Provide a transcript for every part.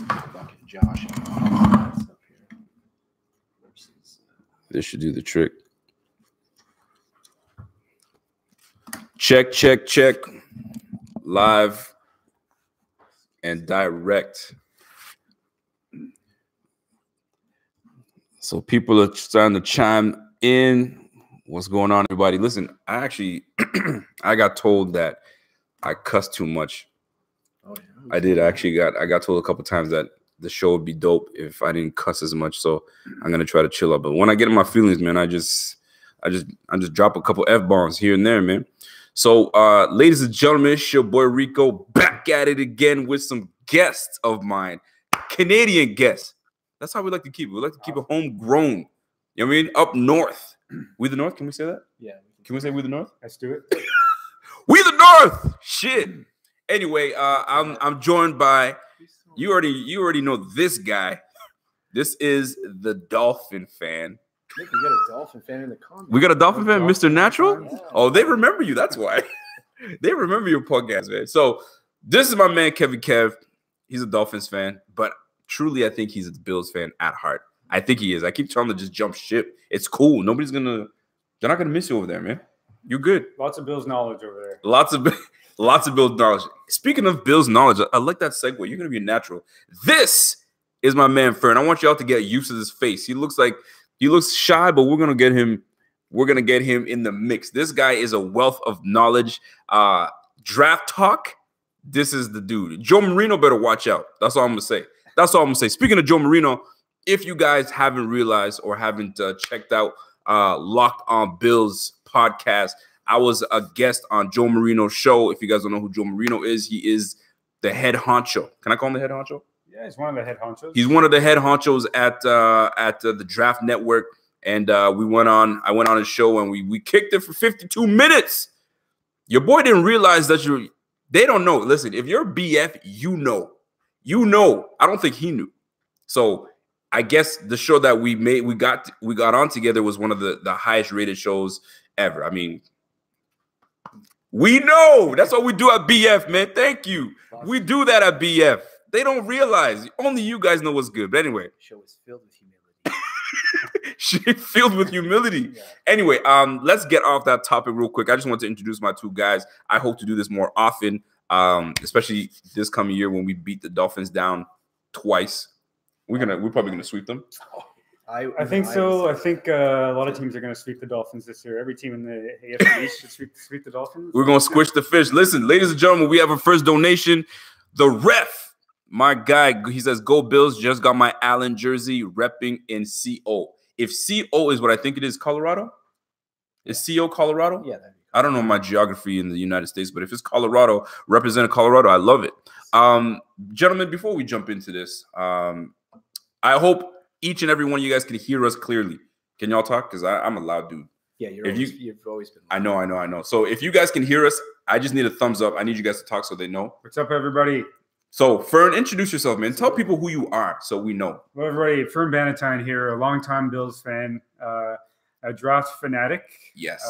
Fucking Josh. This should do the trick. Check, check, check. Live and direct. So people are starting to chime in. What's going on, everybody? Listen, I actually I got told that I cussed too much. Oh, yeah. I did. I got told a couple times that the show would be dope if I didn't cuss as much. So I'm gonna try to chill out. But when I get in my feelings, man, I just drop a couple F-bombs here and there, man. So ladies and gentlemen, it's your boy Rico back at it again with some guests of mine, Canadian guests. That's how we like to keep it. We like to keep it homegrown. You know what I mean? Up north. We the North? Can we say that? Yeah. Can we say we the North? Let's do it. We the North. Shit. Anyway, I'm joined by you already know this guy. This is the Dolphin fan. We got a Dolphin fan in the comments. We got a Dolphin fan, Mr. Natural? Yeah. Oh, they remember you. That's why. They remember your podcast, man. So this is my man, Kevin Kev. He's a Dolphins fan, but truly, I think he's a Bills fan at heart. I think he is. I keep telling him to just jump ship. It's cool. They're not gonna miss you over there, man. You're good. Lots of Bills knowledge over there. Lots of Bills knowledge. Speaking of Bills knowledge, I like that segue. You're gonna be a natural. This is my man Fern. I want y'all to get used to this face. He looks shy, but we're gonna get him. We're gonna get him in the mix. This guy is a wealth of knowledge. Draft talk. This is the dude. Joe Marino better watch out. That's all I'm gonna say. Speaking of Joe Marino, if you guys haven't realized or haven't checked out Locked on Bills podcast, I was a guest on Joe Marino's show. If you guys don't know who Joe Marino is, he is the head honcho. Can I call him the head honcho? Yeah, he's one of the head honchos. He's one of the head honchos at the Draft Network, and I went on his show and we kicked it for 52 minutes. Your boy didn't realize that they don't know. Listen, if you're a BF, you know. I don't think he knew. So I guess the show that we got on together was one of the highest rated shows ever. I mean, we know. That's what we do at BF, man. Thank you. We do that at BF. They don't realize. Only you guys know what's good. But anyway. The show is filled with humility. Filled with humility. Yeah. Anyway, let's get off that topic real quick. I just want to introduce my two guys. I hope to do this more often, especially this coming year when we beat the Dolphins down twice. We're probably gonna sweep them. I think so. I think a lot of teams are gonna sweep the Dolphins this year. Every team in the AFC East should sweep the Dolphins. We're gonna squish the fish. Listen, ladies and gentlemen, we have a first donation. The ref, my guy, he says, "Go Bills!" Just got my Allen jersey, repping in CO. If CO is what I think it is, Colorado. Is CO Colorado? Yeah. I don't know my geography in the United States, but if it's Colorado, representing Colorado, I love it. Gentlemen, before we jump into this, I hope each and every one of you guys can hear us clearly. Can y'all talk? Because I'm a loud dude. Yeah, you've always been loud. I know. So if you guys can hear us, I just need a thumbs up. I need you guys to talk so they know. What's up, everybody? So, Fern, introduce yourself, man. Tell people who you are so we know. Well, everybody, Fern Bannatyne here, a longtime Bills fan, a draft fanatic. Yes.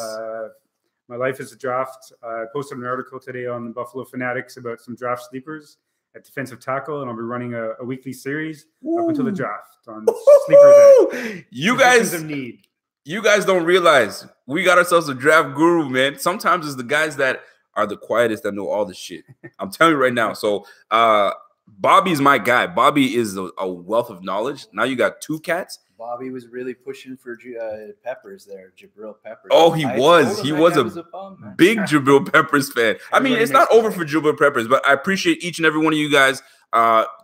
My life is a draft. I posted an article today on the Buffalo Fanatics about some draft sleepers at defensive tackle, and I'll be running a weekly series up until the draft on sleepers. You guys of need. You guys don't realize we got ourselves a draft guru, man. Sometimes it's the guys that are the quietest that know all the shit. I'm telling you right now. So Bobby's my guy. Bobby is a wealth of knowledge. Now you got two cats. Bobby was really pushing for Peppers there, Jabril Peppers. Oh, he was. He was a big Jabril Peppers fan. I mean, it's not over for Jabril Peppers, but I appreciate each and every one of you guys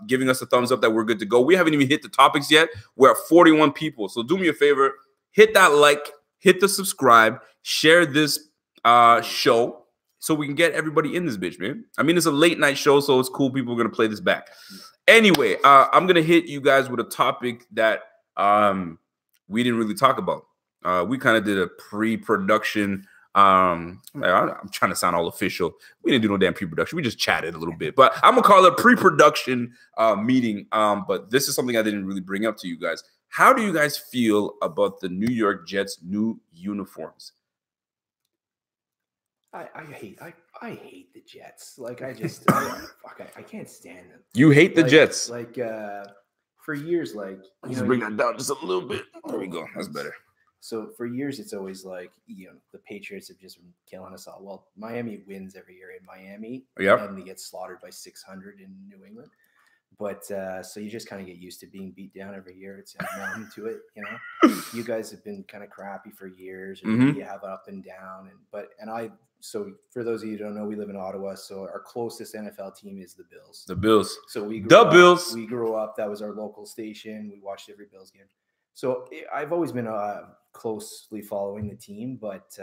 giving us a thumbs up that we're good to go. We haven't even hit the topics yet. We're at 41 people. So do me a favor. Hit that like, hit the subscribe, share this show so we can get everybody in this bitch, man. I mean, it's a late night show, so it's cool. People are going to play this back. Anyway, I'm going to hit you guys with a topic that we didn't really talk about. We kind of did a pre-production. I'm trying to sound all official. We didn't do no damn pre-production. We just chatted a little bit, but I'm gonna call it a pre-production meeting. But this is something I didn't really bring up to you guys. How do you guys feel about the New York Jets' new uniforms? I hate the Jets. Like I can't stand them. You hate the Jets. Like for years, like Just bring that down just a little bit. There we go. That's better. So for years, it's always like, the Patriots have just been killing us all. Well, Miami wins every year in Miami, and they get slaughtered by 600 in New England. But so you just kind of get used to being beat down every year. It's numb to it, You guys have been kind of crappy for years, and you have up and down. So for those of you who don't know, we live in Ottawa. So our closest NFL team is the Bills. The Bills. So we Bills. We grew up. That was our local station. We watched every Bills game. So I've always been closely following the team, but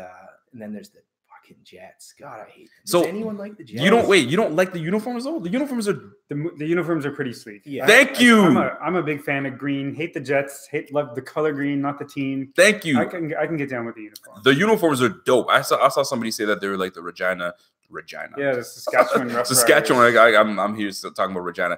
and then there's the fucking Jets. God, I hate them. Does anyone like the Jets? You don't like the uniforms though? The uniforms are the uniforms are pretty sweet. Yeah. Thank you. I'm a big fan of green. Hate the Jets. Love the color green, not the team. Thank you. I can get down with the uniform. The uniforms are dope. I saw somebody say that they were like the Regina. Yeah, the Saskatchewan Rough Saskatchewan. I'm here talking about Regina.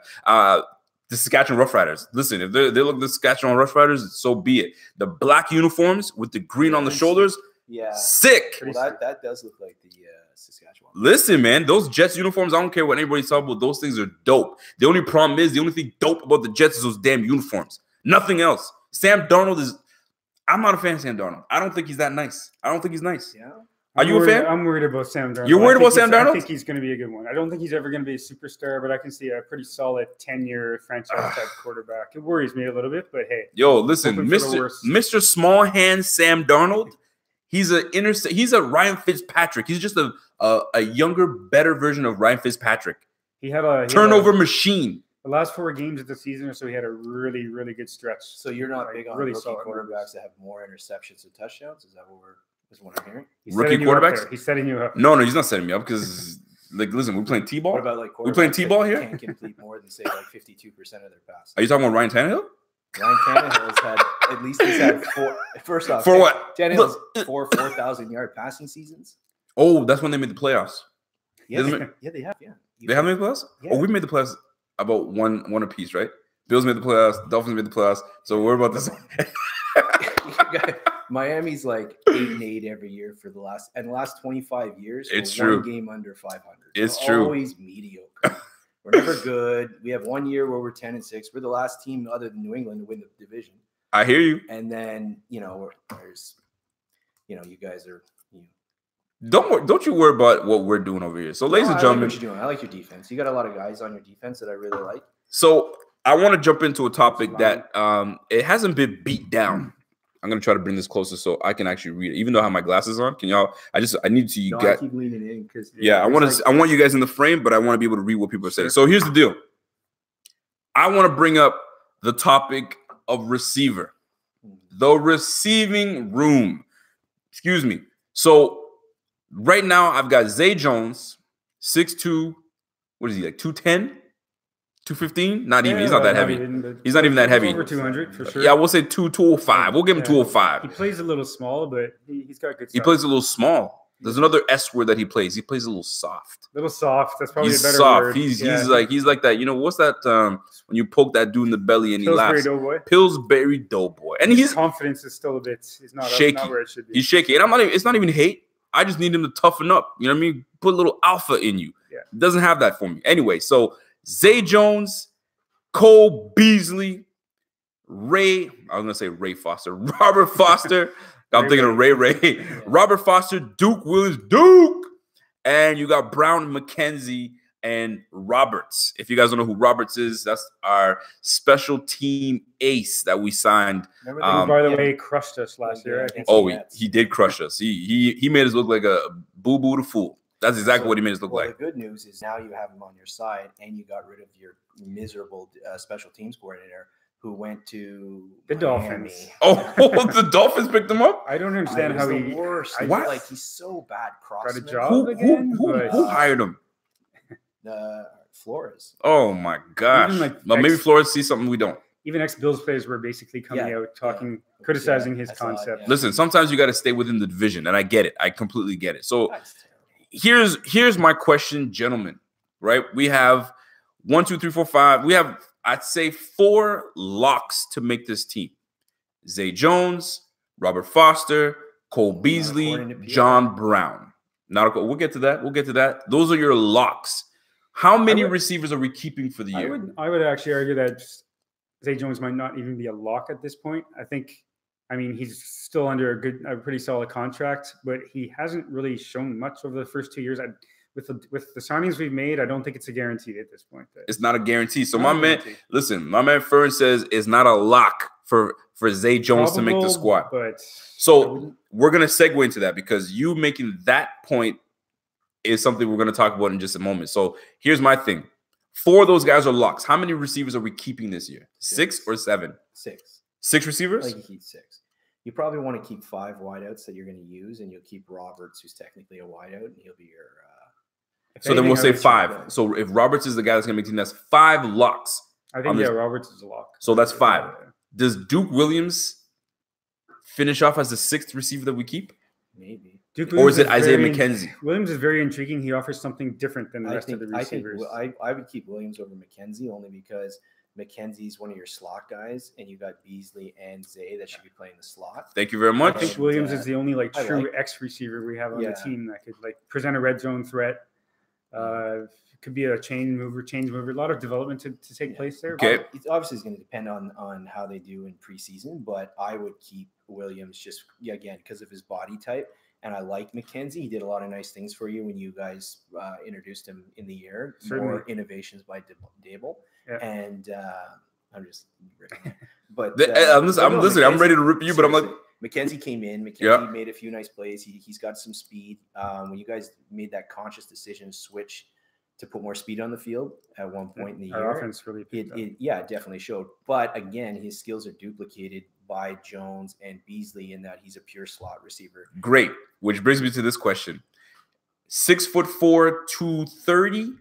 The Saskatchewan Rough Riders. Listen, if they look the Saskatchewan Rough Riders, so be it. The black uniforms with the green on the shoulders. Yeah. Sick. Well, that does look like the Saskatchewan. Listen, man, those Jets uniforms, I don't care what anybody's talking about. Those things are dope. The only problem is, the only thing dope about the Jets is those damn uniforms. Nothing else. Sam Darnold is... I'm not a fan of Sam Darnold. I don't think he's that nice. I don't think he's nice. Yeah. Are you a fan? I'm worried about Sam Darnold. You're worried about Sam Darnold? I think he's going to be a good one. I don't think he's ever going to be a superstar, but I can see a pretty solid 10-year franchise-type quarterback. It worries me a little bit, but hey. Yo, listen, Mr. Small Hand Sam Darnold, he's a Ryan Fitzpatrick. He's just a younger, better version of Ryan Fitzpatrick. He had a turnover machine. The last 4 games of the season or so, he had a really, really good stretch. So you're not big on rookie quarterbacks that have more interceptions than touchdowns? Is that what I'm hearing? Rookie quarterbacks? He's setting you up. No, he's not setting me up because, listen, we're playing T-ball. What about we're playing T-ball here? Can't complete more than say 52% of their passes. Are you talking about Ryan Tannehill? Ryan Tannehill has had he's had 4. First off, for what? Tannehill's 4,000-yard passing seasons. Oh, that's when they made the playoffs. Yeah, they have. Yeah, they have made the playoffs. Yeah. Oh, we made the playoffs about one apiece, right? Bills made the playoffs. Dolphins made the playoffs. So we're about to say. Miami's like 8-8 every year for the last 25 years. It's true. 1 game under 500. It's true. Always mediocre. We're never good. We have 1 year where we're 10-6. We're the last team other than New England to win the division. I hear you. And then there's you guys are. Don't you worry about what we're doing over here. So, ladies and gentlemen, I like what you're doing. I like your defense. You got a lot of guys on your defense that I really like. So I want to jump into a topic that it hasn't been beat down. I'm gonna try to bring this closer so I can actually read it, even though I have my glasses on. Can y'all? I need to. I keep leaning in because I want you guys in the frame, but I want to be able to read what people are saying. So here's the deal. I want to bring up the topic of receiver, the receiving room. Excuse me. So right now I've got Zay Jones, 6'2". What is he, like 210? 215? Not even. He's not that heavy. He's not even that heavy. Over 200 for sure. Yeah, we'll say 205. We'll give him 205. He plays a little small, but he's got good stuff. He plays a little small. There's another S word that he plays. He plays a little soft. A little soft. That's probably he's a better soft. word. He's like that. What's that? When you poke that dude in the belly and he laughs. Doughboy. Pillsbury Doughboy. And his confidence is still a bit. He's not shaky. Not where it should be. He's shaky. And it's not even hate. I just need him to toughen up. You know what I mean? Put a little alpha in you. Yeah. He doesn't have that for me. Anyway, so Zay Jones, Cole Beasley, Ray Foster, Robert Foster. I'm thinking of Ray. Yeah. Robert Foster, Duke Williams, Duke. And you got Brown, McKenzie, and Roberts. If you guys don't know who Roberts is, that's our special team ace that we signed. Remember by the way, crushed us last year. He did crush us. He made us look like a boo-boo to fool. That's exactly what he made us look like. The good news is now you have him on your side, and you got rid of your miserable special teams coordinator who went to the Miami. Dolphins. Oh, the Dolphins picked him up? I don't understand how the worst. Why? Like he's so bad. Got a job again? Who hired him? Flores. Oh my gosh! Maybe Flores sees something we don't. Even ex-Bills players were basically coming out talking, criticizing his concept. Yeah. Listen, sometimes you got to stay within the division, and I get it. I completely get it. So here's my question, gentlemen. Right? We have 1, 2, 3, 4, 5. We have, I'd say, 4 locks to make this team: Zay Jones, Robert Foster, Cole Beasley, John Brown. We'll get to that. Those are your locks. How many receivers are we keeping for the year? I would actually argue that Zay Jones might not even be a lock at this point. I mean, he's still under a pretty solid contract, but he hasn't really shown much over the first 2 years. With the signings we've made, I don't think it's a guarantee at this point. It's not a guarantee. So my man Fern says it's not a lock for Zay Jones to make the squad. So we're going to segue into that because you making that point is something we're going to talk about in just a moment. So here's my thing. 4 of those guys are locks. How many receivers are we keeping this year? 6 or 7? 6. 6 receivers? I think you keep 6. You probably want to keep 5 wideouts that you're going to use, and you'll keep Roberts, who's technically a wideout, and he'll be your so then we'll say 5. So if Roberts is the guy that's going to make the team, that's 5 locks. I think, Roberts is a lock. So that's 5. Does Duke Williams finish off as the 6th receiver that we keep? Maybe. Or is it Isaiah McKenzie? Williams is very intriguing. He offers something different than the rest of the receivers. I would keep Williams over McKenzie only because McKenzie's one of your slot guys, and you got Beasley and Zay that should be playing the slot. Thank you very much. I think Williams is the only true X receiver we have on the team that could present a red zone threat. Could be a change mover. A lot of development to take place there. Okay. It's obviously going to depend on how they do in preseason, but I would keep Williams just again because of his body type. And I like McKenzie. He did a lot of nice things for you when you guys introduced him in the year. Certainly. More innovations by Dable. Yeah. And I'm just ripping. But I'm listening. I'm ready to rip you, but I'm like McKenzie came in. McKenzie made a few nice plays. He's got some speed. When you guys made that conscious decision to switch to put more speed on the field at one point in the year, our offense really it definitely showed. But again, his skills are duplicated by Jones and Beasley in that he's a pure slot receiver. Great. Which brings me to this question: 6'4", 230,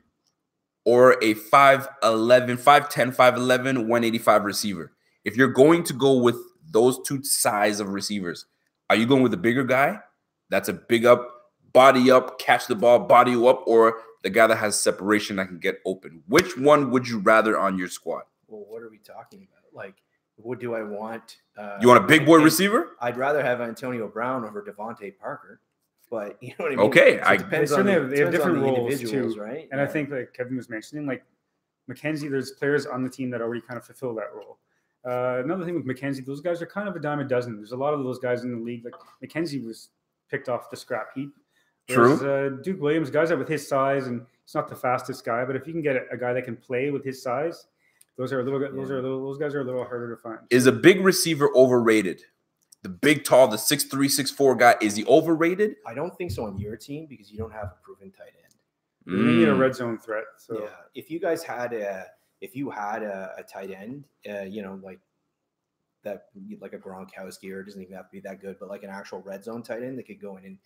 or a 5'10", 5'11", 185 receiver. If you're going to go with those 2 size of receivers, are you going with the bigger guy that's a big up, body up, catch the ball, body you up, or the guy that has separation that can get open? Which one would you rather on your squad? Well, what are we talking about? Like, what do I want? You want a big boy receiver? I'd rather have Antonio Brown over Devontae Parker. But you know what I mean? Okay. So it depends they have different roles too, right? And I think like Kevin was mentioning, like McKenzie, there's players on the team that already kind of fulfill that role. Another thing with McKenzie, those guys are kind of a dime a dozen. There's a lot of those guys in the league. Like McKenzie was picked off the scrap heap. True. Duke Williams, guys that with his size, and he's not the fastest guy, but if you can get a guy that can play with his size, those guys are a little harder to find. Is a big receiver overrated? The big, tall, the 6'3", 6'4" guy, is he overrated? I don't think so on your team because you don't have a proven tight end. You need a red zone threat. So yeah, if you guys had a tight end, like that, like a Gronkowski, or it doesn't even have to be that good, but like an actual red zone tight end that could go in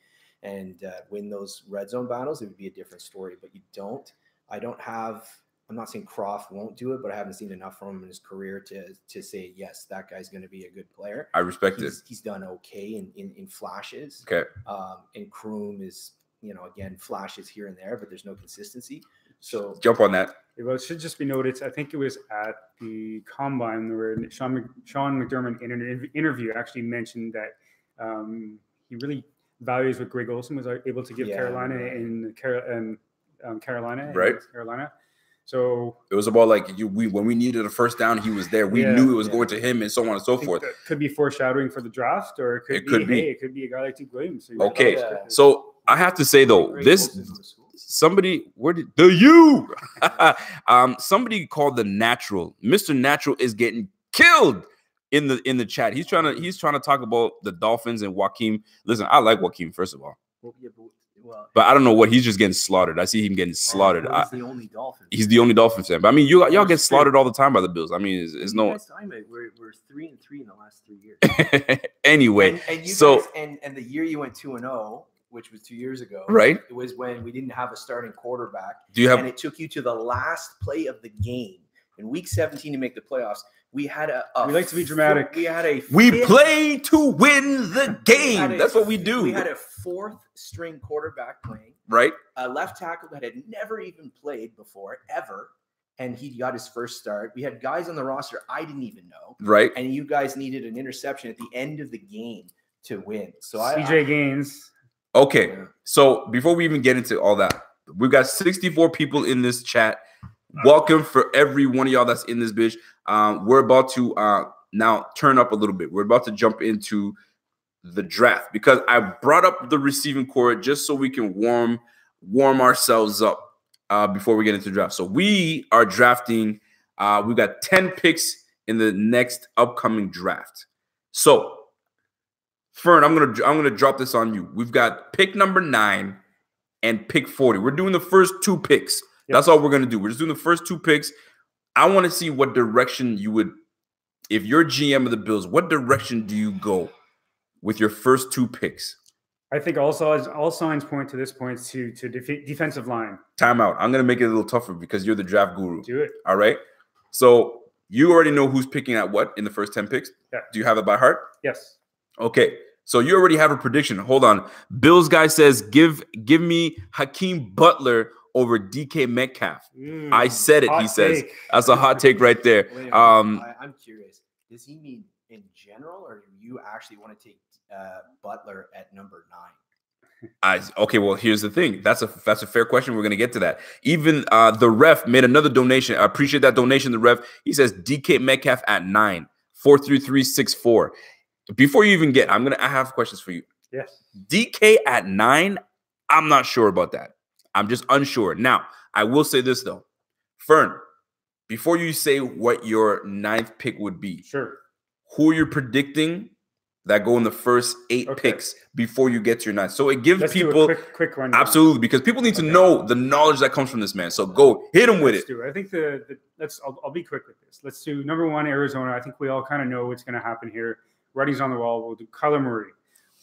and win those red zone battles, it would be a different story. But you don't. I'm not saying Croft won't do it, but I haven't seen enough from him in his career to say, yes, that guy's going to be a good player. I respect it. He's done okay in flashes. Okay. And Kroom is, again, flashes here and there, but there's no consistency. So jump on that. Well, it should just be noted, I think it was at the Combine where Sean McDermott in an interview actually mentioned that he really values what Greg Olsen was able to give Carolina in Carolina. Right. Carolina. So it was about like when we needed a first down, he was there. We knew it was going to him, and so on and so forth. Could be foreshadowing for the draft, or it could be a guy like Duke Williams. So I have to say though, somebody called the Natural. Mr. Natural is getting killed in the chat. He's trying to talk about the Dolphins and Joaquin. Listen, I like Joaquin, first of all. But I don't know what he's just getting slaughtered. I see him getting slaughtered. He's the only Dolphin. He's the only Dolphin fan. But I mean, y'all get slaughtered all the time by the Bills. I mean, it's no. We're 3-3 in the last 3 years. Anyway, and the year you went 2-0, which was 2 years ago, right? It was when we didn't have a starting quarterback. And it took you to the last play of the game in Week 17 to make the playoffs. We had we like to be dramatic. We play to win the game. That's what we do. We had a 4th string quarterback playing. Right. A left tackle that had never even played before, ever. And he got his first start. We had guys on the roster I didn't even know. Right. And you guys needed an interception at the end of the game to win. So CJ Gaines. Okay, so before we even get into all that, we've got 64 people in this chat. Welcome for every one of y'all that's in this bitch. We're about to now turn up a little bit. We're about to jump into the draft because I brought up the receiving core just so we can warm ourselves up before we get into the draft. So we are drafting. We've got 10 picks in the next upcoming draft. So, Fern, I'm gonna drop this on you. We've got pick number 9 and pick 40. We're doing the first 2 picks. Yep. That's all we're gonna do. We're just doing the first 2 picks. I want to see what direction you would, if you're GM of the Bills, what direction do you go with your first 2 picks? I think all signs point to this point to defensive line. Timeout. I'm gonna make it a little tougher because you're the draft guru. Do it. All right. So you already know who's picking at what in the first 10 picks? Yeah. Do you have it by heart? Yes. Okay. So you already have a prediction. Hold on. Bills guy says, give me Hakeem Butler over DK Metcalf. I said it, he says. That's a hot take right there. Wait, I'm curious. Does he mean in general, or do you actually want to take Butler at number 9? Okay, well, here's the thing. That's a fair question. We're going to get to that. Even the ref made another donation. I appreciate that donation, the ref. He says DK Metcalf at 9, 43364. Before you even get, I have questions for you. Yes. DK at 9, I'm not sure about that. I'm just unsure. Now, I will say this, though. Fern, before you say what your 9th pick would be, sure, who are you predicting that go in the first 8 picks before you get to your 9th? So it gives people do a quick run. Absolutely, because people need to know the knowledge that comes from this man. So go hit him with it. I think I'll be quick with this. Let's do number 1, Arizona. I think we all kind of know what's going to happen here. Writing's on the wall. We'll do Kyler Murray.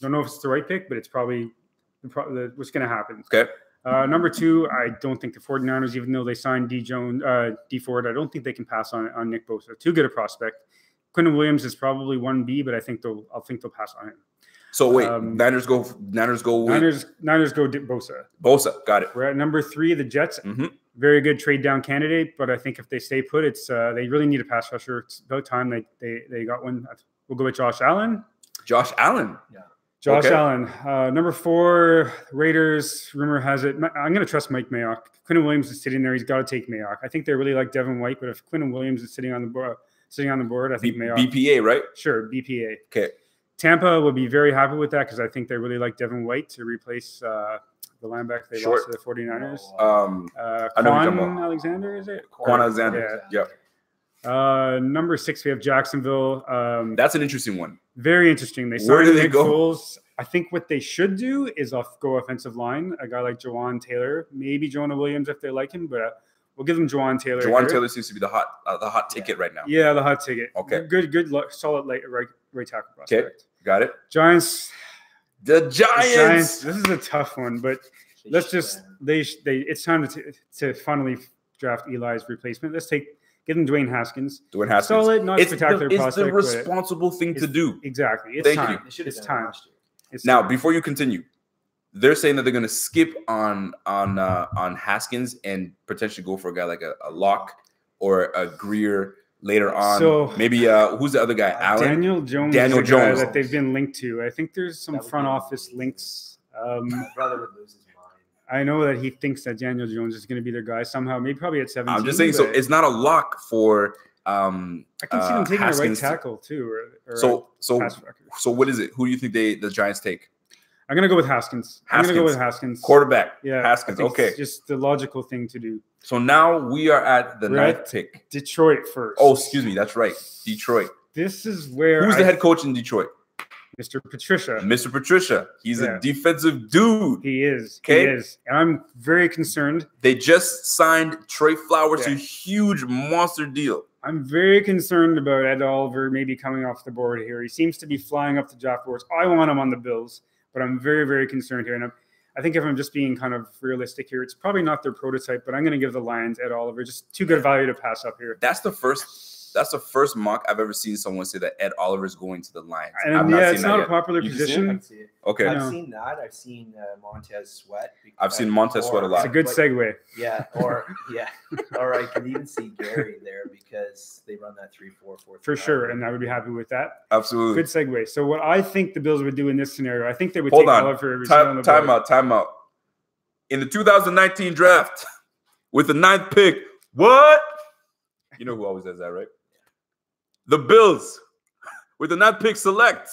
Don't know if it's the right pick, but it's probably what's going to happen. Okay. Number 2, I don't think the 49ers, even though they signed D Ford, I don't think they can pass on Nick Bosa. Too good a prospect. Quinton Williams is probably 1B, but I think they'll pass on him. So wait, Niners go Bosa. Bosa, got it. We're at number 3, the Jets. Mm-hmm. Very good trade down candidate, but I think if they stay put, it's they really need a pass rusher. It's about time they got one. We'll go with Josh Allen. Josh Allen. Yeah. Josh Allen. Number 4, Raiders. Rumor has it. I'm going to trust Mike Mayock. Quinton Williams is sitting there. He's got to take Mayock. I think they really like Devin White, but if Quinton Williams is sitting on the board, I think Mayock. BPA, right? Sure, BPA. Okay. Tampa will be very happy with that because I think they really like Devin White to replace the linebacker they lost to the 49ers. Quan Alexander, is it? Quan Alexander. Yeah. Number 6, we have Jacksonville. That's an interesting one. Very interesting. Where do they go? Foles. I think what they should do is go offensive line. A guy like Jawan Taylor, maybe Jonah Williams if they like him, but we'll give them Jawan Taylor. Jawan Taylor seems to be the hot ticket right now. Yeah, the hot ticket. Okay. Good luck. Solid right tackle prospect. Okay, got it. Giants. The Giants. This is a tough one, but let's just it's time to finally draft Eli's replacement. Give them Dwayne Haskins. Solid, not spectacular prospect. It's the responsible thing to do. Exactly. It's time. It's time. Now, before you continue, they're saying that they're going to skip on Haskins and potentially go for a guy like a Locke or a Greer later on. So maybe who's the other guy? Allen? Daniel Jones. Daniel Jones that they've been linked to. I think there's some front office links. My brother would lose his mind. I know that he thinks that Daniel Jones is going to be their guy somehow. Maybe probably at 17. I'm just saying. So it's not a lock for. I can see them taking Haskins a right tackle too. So what is it? Who do you think the Giants take? I'm gonna go with Haskins. I'm gonna go with Haskins. Quarterback. Yeah, Haskins. Okay, it's just the logical thing to do. So now we are at the 9th pick. Detroit first. Oh, excuse me. That's right. Detroit. This is where who's the head coach in Detroit? Mr. Patricia. Mr. Patricia. He's a defensive dude. He is. Okay? He is. And I'm very concerned. They just signed Trey Flowers to a huge monster deal. I'm very concerned about Ed Oliver maybe coming off the board here. He seems to be flying up the draft boards. I want him on the Bills, but I'm very, very concerned here. And I think if I'm just being kind of realistic here, it's probably not their prototype, but I'm going to give the Lions Ed Oliver. Just too good value to pass up here. That's the first That's the first mock I've ever seen someone say that Ed Oliver is going to the Lions. And it's not a popular position. Okay. I've seen that. I've seen Montez Sweat. I've seen Montez Sweat a lot. It's a good segue. Yeah. Or I can even see Gary there because they run that 3-4-4. For sure. And I would be happy with that. Absolutely. Good segue. So what I think the Bills would do in this scenario, I think they would take Oliver. Time out. In the 2019 draft, with the 9th pick, what? You know who always does that, right? The Bills, with the 9th pick, select.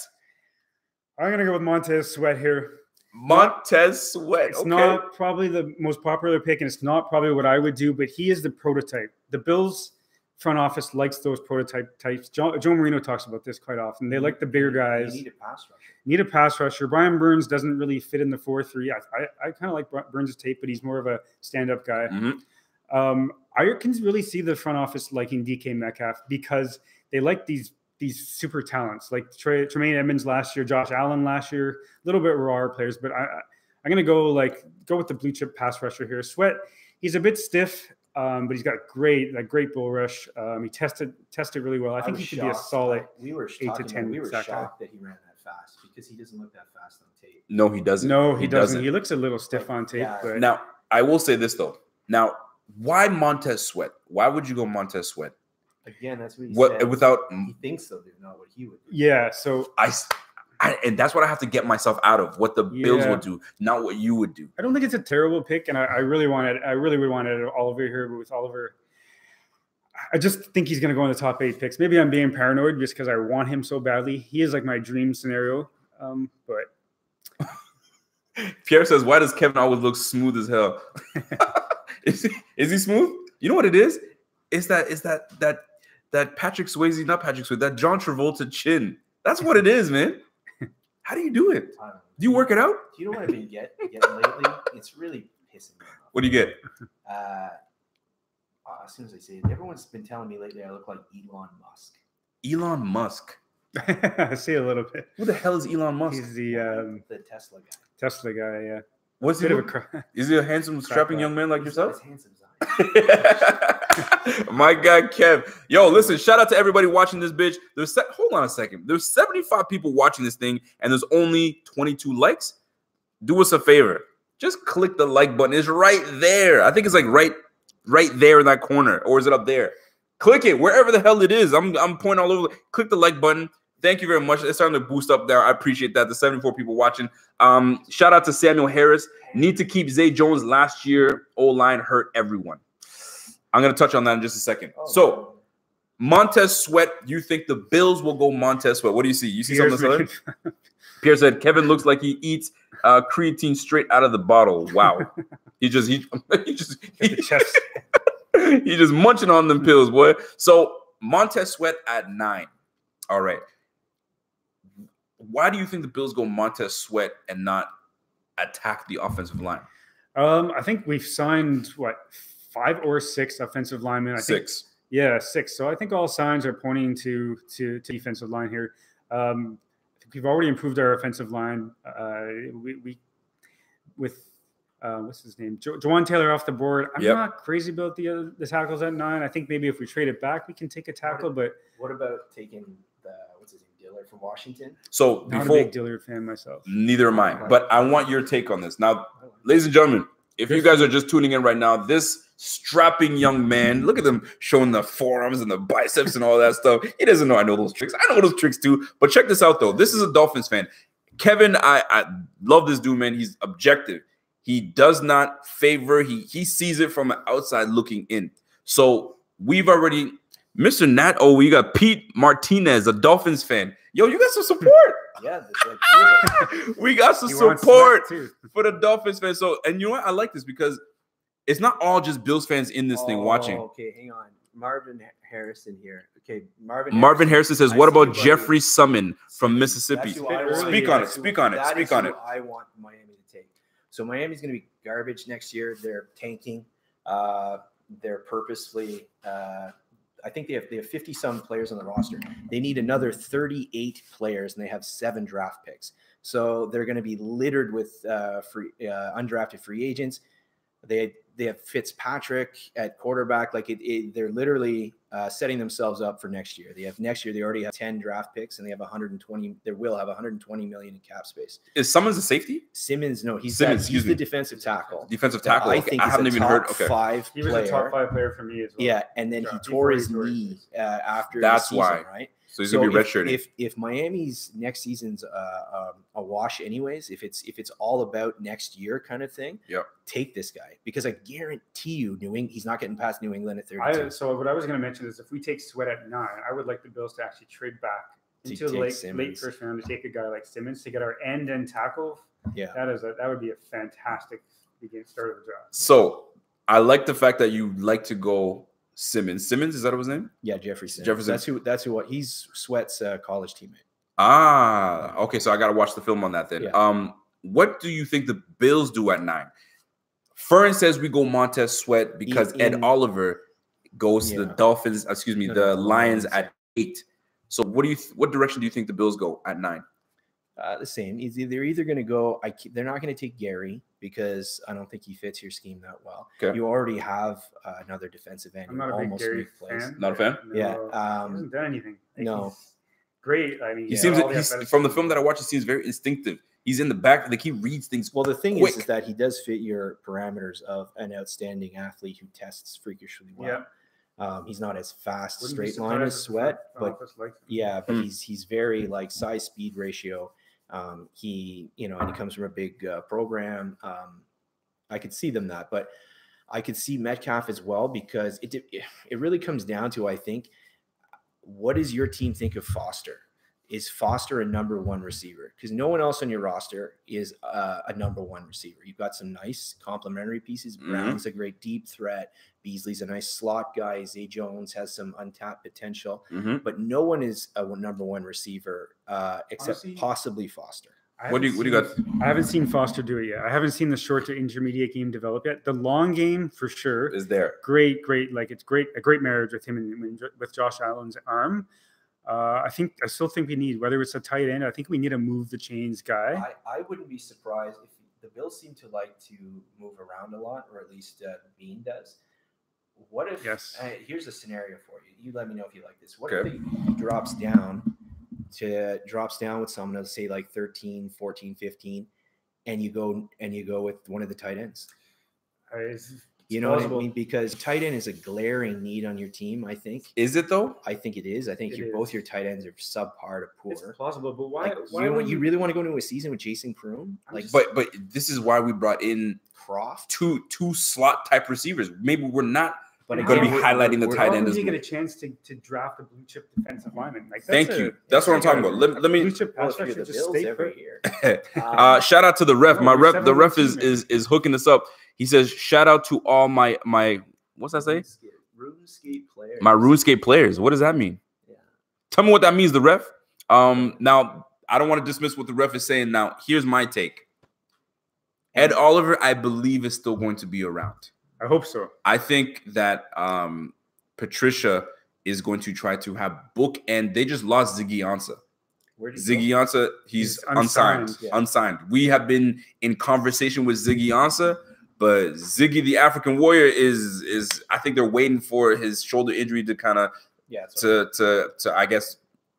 I'm going to go with Montez Sweat here. Montez Sweat. It's not probably the most popular pick, and it's not probably what I would do, but he is the prototype. The Bills front office likes those prototype types. Joe Marino talks about this quite often. They like the bigger guys. You need a pass rusher. Brian Burns doesn't really fit in the 4-3. I kind of like Burns' tape, but he's more of a stand-up guy. Mm-hmm. I can really see the front office liking DK Metcalf because they like these super talents like Tremaine Edmonds last year, Josh Allen last year, a little bit raw players, but I'm going to go with the blue chip pass rusher here. Sweat, he's a bit stiff, but he's got great bull rush. He tested really well. I think he could be a solid 8 to 10. We were shocked that he ran that fast because he doesn't look that fast on tape. No, he doesn't. No, he doesn't. He looks a little stiff on tape. Yeah. But now, I will say this though. Now, why Montez Sweat? Why would you go Montez Sweat? Again, that's what he said. Without he thinks they'll do, not what he would do. Yeah, so and that's what I have to get myself out of. What the Bills would do, not what you would do. I don't think it's a terrible pick, and I really would want Oliver here, but with Oliver, I just think he's going to go in the top 8 picks. Maybe I'm being paranoid just because I want him so badly. He is like my dream scenario, but Pierre says, "Why does Kevin always look smooth as hell?" Is he smooth? You know what it is? It's that Patrick Swayze, not Patrick Swayze, that John Travolta chin. That's what it is, man. How do you do it? Do you work it out? Do you know what I've been getting lately? It's really pissing me off. What do you get? As soon as I say it, everyone's been telling me lately I look like Elon Musk. Elon Musk. I see a little bit. Who the hell is Elon Musk? He's the Tesla guy. Tesla guy, yeah. What's he? Is he a handsome, strapping young man like yourself? Handsome. My guy Kev. Yo, listen, shout out to everybody watching this bitch. Hold on a second. There's 75 people watching this thing and there's only 22 likes. Do us a favor. Just click the like button. It's right there. I think it's like right there in that corner. Or is it up there? Click it wherever the hell it is. I'm pointing all over. Click the like button. Thank you very much. It's starting to boost up there. I appreciate that. The 74 people watching. Shout out to Samuel Harris. Need to keep Zay Jones. Last year, O-line hurt everyone. I'm going to touch on that in just a second. So, Montez Sweat, you think the Bills will go Montez Sweat? What do you see? You see something else? Pierre said, Kevin looks like he eats creatine straight out of the bottle. Wow. He just munching on them pills, boy. So, Montez Sweat at 9. All right. Why do you think the Bills go Montez Sweat and not attack the offensive line? I think we've signed 5 or 6 offensive linemen. I think 6. Yeah, 6. So I think all signs are pointing to defensive line here. I think we've already improved our offensive line. We with what's his name, Jawan Taylor off the board. I'm not crazy about the tackles at 9. I think maybe if we trade it back, we can take a tackle. But what about taking what's his name, Dillard from Washington? So not a big Dillard fan myself. Neither am I. But I want your take on this now, ladies and gentlemen. If you guys are just tuning in right now, this strapping young man, look at them showing the forearms and the biceps and all that stuff. He doesn't know I know those tricks. I know those tricks too. But check this out, though. This is a Dolphins fan. Kevin, I love this dude, man. He's objective. He does not favor. He sees it from an outside looking in. So we've already, Mr. Nat, we got Pete Martinez, a Dolphins fan. Yo, you got some support. Yeah, we got some support for the Dolphins fans. So, and you know what? I like this because it's not all just Bills fans in this thing watching. Okay, hang on. Marvin Harrison here. Okay, Marvin Harrison says, "What about Jeffrey Summon from Mississippi?" Speak on it. Speak on it. Speak on it. I want Miami to take. So Miami's going to be garbage next year. They're tanking. They're purposefully. I think they have 50-some players on the roster. They need another 38 players, and they have 7 draft picks. So they're going to be littered with undrafted free agents. They they have Fitzpatrick at quarterback. Like they're literally setting themselves up for next year. They have next year. They already have 10 draft picks, and they have 120. They will have 120 million in cap space. Is Simmons a safety? Simmons, no, he's Simmons. He's the defensive tackle. Defensive tackle. I think I haven't even heard. Okay, he was a top 5 player for me as well. Yeah, and then he tore his knee after that's the season, why. right? So he's gonna be redshirted. If Miami's next season's a wash, anyways, if it's all about next year kind of thing, take this guy, because I guarantee you, he's not getting past New England at 32. So what I was going to mention is if we take Sweat at 9, I would like the Bills to actually trade back into the late first round to take a guy like Simmons to get our end tackle. Yeah, that would be a fantastic start of the draft. So I like the fact that you like to go Simmons. Simmons, is that his name? Yeah, Jeffrey Simmons. That's who. He's Sweat's college teammate. Ah, okay. So I got to watch the film on that then. Yeah. What do you think the Bills do at 9? Fern says we go Montez Sweat because Ed Oliver goes to the Dolphins. Excuse me, the Lions at 8. So what direction do you think the Bills go at 9? The same. They're either going to go. They're not going to take Gary because I don't think he fits your scheme that well. Okay. You already have another defensive end. I'm not a big Gary fan. Not a fan? No, yeah. He hasn't done anything. No. Great. I mean, he seems from the film that I watched. He seems very instinctive. He's in the back. Like he reads things. Well, the thing quick. is that he does fit your parameters of an outstanding athlete who tests freakishly well. Yeah. He's not as fast, straight line as Sweat, but but he's very like size speed ratio. And he comes from a big program. I could see them that, but I could see Metcalf as well, because it really comes down to, I think, what does your team think of Foster? Is Foster a number 1 receiver? Because no one else on your roster is a number 1 receiver. You've got some nice complementary pieces. Brown's a great deep threat. Beasley's a nice slot guy. Zay Jones has some untapped potential. But no one is a number 1 receiver except possibly Foster. What do you got? I haven't seen Foster do it yet. I haven't seen the short to intermediate game develop yet. The long game for sure is there. Great. Like it's great. A great marriage with him and with Josh Allen's arm. I still think we need, whether it's a tight end, I think we need a move the chains guy. I wouldn't be surprised if the Bills seem to like to move around a lot, or at least Bean does. What if? Yes. Here's a scenario for you. You let me know if you like this. What if he drops down with someone, let's say like 13, 14, 15, and you go with one of the tight ends? You know what I mean? Because tight end is a glaring need on your team, I think. Is it though? I think it is. I think both your tight ends are subpar to poor. It's plausible, but why? You really want to go into a season with Jason Kroon? But this is why we brought in Croft, two slot type receivers. Maybe we're not going to be highlighting the tight end as well. You get a chance to draft a blue chip defensive lineman. Thank you. That's what I'm talking about. Let me. Blue chip pass rusher just stay every year. Shout out to the ref. The ref is hooking us up. He says, shout out to all my what's that say? RuneScape players. My RuneScape players. What does that mean? Yeah. Tell me what that means, the ref. Now, I don't want to dismiss what the ref is saying. Now, here's my take. Ed Oliver, I believe, is still going to be around. I hope so. I think that Patricia is going to try to have bookend. They just lost Ziggy Ansah. Ziggy Ansah, he's unsigned. Yeah. Unsigned. We have been in conversation with Ziggy Ansah. But Ziggy, the African Warrior, is I think they're waiting for his shoulder injury to kind of to I guess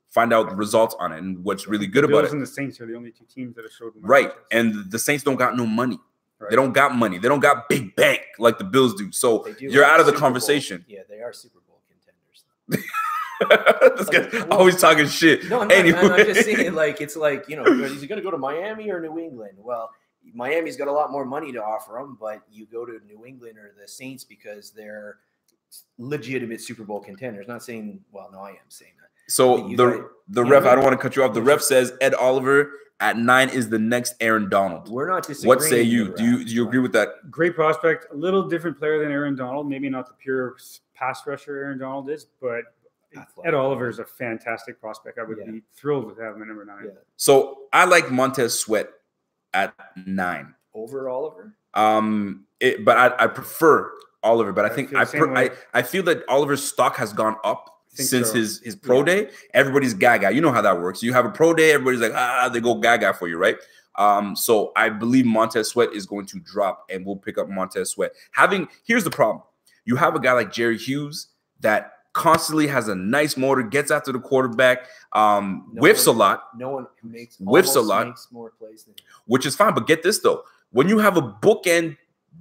find out the results on it and what's really good about it. The Bills and the Saints are the only 2 teams that have showed money. Right, and the Saints don't got no money. Right. They don't got money. They don't got big bank like the Bills do. So you're out of the conversation. Yeah, they are Super Bowl contenders. This guy's always talking shit. No, I'm just saying, like, it's like, you know, is he going to go to Miami or New England? Well, Miami's got a lot more money to offer him, but you go to New England or the Saints because they're legitimate Super Bowl contenders. Not saying, well, no, I am saying that. So the ref, I don't want to cut you off. The ref says Ed Oliver at 9 is the next Aaron Donald. We're not disagreeing. What say you? Do you agree with that? Great prospect. A little different player than Aaron Donald. Maybe not the pure pass rusher Aaron Donald is, but Ed Oliver is a fantastic prospect. I would be thrilled with having him at number 9. Yeah. So I like Montez Sweat at 9 over Oliver. But I prefer Oliver. But I think I feel that Oliver's stock has gone up since his pro day. Everybody's gaga. You know how that works. You have a pro day, everybody's like, they go gaga for you, right? So I believe Montez Sweat is going to drop, and we'll pick up Montez Sweat. Here's the problem. You have a guy like Jerry Hughes that constantly has a nice motor, gets after the quarterback, whiffs a lot. No one makes more plays than him. Which is fine. But get this, though. When you have a bookend,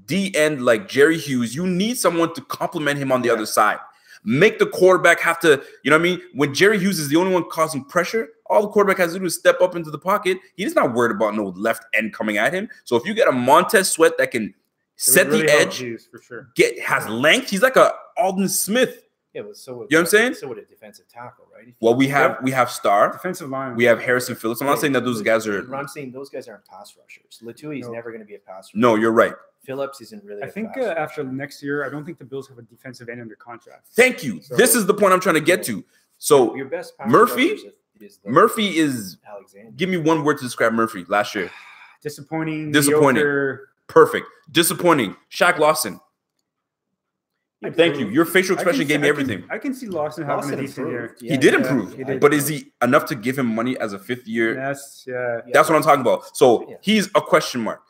D-end like Jerry Hughes, you need someone to complement him on the other side. Make the quarterback have to, you know what I mean? When Jerry Hughes is the only one causing pressure, all the quarterback has to do is step up into the pocket. He's not worried about no left end coming at him. So if you get a Montez Sweat that can set the edge, for sure. Has length, he's like a Alden Smith. Yeah, but so would, you know what I'm saying? So would a defensive tackle, right? Well, we have Star. Defensive line. We have Harrison Phillips. I'm not saying that those guys are. I'm saying those guys aren't pass rushers. Latui's never going to be a pass rusher. No, you're right. Phillips isn't really. I think after next year, I don't think the Bills have a defensive end under contract. Thank you. So, this is the point I'm trying to get to. So your best Murphy is Alexander. Give me one word to describe Murphy last year. Disappointing. Mediocre. Perfect. Disappointing. Shaq Lawson. Thank you. Your facial expression gave me everything. I can see Lawson having a decent year. He did improve. But is he enough to give him money as a fifth year? Yes, yeah. That's what I'm talking about. So he's a question mark.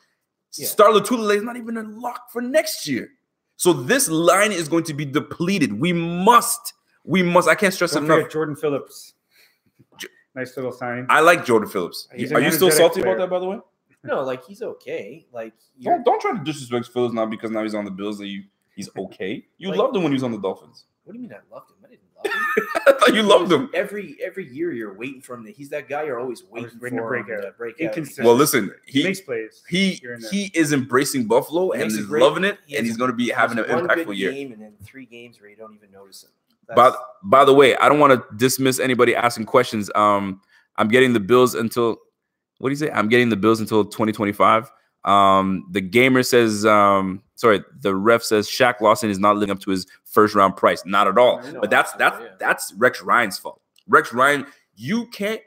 Star Latulilae is not even a lock for next year. So this line is going to be depleted. We must. I can't stress enough. Jordan Phillips. Nice little signing. I like Jordan Phillips. Are you still salty about that, by the way? No, like he's okay. Like don't try to disrespect Phillips now because now he's on the Bills that he's okay. You loved him when he was on the Dolphins. What do you mean I loved him? I didn't love him. I thought you loved him. Every year you're waiting for him. He's that guy you're always waiting for to break out. Well, listen, he makes plays. He is embracing Buffalo and he's loving it, and he's going to be having an impactful year. Game and then 3 games where you don't even notice him. By the way, I don't want to dismiss anybody asking questions. I'm getting the Bills until what do you say? I'm getting the Bills until 2025. The gamer says, the ref says Shaq Lawson is not living up to his first round price. Not at all. But that's Rex Ryan's fault. Rex Ryan, you can't.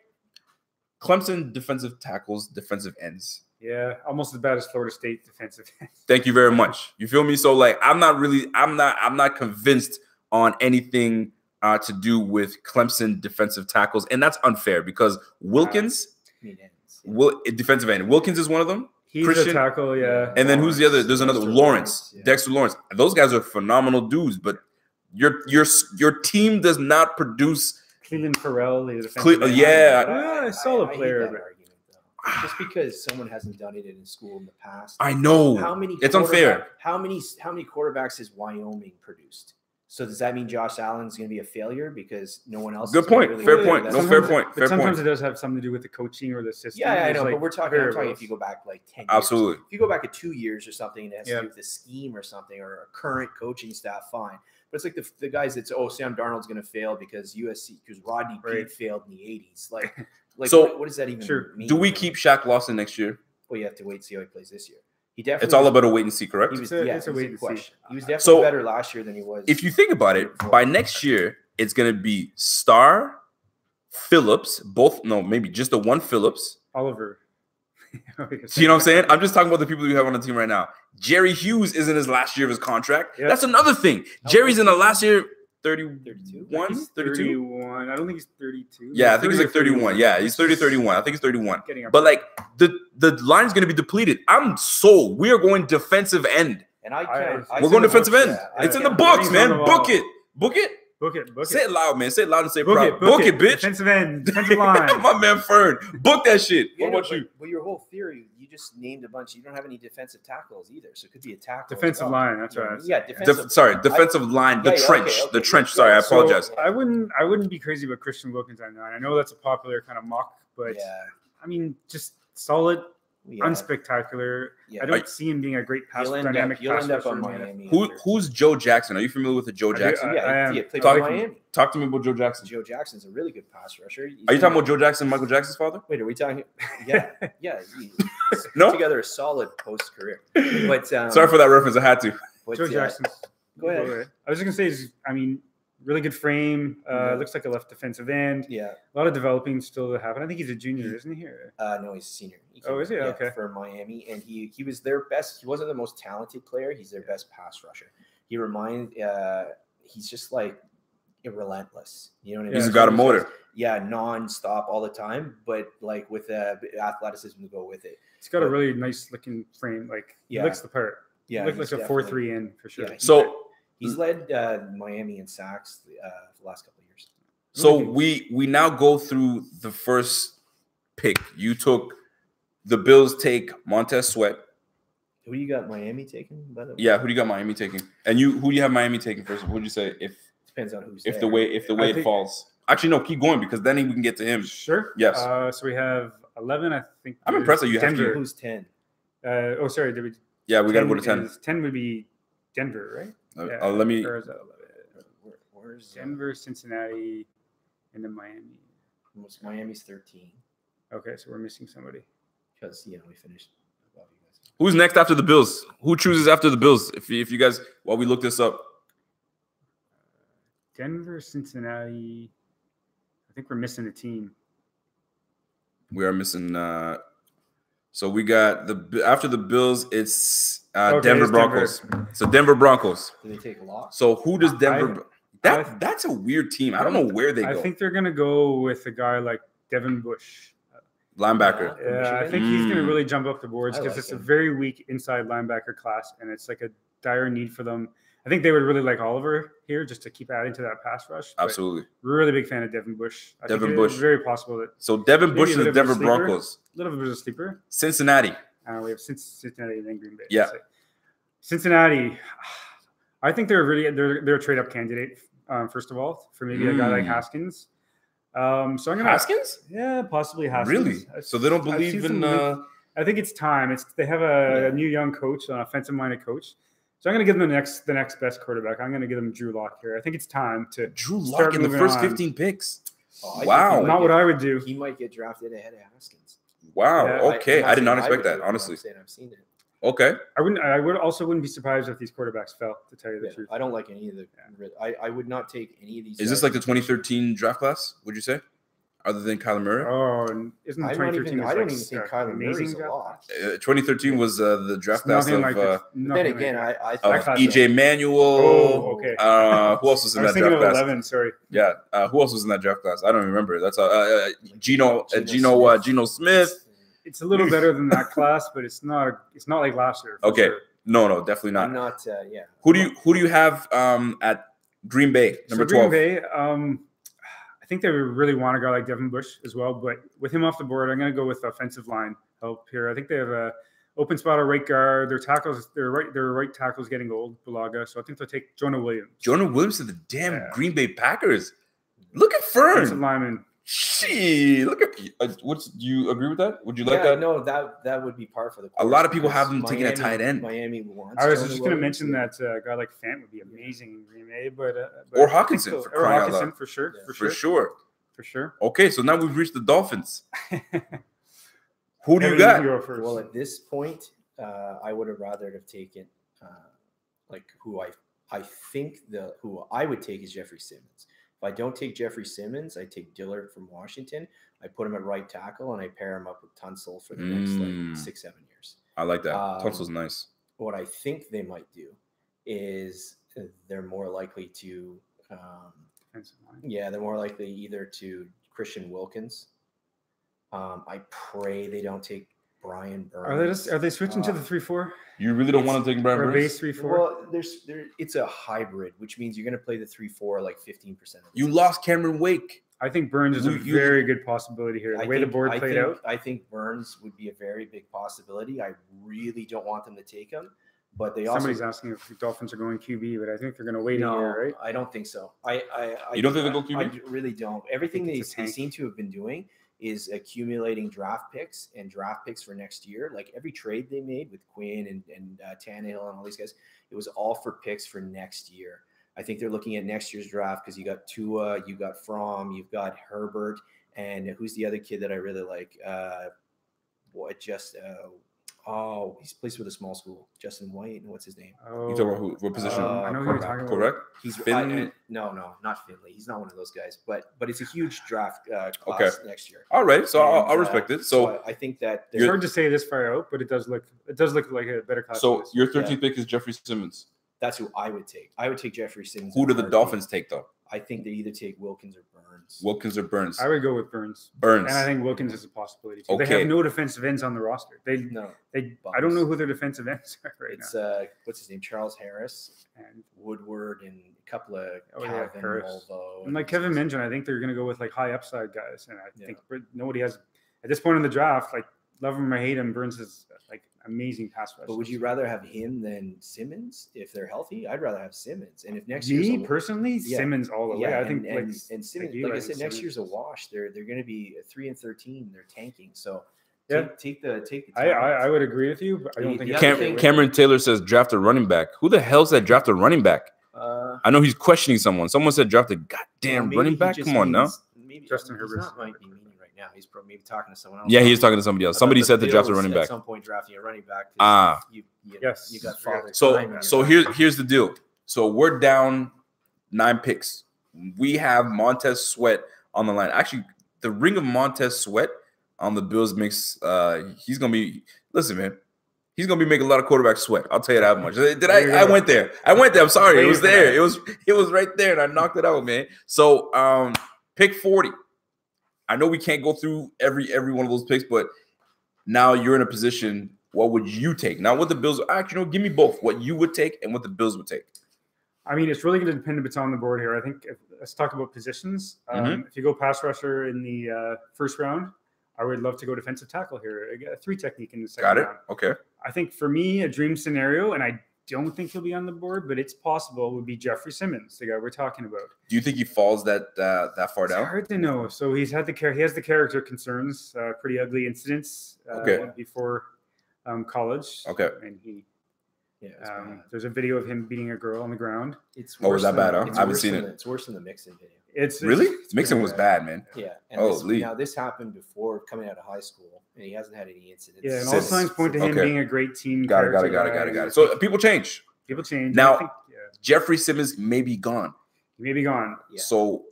Clemson defensive tackles, defensive ends. Yeah, almost as bad as Florida State defensive ends. Thank you very much. You feel me? So like, I'm not convinced on anything to do with Clemson defensive tackles, and that's unfair because Wilkins, defensive end. Wilkins is one of them. He's Christian, a tackle, yeah. And then who's the other? There's another Lawrence, Dexter Lawrence. Those guys are phenomenal dudes, but your team does not produce. Cleveland Farrell is a solid player. Just because someone hasn't done it in school in the past. I know. It's unfair. How many quarterbacks has Wyoming produced? So does that mean Josh Allen's going to be a failure because no one else? Good point. Really fair point. No, fair point. But sometimes it does have something to do with the coaching or the system. Yeah, I know. But I'm talking if you go back like 10 years. Absolutely. If you go back 2 years or something, and it has to do with the scheme or something or a current coaching staff, fine. But it's like the guys that say, Sam Darnold's going to fail because Rodney Peete failed in the 80s. Like so what does that even mean? Do we keep Shaq Lawson next year? Well, you have to wait and see how he plays this year. It's all about a wait and see, correct? It's a wait and see. He was definitely better last year than he was. If you think about it, by next year, it's going to be Star, Phillips, maybe just the one Phillips. Oliver. So you know what I'm saying? I'm just talking about the people you have on the team right now. Jerry Hughes is in his last year of his contract. Yep. That's another thing. Jerry's in the last year. 32? 31. I don't think he's 32. Yeah, I think he's like 31. Yeah, he's 31. I think he's 31. But like the line's going to be depleted. I'm sold. We are going defensive end. And we're going defensive end. It's in the books, man. Book it. Book it. Book it. Say it loud, man. Say it loud and say proud. Book it, bitch. Defensive end. Defensive line. My man Fern. Book that shit. What about you? Well, your whole theory, you just named a bunch. You don't have any defensive tackles either. So it could be a tackle. Defensive line. That's right. Yeah. Defensive line. The trench. The trench. Sorry, I apologize. So I wouldn't be crazy about Christian Wilkins on 9. I know that's a popular kind of mock, but I mean, just solid. Unspectacular. I don't see him being a great dynamic pass rusher. On Miami. Who's Joe Jackson? Are you familiar with the Joe Jackson? He played for Miami. Talk to me about Joe Jackson. Joe Jackson's a really good pass rusher. Are you talking about Joe Jackson, Michael Jackson's father? Wait, are we talking? Yeah. No. Together a solid post career. But sorry for that reference. I had to. Joe Jackson. Go ahead. I was just gonna say, really good frame. Looks like a left defensive end. Yeah. A lot of developing still to happen. I think he's a junior, isn't he? No, he's a senior. Is he? Okay. For Miami, and he was their best. He wasn't the most talented player. He's their best pass rusher. He's just like relentless. You know what I mean? He's got a motor. non-stop all the time, but like with athleticism to go with it. He's got a really nice looking frame. Like he looks the part. Yeah, he looks like a 4.3 in for sure. Yeah, so he's led Miami in sacks the last couple of years. So we now go through the first pick. You took the Bills take Montez Sweat. Who do you got Miami taking? By the way? Yeah, who do you got Miami taking? And who do you have Miami taking first? What would you say if depends on who's if the way it falls? Actually, no, keep going because then we can get to him. Sure. Yes. So we have 11. I think I'm impressed that you Denver. have who's 10. Sorry, did we? Yeah, we got to go to 10. 10 would be Denver, right? Let me. Where is that? Where's Denver, Cincinnati, and then Miami? Miami's 13. Okay, so we're missing somebody. Because we finished above you guys. Who's next after the Bills? Who chooses after the Bills? If you guys, while we look this up. Denver, Cincinnati. I think we're missing a team. We are missing. So we got after the Bills, it's Denver Broncos. Denver. So Denver Broncos. Do they take a lot? So who does Denver? That's a weird team. I don't know where they go. I think they're gonna go with a guy like Devin Bush, linebacker. Yeah, I think he's gonna really jump up the boards because it's a very weak inside linebacker class, and it's like a dire need for them. I think they would really like Oliver here just to keep adding to that pass rush. Absolutely. Really big fan of Devin Bush. I think Bush. It's very possible that. So Devin Bush is the Denver Broncos. A little bit of a sleeper. Cincinnati. We have Cincinnati and then Green Bay. Yeah. Cincinnati. I think they're a trade up candidate. First of all, for maybe a guy like Haskins. So I'm gonna Haskins. Yeah, possibly Haskins. Really? So they don't believe in. I think it's time. They have a new young coach, an offensive-minded coach. So I'm going to give them the next best quarterback. I'm going to give them Drew Lock here. I think it's time to Drew Lock in the first 15 picks. Wow, not what I would do. He might get drafted ahead of Haskins. Wow. Yeah, okay, I did not expect that. Honestly, I've seen it. Okay. I wouldn't be surprised if these quarterbabs fell. To tell you the truth, I don't like any of the. I would not take any of these. Is this like the 2013 draft class? Would you say? Other than Kyler Murray? Oh, isn't 2013? I don't even think Kyler Murray's a lot. 2013 was the draft class of. Then again, I thought EJ Manuel. Oh, okay. Who else was in that draft class? 11. Sorry. Yeah. Who else was in that draft class? I don't remember. That's Geno Smith. It's a little better than that class, but it's not like last year. Okay. Sure. No, definitely not. I'm not. Yeah. Who do you have at Green Bay, number 12? Green Bay. I think they really want a guy like Devin Bush as well, but with him off the board, I'm going to go with offensive line help here. I think they have a open spot at right guard. Their right tackle's getting old, Bulaga, so I think they'll take Jonah Williams. Jonah Williams to the damn Green Bay Packers. Look at Fern. Offensive lineman. Gee, look at do you agree with that? Would you like that? No, that would be par for the course. A lot of people have them taking a tight end. Miami wants. I was just going to mention that a guy like Fant would be amazing in Green Bay, but or Hawkinson or Hawkinson for sure. For sure. Okay, so now we've reached the Dolphins. Who do you got? Well, at this point, I would have rather have taken who I would take is Jeffrey Simmons. If I don't take Jeffrey Simmons, I take Dillard from Washington. I put him at right tackle, and I pair him up with Tunsil for the next 6-7 years. I like that. Tunsil's nice. What I think they might do is they're more likely to they're more likely either to Christian Wilkins. I pray they don't take Brian Burns. Are they switching to the 3-4? You really don't want to take Brian Burns? Base 3-4? Well, it's a hybrid, which means you're going to play the 3-4 like 15% of the You lost Cameron Wake. I think Burns is a very good possibility here. The way the board played out. I think Burns would be a very big possibility. I really don't want them to take him. But somebody's asking if the Dolphins are going QB, but I think they're going to wait a year, right? I don't think so. You don't think they'll go QB? I really don't. Everything they seem to have been doing is accumulating draft picks for next year. Like every trade they made with Quinn and Tannehill and all these guys, it was all for picks for next year. I think they're looking at next year's draft because you got Tua, you got Fromm, you've got Herbert, and who's the other kid that I really like? He plays with a small school. Justin White, and what's his name? You talking about who? What position? I know who you're talking about. Correct? He's Finley. No, not Finley. He's not one of those guys. But it's a huge draft class next year. All right, so I'll respect it. So I think that it's hard to say this far out, but it does look like a better class. So your 13th pick is Jeffrey Simmons. That's who I would take. I would take Jeffrey Simmons. Who do the Dolphins take, though? I think they either take Wilkins or Burns. Wilkins or Burns. I would go with Burns. Burns. And I think Wilkins is a possibility too. Okay. They have no defensive ends on the roster. I don't know who their defensive ends are right now. What's his name? Charles Harris and Woodward and a couple of Calvin Volvo. And like Kevin mentioned, I think they're going to go with like high upside guys. And I think nobody has at this point in the draft, like love him or hate him, Burns is like amazing pass rush. But would you rather have him than Simmons if they're healthy? I'd rather have Simmons. And if next year, personally, Simmons all the way. I think and Simmons, like I said, next year's a wash. They're going to be 3-13. They're tanking. So take the time. I would agree with you, but I don't think Cameron Taylor says draft a running back. Who the hell said draft a running back? I know he's questioning someone. Someone said draft a goddamn running back. Come on now. Justin Herbert might be meaning right now. He's probably maybe talking to someone else. Yeah, he's talking to somebody else. Somebody said to draft a running back. At some point, drafting a running back. You got father. So here's the deal. So we're down 9 picks. We have Montez Sweat on the line. Actually, the ring of Montez Sweat on the Bills makes he's gonna be. Listen, man. He's gonna be making a lot of quarterbacks sweat. I'll tell you that much. I went there. I'm sorry. It was there. It was right there, and I knocked it out, man. So pick 40. I know we can't go through every one of those picks, but now you're in a position. What would you take? Now, what the Bills actually, give me both. What you would take and what the Bills would take. I mean, it's really going to depend if it's on the board here. I think let's talk about positions. If you go pass rusher in the first round, I would love to go defensive tackle here. A 3 technique in the second round. Got it. Okay. I think for me, a dream scenario, and I don't think he'll be on the board, but it's possible, would be Jeffrey Simmons, the guy we're talking about. Do you think he falls that far down? It's hard to know. So he has the character concerns, pretty ugly incidents before college. Okay. And there's a video of him beating a girl on the ground. Was that bad? I haven't seen it. It's worse than the Mixon video. Mixon was bad, man. Yeah. And now this happened before coming out of high school, and he hasn't had any incidents. Yeah, and all signs point to him being a great team. Got it. So people change. Now, Jeffrey Simmons may be gone. He may be gone. Yeah. So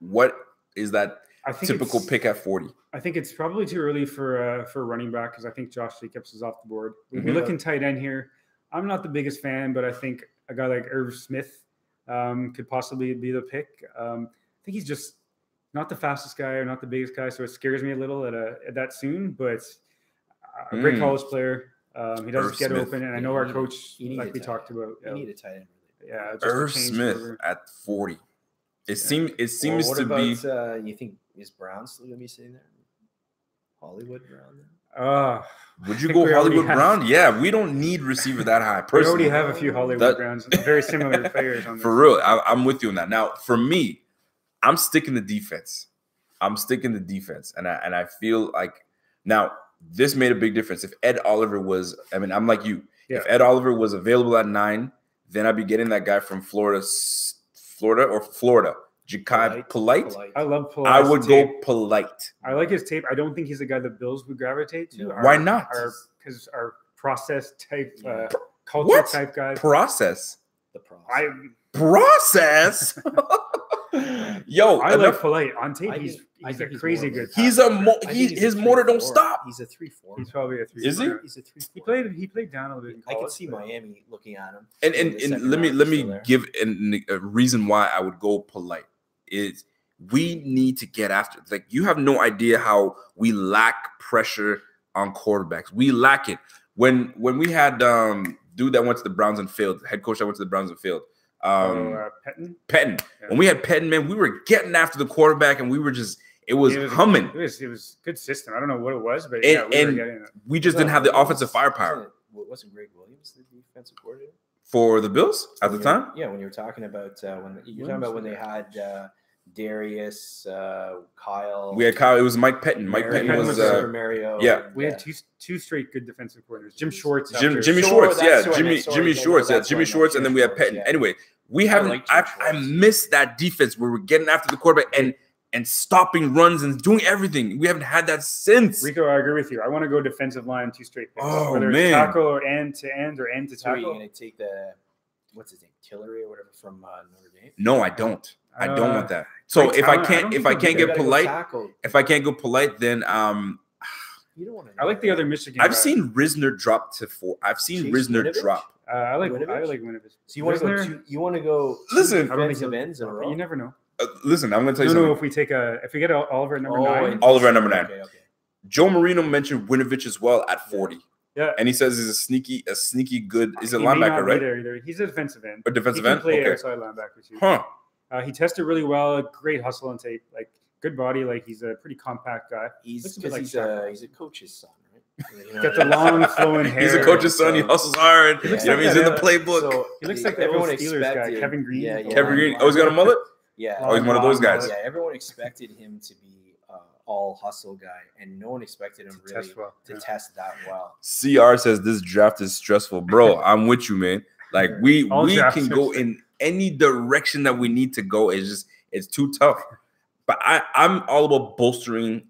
what is that typical pick at 40? I think it's probably too early for a running back because I think Josh Jacobs is off the board. We'll be looking tight end here. I'm not the biggest fan, but I think a guy like Irv Smith could possibly be the pick. I think he's just not the fastest guy or not the biggest guy, so it scares me a little at that soon. But a great college player. He does get open, and I know our coach, like we talked about. You need a tight end. Yeah, Irv Smith at 40. It seems to be. You think is Brown still gonna be sitting there? Hollywood Brown. Would you go Hollywood Brown? Yeah, we don't need receiver that high. Personally, we already have a few Hollywood Browns, very similar players on this. For real, I'm with you on that. Now, for me, I'm sticking to defense. And I feel like now this made a big difference. If Ed Oliver was, I'm like you. Yeah. If Ed Oliver was available at 9, then I'd be getting that guy from Florida, Ja'Kai Polite. I love Polite. I would go Polite. I like his tape. I don't think he's a guy the Bills would gravitate to. Why not? Because our process type, culture type guys. Process? The process. Process? Yo, I like Polite on tape. He's a crazy good. His motor don't stop. He's a 3-4. He's probably a 3-4. Is he? He's a 3-4. He played down a little bit. I could see Miami looking at him. And let me give a reason why I would go Polite. Is we need to get after it. Like, you have no idea how we lack pressure on quarterbacks. We lack it. When we had dude that went to the Browns and failed, the head coach that went to the Browns and failed. Pettin. Yeah. When we had Pettin, man, we were getting after the quarterback, and we were just it was humming. It was good system. I don't know what it was, but we just didn't have the offensive firepower. Wasn't Greg Williams the defensive coordinator for the Bills at the time? Yeah, when you were talking about when they had Darius, Kyle. We had Kyle. It was Mike Pettin. Mike Pettin was Mario. Yeah, we had two straight good defensive coordinators. Jim Schwartz. Jimmy Schwartz. Yeah, Jimmy Schwartz. Yeah, Jimmy Schwartz, and then we had Pettin. Yeah. Anyway, we haven't. I missed that defense where we're getting after the quarterback and stopping runs and doing everything. We haven't had that since. Rico, I agree with you. I want to go defensive line 2 straight picks. Oh, whether man. It's tackle or end to end or end to tackle. So are you going to take what's his name, Tillery or whatever from Notre Dame? No, I don't. I don't want that. So if I can't get Polite, then you don't want to. I like the other Michigan. I've seen Risner drop to 4. I've seen Risner drop. I like Winovich. So you want to go? You want to go? Listen, defensive ends in a row. You never know. Listen, I'm going to tell you something. No, if we get Oliver at number 9. Oliver at number 9. Okay. Joe Marino mentioned Winovich as well at 40. Yeah. And he says he's a sneaky good. He's a linebacker, right? Either. He's a defensive end. A defensive end? He can play outside linebacker too. Huh. He tested really well. Great hustle and tape. Like good body. Like he's a pretty compact guy. He's a coach's son, right? Got the long flowing hair. He's a coach's son. He hustles hard. He's in the playbook. So he looks like the old Steelers guy, Kevin Green. Kevin Green. Oh, he's got a mullet? Yeah. Oh, he's one of those guys. Yeah, everyone expected him to be all hustle guy, and no one expected him really to test that well. CR says this draft is stressful. Bro, I'm with you, man. Like we can go in any direction that we need to go. It's too tough. But I'm all about bolstering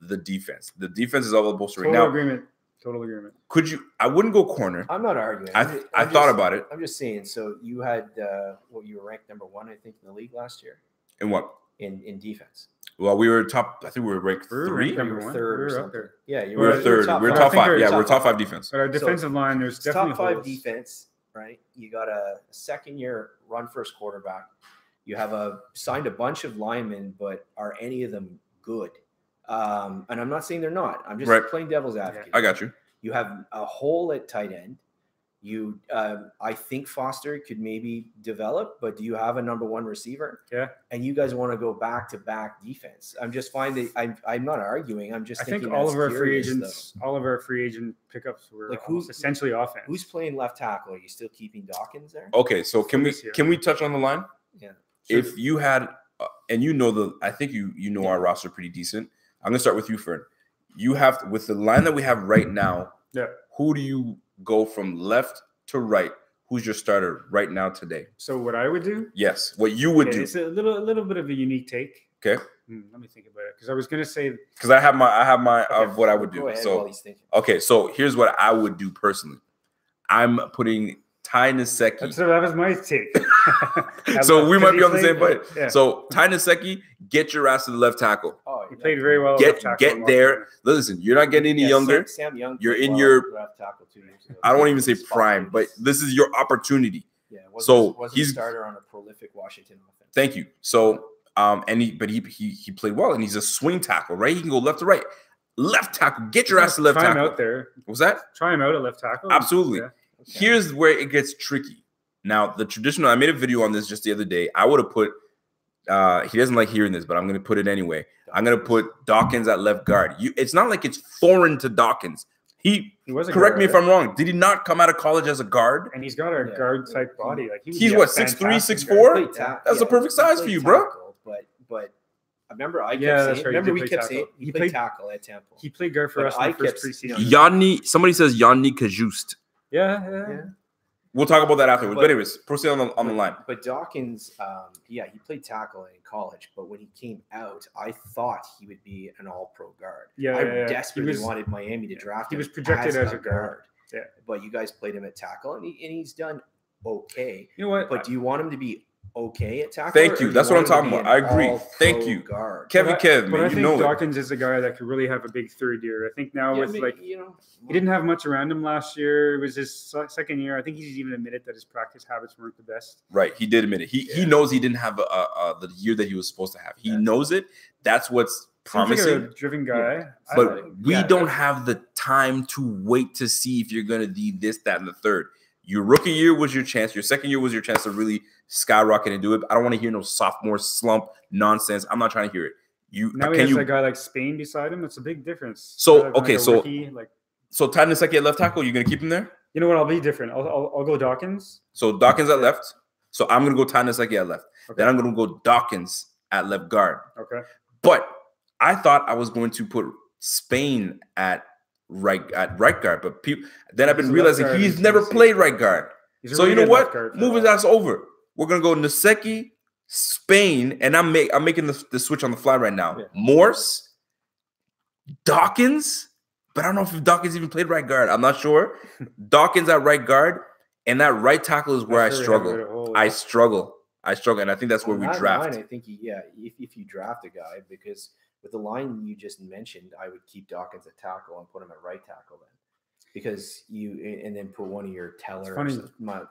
the defense. The defense is all about bolstering. Total agreement. Could you? I wouldn't go corner. I'm not arguing. I thought about it. I'm just saying. So you had you were ranked number 1, I think, in the league last year. In what? In defense. Well, we were top. I think we were ranked 3. You were 3rd or something. Yeah, we were 3rd. We were top 5. Yeah, we're top 5 defense. But our defensive line, there's definitely top 5 defense, right? You got a second-year run-first quarterback. You have signed a bunch of linemen, but are any of them good? And I'm not saying they're not. I'm just playing devil's advocate. I got you. You have a hole at tight end. You, I think Foster could maybe develop, but do you have a number 1 receiver? Yeah. And you guys want to go back-to-back defense. I'm just finding I'm not arguing. I'm just thinking all of our free agent pickups were like essentially offense. Who's playing left tackle? Are you still keeping Dawkins there? Okay, so can we touch on the line? Yeah. Sure. If you had, and I think you know our roster pretty decent. I'm gonna start with you, Fern. You have with the line that we have right now. Yeah. Who do you go from left to right? Who's your starter right now today? So what I would do? Yes, what you would do. It's a little bit of a unique take. Okay. Let me think about it because I was gonna say because I have my of what I would do. So okay, so here's what I would do personally. I'm putting Ty Nsekhe. That was my take. So we might be on the same boat. Yeah. So Ty Nsekhe, get your ass to the left tackle. Oh, he played very well. Get there. Listen, you're not getting any younger. Sam Young. You're in your left tackle 2 years ago. I don't want to even say prime, but this is your opportunity. Yeah. He's a starter on a prolific Washington offense. Thank you. So he played well, and he's a swing tackle, right? He can go left to right. Left tackle. Get your ass to left tackle. Try him out there. What was that? Try him out at left tackle. Absolutely. Yeah. Okay. Here's where it gets tricky. Now, the traditional, I made a video on this just the other day. I would have put, he doesn't like hearing this, but I'm going to put it anyway. I'm going to put Dawkins at left guard. It's not like it's foreign to Dawkins. He was correct me if I'm wrong. Did he not come out of college as a guard? And he's got a guard type body. Like he's what, 6'3", 6'4"? That's a perfect size for you, bro. But I remember we kept saying he played tackle at Temple. He played guard for us in the first preseason. Somebody says Yanni Kajust. Yeah. We'll talk about that afterwards. But anyways, proceed on the line. But Dawkins, he played tackle in college. But when he came out, I thought he would be an all-pro guard. I desperately wanted Miami to draft him. He was projected as a guard. Yeah. But you guys played him at tackle, and he's done okay. You know what? But do you want him to be okay at tackle? Thank you. That's what I'm talking about. I agree. Thank you. Guard. Kevin, but man, I think Dawkins is a guy that could really have a big third year. I think now he didn't have much around him last year. It was his second year. I think he's even admitted that his practice habits weren't the best. Right. He did admit it. He knows he didn't have the year that he was supposed to have. He knows it. That's what's promising. Like a driven guy. But we don't have the time to wait to see if you're going to do this, that, and the third. Your rookie year was your chance. Your second year was your chance to really skyrocket and do it. I don't want to hear no sophomore slump nonsense. I'm not trying to hear it. Now he has a guy like Spain beside him. It's a big difference. So okay, so Ty Nsekhe at left tackle. You're gonna keep him there? You know what? I'll be different. I'll go Dawkins. So Dawkins at left. So I'm gonna go Ty Nsekhe at left. Okay. Then I'm gonna go Dawkins at left guard. Okay. But I thought I was going to put Spain at right guard, but then I've been realizing he's never played right guard. So you know what? Move his ass over. We're gonna go Nsekhe, Spain, and I'm making the switch on the fly right now. Yeah. Morse, Dawkins, but I don't know if Dawkins even played right guard. I'm not sure. Dawkins at right guard, and that right tackle is where I struggle. I struggle, and I think that's where we draft. I think if you draft a guy, because with the line you just mentioned, I would keep Dawkins at tackle and put him at right tackle then. because and then put one of your Teller,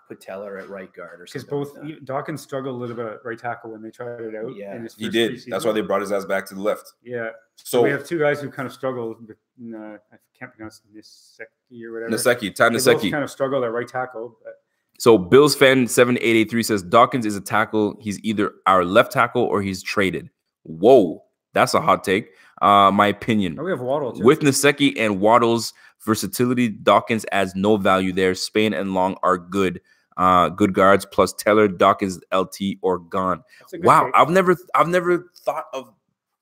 put Teller at right guard or something. Because both Dawkins struggled a little bit at right tackle when they tried it out. Yeah, he did. Preseason. That's why they brought his ass back to the left. Yeah. So we have two guys who kind of struggled with, I can't pronounce Niseki or whatever. Niseki. Kind of struggled at right tackle. But. So Bills fan 7883 says Dawkins is a tackle. He's either our left tackle or he's traded. Whoa, that's a hot take. My opinion. Oh, we have Waddle too. With Niseki and Waddle's versatility, Dawkins adds no value there. Spain and Long are good guards. Plus Taylor, Dawkins, LT, or gone. Wow, take. I've never thought of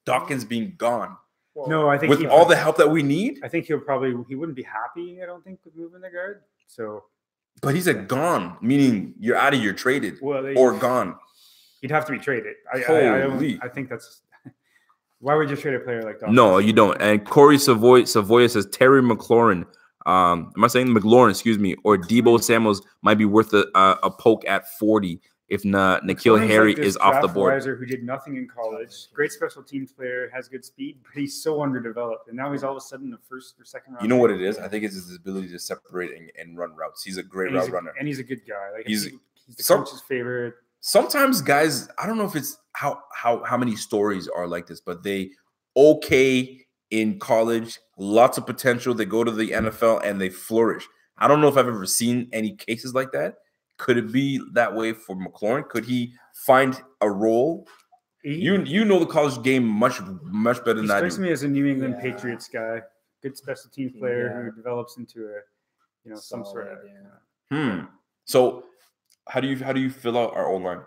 Dawkins being gone. Well, no, I think with all the help that we need, I think he wouldn't be happy. I don't think with moving the guard. So, but he's gone, meaning you're out of here, traded, or gone. He'd have to be traded. I think that's. Why would you trade a player like that? No, you don't. And Corey Savoya says Terry McLaurin. Am I saying McLaurin? Excuse me. Or Debo Samuels might be worth a poke at 40 if not. N'Keal Harry is off the board. Who did nothing in college, great special teams player, has good speed, but he's so underdeveloped. And now he's all of a sudden the first or second round. You know what it is? I think it's his ability to separate and run routes. He's a great route runner, and he's a good guy. Like he's the coach's favorite. Sometimes guys, I don't know if it's how many stories are like this, but they in college, lots of potential. They go to the NFL and they flourish. I don't know if I've ever seen any cases like that. Could it be that way for McLaurin? Could he find a role? You know the college game much better than I do. He strikes me as a New England Patriots guy, good special team player who develops into a some sort of. So how do you fill out our O-line?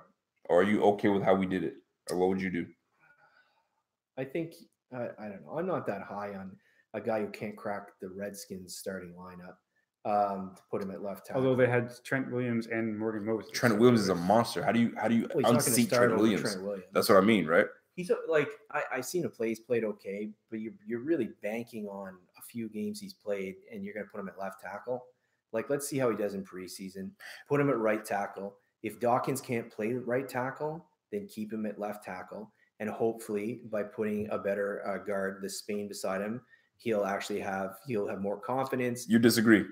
Or are you okay with how we did it? Or what would you do? I think I don't know. I'm not that high on a guy who can't crack the Redskins starting lineup. To put him at left tackle. Although they had Trent Williams and Morgan Moses. Trent Williams is a monster. How do you unseat Trent Williams? That's what I mean, right? He's like I seen him play. He's played okay, but you're really banking on a few games he's played, and you're going to put him at left tackle. Like, let's see how he does in preseason. Put him at right tackle. If Dawkins can't play right tackle, then keep him at left tackle, and hopefully by putting a better guard, the Spain beside him, he'll have more confidence. You disagree?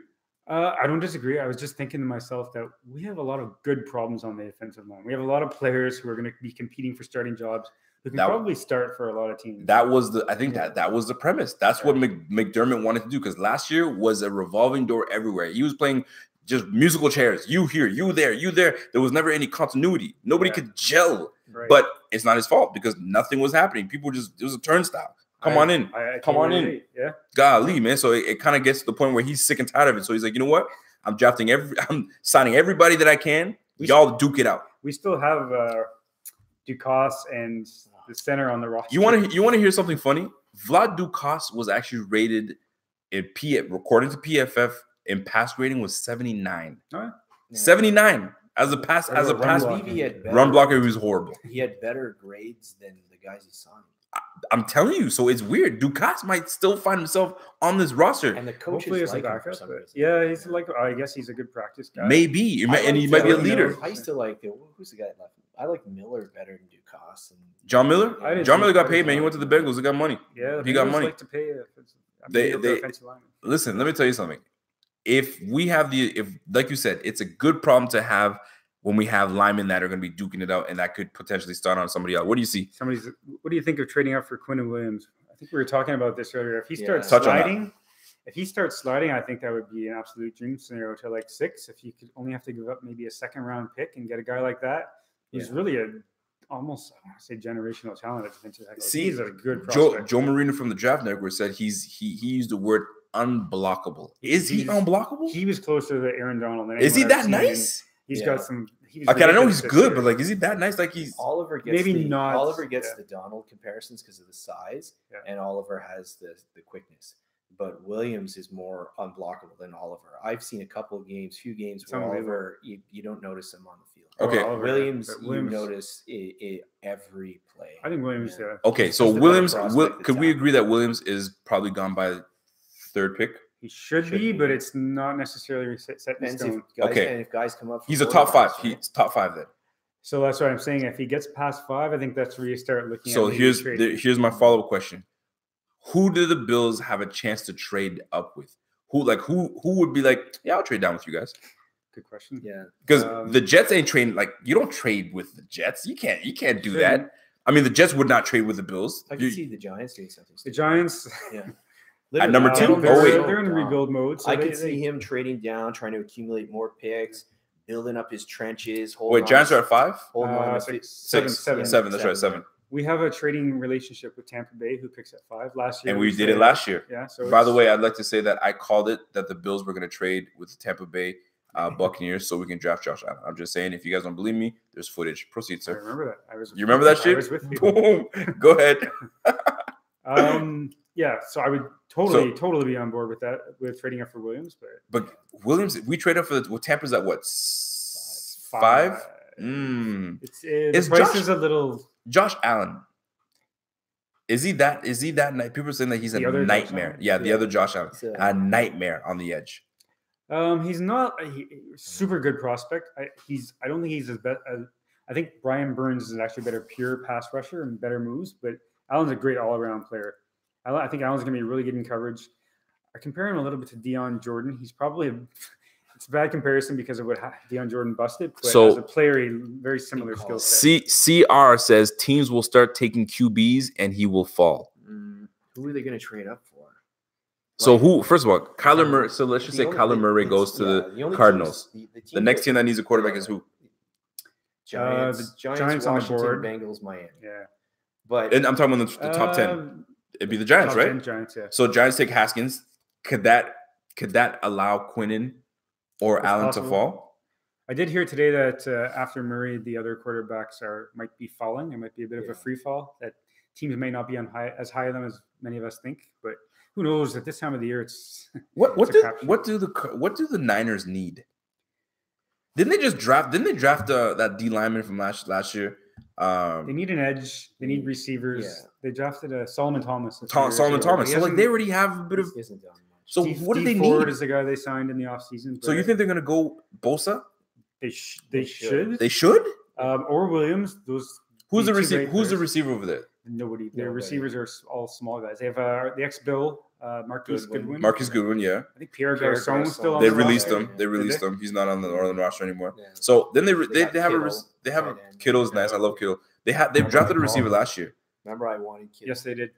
I don't disagree. I was just thinking to myself that we have a lot of good problems on the defensive line. We have a lot of players who are going to be competing for starting jobs who can probably start for a lot of teams. That was that was the premise. That's what McDermott wanted to do, because last year was a revolving door everywhere. He was playing just musical chairs. You here, you there, you there. There was never any continuity. Nobody could gel. Right. But it's not his fault because nothing was happening. It was a turnstile. Come on in. Come on in. Yeah. Golly, man. So it kind of gets to the point where he's sick and tired of it. So he's like, you know what? I'm signing everybody that I can. Y'all duke it out. We still have Ducasse and the center on the roster. You want to hear something funny? Vlad Ducasse was actually rated according to PFF in pass rating was 79. Oh, yeah. 79 as a pass run blocker. He was horrible. He had better grades than the guys he signed. I'm telling you, so it's weird. Ducasse might still find himself on this roster, and the coach is like him for some reason. Yeah, he's like. I guess he's a good practice guy. Maybe, and he might be a leader. I used to like who's the guy left? I like Miller better than Ducasse. And John Miller. John Miller got paid, man. He went to the Bengals. He got money. Yeah, he got money. Like to pay. They listen. Let me tell you something. If like you said, it's a good problem to have. When we have linemen that are going to be duking it out and that could potentially start on somebody else. What do you see? What do you think of trading up for Quinn and Williams? I think we were talking about this earlier. If he starts sliding, I think that would be an absolute dream scenario to like 6. If you could only have to give up maybe a second round pick and get a guy like that, he's really almost, I want to say, generational talent at defensive tackle. He's a good prospect. Joe Marino from the Draft Network said he used the word unblockable. Is he unblockable? He was closer to Aaron Donald. Is he that nice? He's got some. Okay, I know he's good, but like, is he that nice? Like Oliver gets the Donald comparisons because of the size, and Oliver has the quickness. But Williams is more unblockable than Oliver. I've seen a few games where Oliver, you don't notice him on the field. Okay, Williams, you notice it every play. I think Williams. Okay, so Williams. Could we agree that Williams is probably gone by the 3rd pick? He should be, but it's not necessarily set in stone. And if guys come up, he's a top 5. He's top 5 then. So that's what I'm saying. If he gets past 5, I think that's where you start looking. So here's my follow-up question: who do the Bills have a chance to trade up with? Who would be like, yeah, I'll trade down with you guys? Good question. Yeah, because the Jets ain't trading. Like, you don't trade with the Jets. You can't do that. I mean, the Jets would not trade with the Bills. I can see the Giants doing something. The Giants, yeah. At number 2, they're in rebuild mode. So I could see him trading down, trying to accumulate more picks, building up his trenches. Giants are at 5. Hold on, 7. That's right, 7. We have a trading relationship with Tampa Bay, who picks at 5 last year. And we did it last year. Yeah. So by the way, I'd like to say that I called it that the Bills were going to trade with the Tampa Bay Buccaneers so we can draft Josh Allen. I'm just saying, if you guys don't believe me, there's footage. Proceed, sir. I remember that. You remember that shit? I was with you. Boom. Go ahead. Yeah, so I would totally be on board with that, with trading up for Williams. But Williams, we trade up for Tampa's at what? 5? It's price is a little. Josh Allen. Is he that? People are saying that he's a nightmare. Yeah, the other Josh Allen, a nightmare on the edge. He's not a super good prospect. I don't think he's as best. I think Brian Burns is actually a better pure pass rusher and better moves, but Allen's a great all-around player. I think Allen's going to be really good in coverage. I compare him a little bit to Deion Jordan. He's probably it's a bad comparison because of what Deion Jordan busted, but as a player, a very similar skill set. CR says teams will start taking QBs and he will fall. Who are they going to trade up for? So who? First of all, Kyler Murray. So let's just say Kyler Murray goes to the Cardinals. The next team that needs a quarterback is who? Giants, Giants Washington, on the board. Bengals, Miami. Yeah, and I'm talking about the top 10. It'd be the Giants, right? 10 Giants, yeah. So Giants take Haskins. Could that allow Quinnen or Allen to fall? I did hear today that after Murray, the other quarterbacks might be falling. There might be a bit of a free fall. That teams may not be as high on them as many of us think, but who knows? At this time of the year, it's what do the Niners need? Didn't they draft that D lineman from last year? They need an edge. They need receivers. Yeah. They drafted Solomon Thomas. Solomon Thomas. So they already have a bit of. So what do they need? Ford is the guy they signed in the offseason. So you think they're going to go Bosa? They should. They should. Or Williams. Who's the receiver? Who's the receiver over there? Nobody. Their receivers are all small guys. They have the ex-Bill Marquise Goodwin. Marquise Goodwin, yeah. I think Pierre Garçon still on They the released roster. him. They released him. He's not on the Northern roster anymore. Yeah. So then they have Kittle's nice. I love Kittle. They've drafted a receiver last year. Remember, I wanted Kittle. Yes, they did.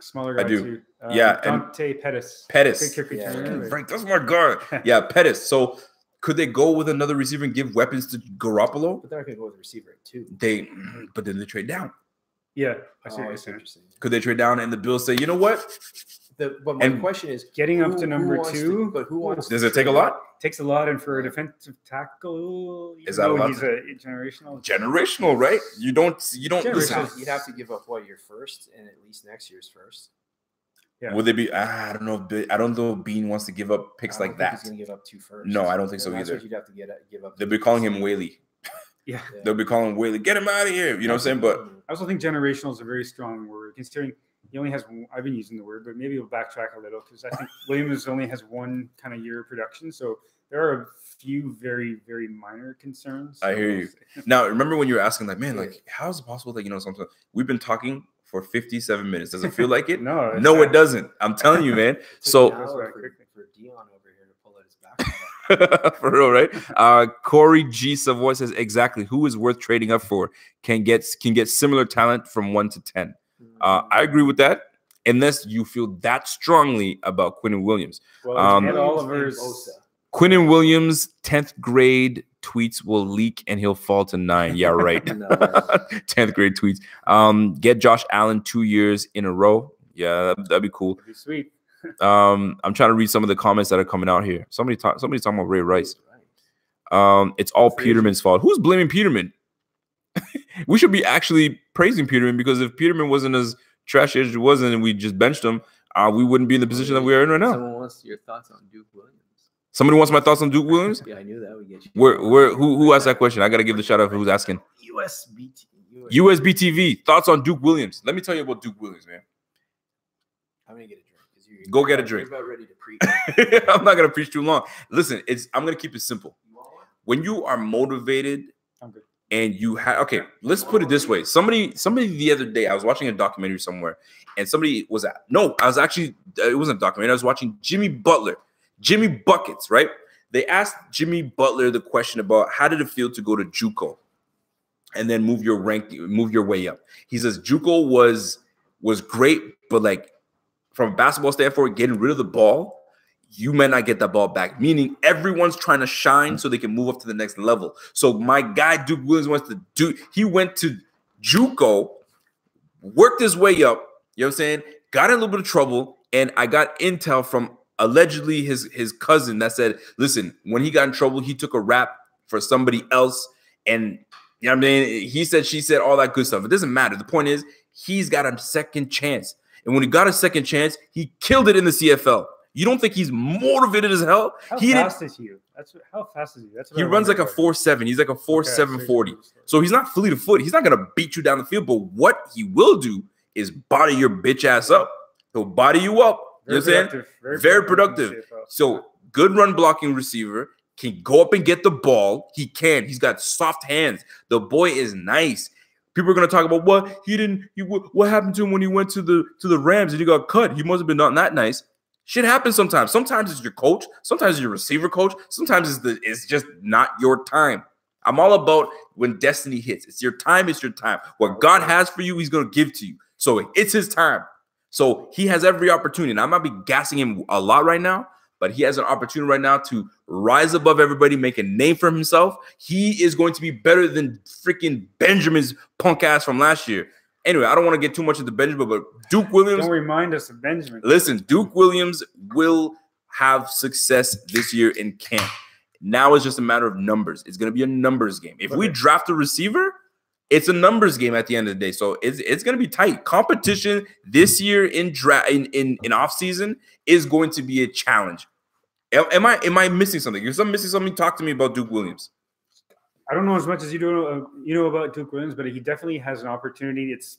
Smaller guy too. Dante Pettis. Frank, that's my guy. Yeah, Pettis. So could they go with another receiver and give weapons to Garoppolo? But they're not going to go with a receiver at 2. But then they trade down. Yeah, I see what you're saying. Could they trade down and the Bills say, you know what? But my question is, getting up to number 2. But who wants? Does it take a lot? Takes a lot, and for a defensive tackle, is that a lot? He's a generational, right? You don't listen. You'd have to give up your first and at least next year's first. Yeah. Would they be? I don't know. I don't know if Bean wants to give up picks like that. He's going to give up 2 first. No, I don't think so that's either. What you'd have to give up. They'll be calling him Whaley. Yeah. They'll be calling him Whaley. Get him out of here. You know what I'm saying? But I also think generational is a very strong word, considering he only has. I've been using the word, but maybe we'll backtrack a little because I think Williams only has 1 kind of year of production. So there are a few very, very minor concerns. I hear you. Now, remember when you were asking, like, man, like, how is it possible that something? We've been talking for 57 minutes. Does it feel like it? No, it doesn't. I'm telling you, man. So for Dion over here to pull out his back. For real, right? Corey G. Savoy says exactly who is worth trading up for. Can get similar talent from 1 to 10. I agree with that, unless you feel that strongly about Quinnen Williams. Well, Quinnen Williams, 10th grade tweets will leak and he'll fall to 9. Yeah, right. 10th grade tweets. Get Josh Allen 2 years in a row. Yeah, that'd be cool. That'd be sweet. I'm trying to read some of the comments that are coming out here. Somebody's talking about Ray Rice. It's all Peterman's fault. Who's blaming Peterman? We should be actually praising Peterman, because if Peterman wasn't as trashy as he was and we just benched him, we wouldn't be in the position that we are in right now. Someone wants your thoughts on Duke Williams. Somebody wants my thoughts on Duke Williams? Yeah, I knew that would get you. Who asked that question? I got to give the shout out who's asking. USB TV. Thoughts on Duke Williams. Let me tell you about Duke Williams, man. I'm going to get a drink. Go get a drink. You're about ready to preach. I'm not going to preach too long. Listen, I'm going to keep it simple. When you are motivated and you have okay, let's put it this way. Somebody the other day, I was watching a documentary somewhere, and somebody was at it wasn't a documentary. I was watching Jimmy Buckets, right? They asked Jimmy Butler the question about how did it feel to go to JUCO and then move your way up. He says JUCO was great, but like from a basketball standpoint, getting rid of the ball, you may not get that ball back. Meaning everyone's trying to shine so they can move up to the next level. So my guy Duke Williams he went to JUCO, worked his way up, you know what I'm saying? Got in a little bit of trouble, and I got intel from allegedly his cousin that said, listen, when he got in trouble, he took a rap for somebody else, and you know what I mean? He said, she said, all that good stuff. It doesn't matter. The point is, he's got a second chance. And when he got a second chance, he killed it in the CFL. You don't think he's motivated as hell? How fast is he? How fast is he? He runs like a 4.7. He's like a 4.7 40. So he's not fleet of foot. He's not going to beat you down the field. But what he will do is body your bitch ass up. He'll body you up. You know what I'm saying? Very productive. So good run blocking receiver. Can go up and get the ball. He can. He's got soft hands. The boy is nice. People are gonna talk about what happened to him when he went to the Rams and he got cut. He must have been not that nice. Shit happens sometimes. Sometimes it's your coach. Sometimes it's your receiver coach. Sometimes it's just not your time. I'm all about when destiny hits. It's your time. It's your time. What God has for you, He's gonna give to you. So it's His time. So he has every opportunity. And I might be gassing him a lot right now, but he has an opportunity right now to rise above everybody, make a name for himself. He is going to be better than freaking Benjamin's punk ass from last year. Anyway, I don't want to get too much into Benjamin, but Duke Williams. Don't remind us of Benjamin. Listen, Duke Williams will have success this year in camp. Now it's just a matter of numbers. It's going to be a numbers game. If we draft a receiver, it's a numbers game at the end of the day. So it's going to be tight. Competition this year in off season is going to be a challenge. Am I missing something? If I'm missing something, talk to me about Duke Williams. I don't know as much as you know about Duke Williams, but he definitely has an opportunity. It's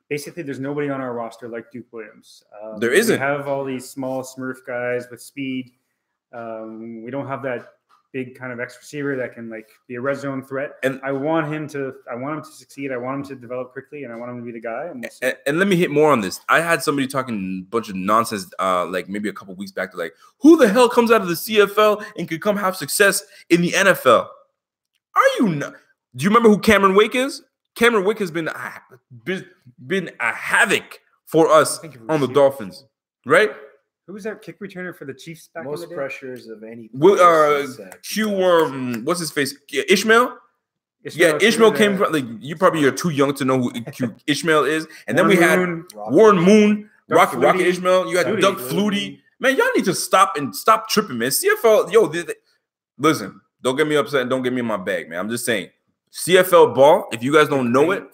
basically there's nobody on our roster like Duke Williams. There isn't. We have all these small Smurf guys with speed. We don't have that big kind of X receiver that can like be a red zone threat. And I want him to succeed. I want him to develop quickly, and I want him to be the guy. And let me hit more on this. I had somebody talking a bunch of nonsense, like maybe a couple weeks back. They're like, "Who the hell comes out of the CFL and could come have success in the NFL?" Are you not? Do you remember who Cameron Wake is? Cameron Wake has been a havoc for us on the Dolphins, right? Who was that kick returner for the Chiefs back Most in the day? pressures of any. What's his face? Ishmael. Yeah, Ishmael came from. Like, you probably are too young to know who Ishmael is. And then we had Warren Moon, Rocket Ishmael. You had Doug Flutie. Man, y'all need to stop tripping, man. CFL, yo, listen. Don't get me upset and don't get me in my bag, man. I'm just saying, CFL ball. If you guys don't know it,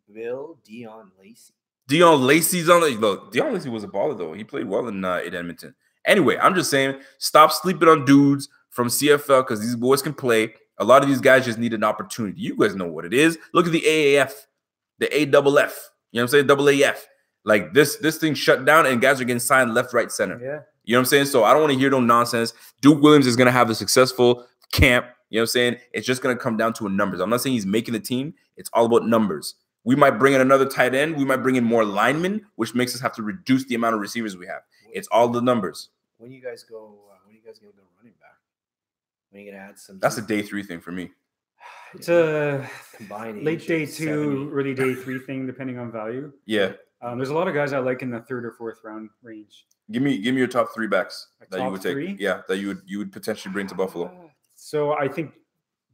Dion Lacey. Dion Lacey's on the look. Dion Lacey was a baller though. He played well in Edmonton. Anyway, I'm just saying, stop sleeping on dudes from CFL because these boys can play. A lot of these guys just need an opportunity. You guys know what it is. Look at the AAF, the AFF. You know what I'm saying? AAF. Like this thing shut down and guys are getting signed left, right, center. Yeah. You know what I'm saying? So I don't want to hear no nonsense. Duke Williams is gonna have a successful camp. You know what I'm saying? It's just going to come down to numbers. I'm not saying he's making the team. It's all about numbers. We might bring in another tight end. We might bring in more linemen, which makes us have to reduce the amount of receivers we have. It's all the numbers. When you guys go running back? When are you going to add some? That's a day 3 thing for me. It's a combined late day 2, early day 3 thing, depending on value. Yeah. There's a lot of guys I like in the 3rd or 4th round range. Give me your top 3 backs that you would take. 3? Yeah, that you would potentially bring to Buffalo. So I think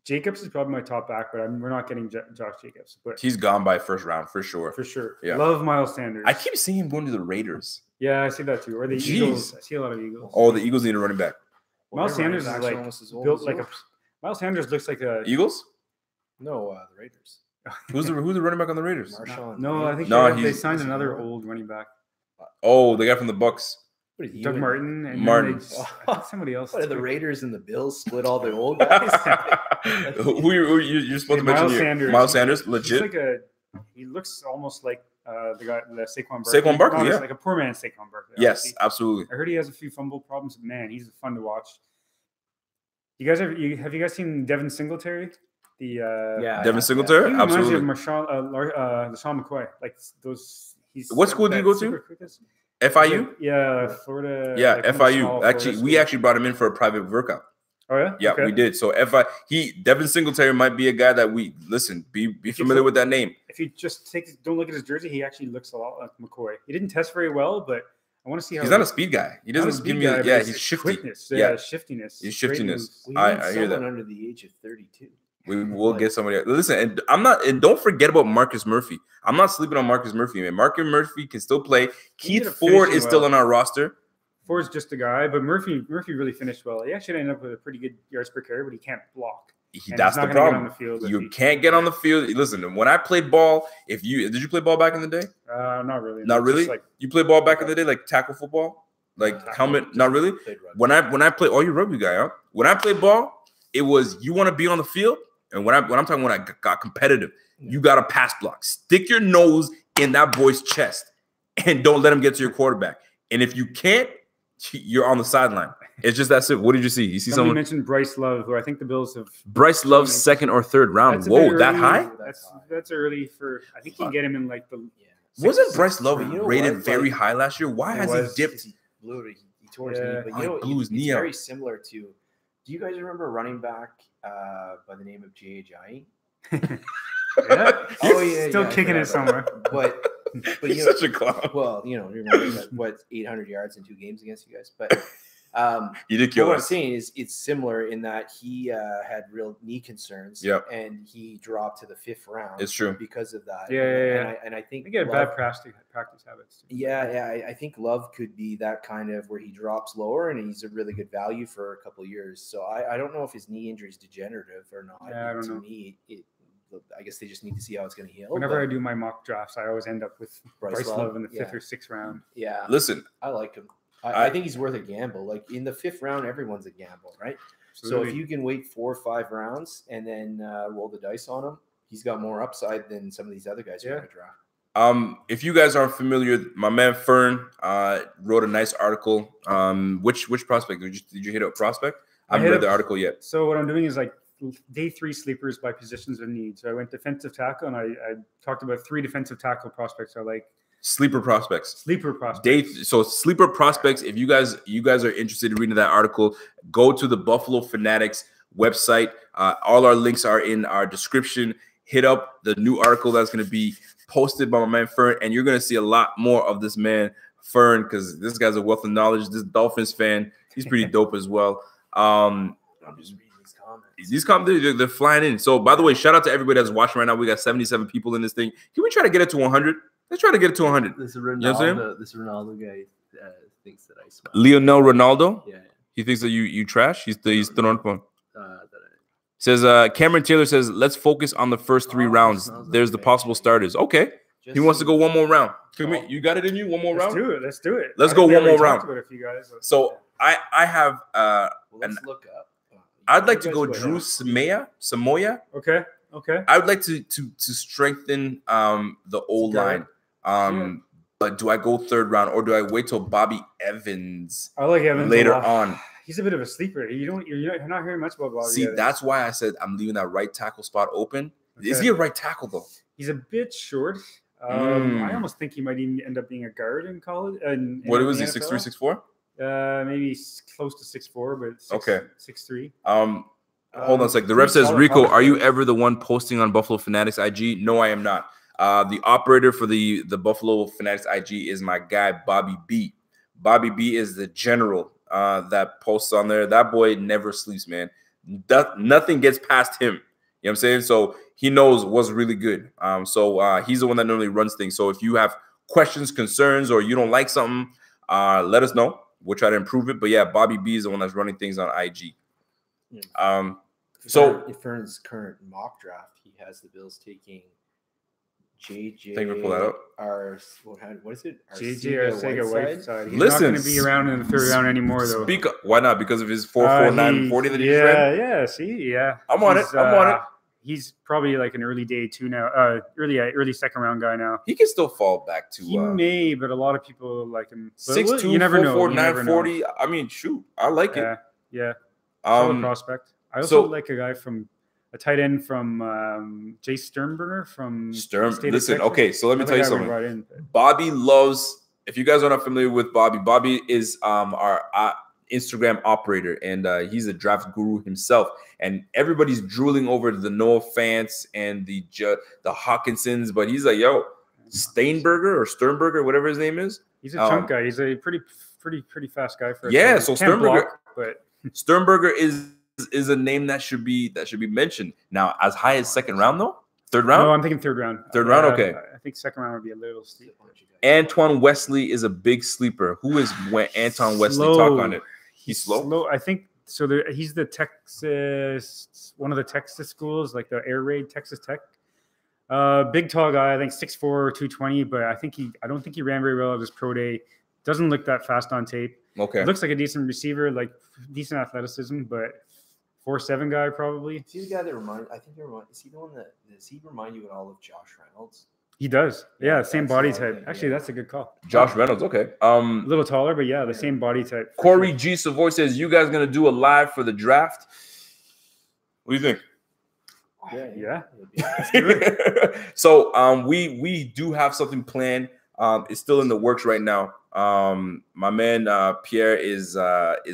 Jacobs is probably my top back, but we're not getting Josh Jacobs. But he's gone by 1st round for sure. For sure. Yeah. Love Miles Sanders. I keep seeing him going to the Raiders. Yeah, I see that too. Or the Eagles. I see a lot of Eagles. Oh, the Eagles need a running back. Miles Sanders is like built like a. Miles Sanders looks like a Eagles. No, the Raiders. Who's the running back on the Raiders? No, I think they signed another old running back. Oh, the guy from the Bucks. Doug Martin and Martin. Somebody else. What, the Raiders and the Bills split all the old guys? who you're supposed to mention here? Sanders. Miles Sanders, legit. He looks almost like the guy, the Saquon Barkley. Saquon Barkley, yeah. Like a poor man's Saquon Barkley. Yes, obviously. absolutely. I heard he has a few fumble problems, but man, he's fun to watch. You guys have you guys seen Devin Singletary? Devin Singletary, he absolutely. Reminds me of LaShawn McCoy, like those. What school did you go to? FIU? Yeah, Florida. Yeah, like FIU. Actually, we actually brought him in for a private workout. Oh yeah, yeah, we did. So Devin Singletary might be a guy that we listen. Be familiar with that name. If you just don't look at his jersey, he actually looks a lot like McCoy. He didn't test very well, but I want to see how he's not a speed guy. He doesn't give me. Yeah, he's shifty. Quickness, shiftiness. He's shiftiness. I hear that. Under the age of 32. We will get somebody. Listen, and I'm not. And don't forget about Marcus Murphy. I'm not sleeping on Marcus Murphy, man. Marcus Murphy can still play. Keith Ford is still on our roster. Ford's just a guy, but Murphy really finished well. He actually ended up with a pretty good yards per carry, but he can't block. That's the problem. You can't get on the field. Listen, when I played ball, did you play ball back in the day? Not really. Not really. You played ball back in the day, like tackle football, like helmet. Not really. When I played, you're a rugby guy, huh? When I played ball, it was you want to be on the field, and when I'm talking when I got competitive, you got to pass block. Stick your nose in that boy's chest, and don't let him get to your quarterback. And if you can't, you're on the sideline. It's just that simple. What did you see? You see someone mentioned Bryce Love, who I think the Bills have. Bryce Love's second or third round. Whoa, that high? That's early for. I think you can get him in like the. Wasn't Bryce Love rated very high last year? Why has he dipped? He tore his knee, but it's very similar to. Do you guys remember a running back by the name of J.A. Yeah. Oh yeah, still kicking it somewhere. But he's such a clown. Well, remember what 800 yards in 2 games against you guys, but. You did kill what I'm saying is it's similar in that he had real knee concerns, and he dropped to the 5th round. It's true because of that. Yeah. And I think he had bad practice habits. Too. Yeah. I think Love could be that kind of where he drops lower, and he's a really good value for a couple of years. So I don't know if his knee injury is degenerative or not. Yeah, I don't know. Me, I guess they just need to see how it's going to heal. Whenever I do my mock drafts, I always end up with Bryce Love in the 5th or 6th round. Yeah. Listen, I like him. I think he's worth a gamble. Like in the 5th round, everyone's a gamble, right? Absolutely. So if you can wait 4 or 5 rounds and then roll the dice on him, he's got more upside than some of these other guys you're going to draft. If you guys aren't familiar, my man Fern wrote a nice article. Which prospect did you hit a prospect? I haven't read the article yet. So what I'm doing is like day 3 sleepers by positions of need. So I went defensive tackle, and I talked about 3 defensive tackle prospects I like. Sleeper prospects. Sleeper prospects. So sleeper prospects. If you guys are interested in reading that article, go to the Buffalo Fanatics website. All our links are in our description. Hit up the new article that's going to be posted by my man Fern, and you're going to see a lot more of this man Fern, because this guy's a wealth of knowledge. This Dolphins fan, he's pretty dope as well. I'm just reading these comments. They're flying in. So by the way, shout out to everybody that's watching right now. We got 77 people in this thing. Can we try to get it to 100? Let's try to get it to 100. This Ronaldo guy thinks that I smile. Lionel Ronaldo? Yeah. He thinks that you trash? He's still on phone. Says Cameron Taylor says, let's focus on the first 3 rounds. There's the possible starters. Okay. He wants to go one more round. You got it in you? One more round? Let's do it. Let's go one more round. So I have let's look up. I'd like to go Drew Samoya. Okay. I would like to strengthen the O-line. But do I go 3rd round, or do I wait till Bobby Evans? I like Evans later on. He's a bit of a sleeper. You're not hearing much about Bobby. See, Evans. That's why I said I'm leaving that right tackle spot open. Okay. Is he a right tackle though? He's a bit short. I almost think he might even end up being a guard in college. What was he? 6'3", 6'4"? Maybe close to 6'4", but 6'3". Hold on a sec. The ref says, Rico, are you ever the one posting on Buffalo Fanatics IG? No, I am not. The operator for the Buffalo Fanatics IG is my guy, Bobby B. Bobby B is the general that posts on there. That boy never sleeps, man. Nothing gets past him. You know what I'm saying? So he knows what's really good. So he's the one that normally runs things. So if you have questions, concerns, or you don't like something, let us know. We'll try to improve it. But yeah, Bobby B is the one that's running things on IG. So in Fern's current mock draft, he has the Bills taking JJ. Thank you for pulling that up. What is it? JJ Arcega-Whiteside. He's Listen, not going to be around in the 3rd round anymore, though. Why not? Because of his 4.49 40 that he just ran? Yeah. See, yeah. I'm on it. He's probably like an early day 2 now. Early 2nd round guy now. He can still fall back to. He may, but a lot of people like him. 6'2", you never know. 940. I mean, shoot, I like it. Yeah. Solid prospect. I also like a guy from a tight end from Jay Sternberger from Listen, okay, so let me tell you something. Bobby loves. If you guys are not familiar with Bobby, Bobby is our Instagram operator, and he's a draft guru himself. And everybody's drooling over the Noah Fant and the Hawkinsons, but he's like, yo, Sternberger, whatever his name is. He's a chunk guy. He's a pretty fast guy for a so Sternberger, but Sternberger is a name that should be mentioned. Now, as high as second round though, third round. No, I'm thinking third round. Third round, okay. I think second round would be a little steep. Antoine Wesley is a big sleeper. Who is Antoine Wesley? Talk on it. He's slow. I think so. He's the Texas, one of the Texas schools, like the Air Raid Texas Tech. Big tall guy. I think 6'4", 220. But I don't think he ran very well at his pro day. Doesn't look that fast on tape. Okay. Looks like a decent receiver, like decent athleticism, but 4'7" guy probably. Is he the guy that is he the one that does he remind you at all of Josh Reynolds? He does. Yeah, same body type. Actually, that's a good call. Josh Reynolds, okay. A little taller, but yeah, the same body type. Corey G. Savoy says, you guys gonna do a live for the draft? What do you think? Yeah. So we do have something planned. It's still in the works right now. My man Pierre is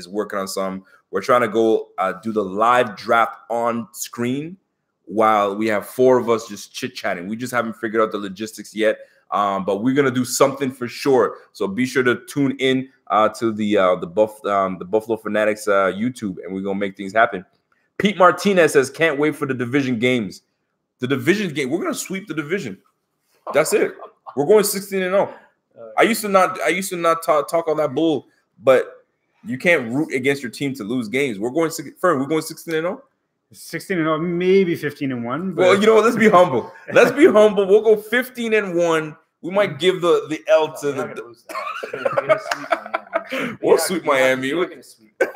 working on some. We're trying to go do the live draft on screen while we have 4 of us just chit-chatting. We just haven't figured out the logistics yet, but we're going to do something for sure. So be sure to tune in to the Buffalo Fanatics YouTube, and we're going to make things happen. Pete Martinez says, can't wait for the division games. The division game, we're going to sweep the division. That's it. We're going 16-0. I used to not talk all that bull, but you can't root against your team to lose games. We're going 16-0. 16-0, maybe 15-1. Well, you know what? Let's be humble. Let's be humble. We'll go 15-1. We might give the L to the. We'll sweep Miami. You're not going to sweep me.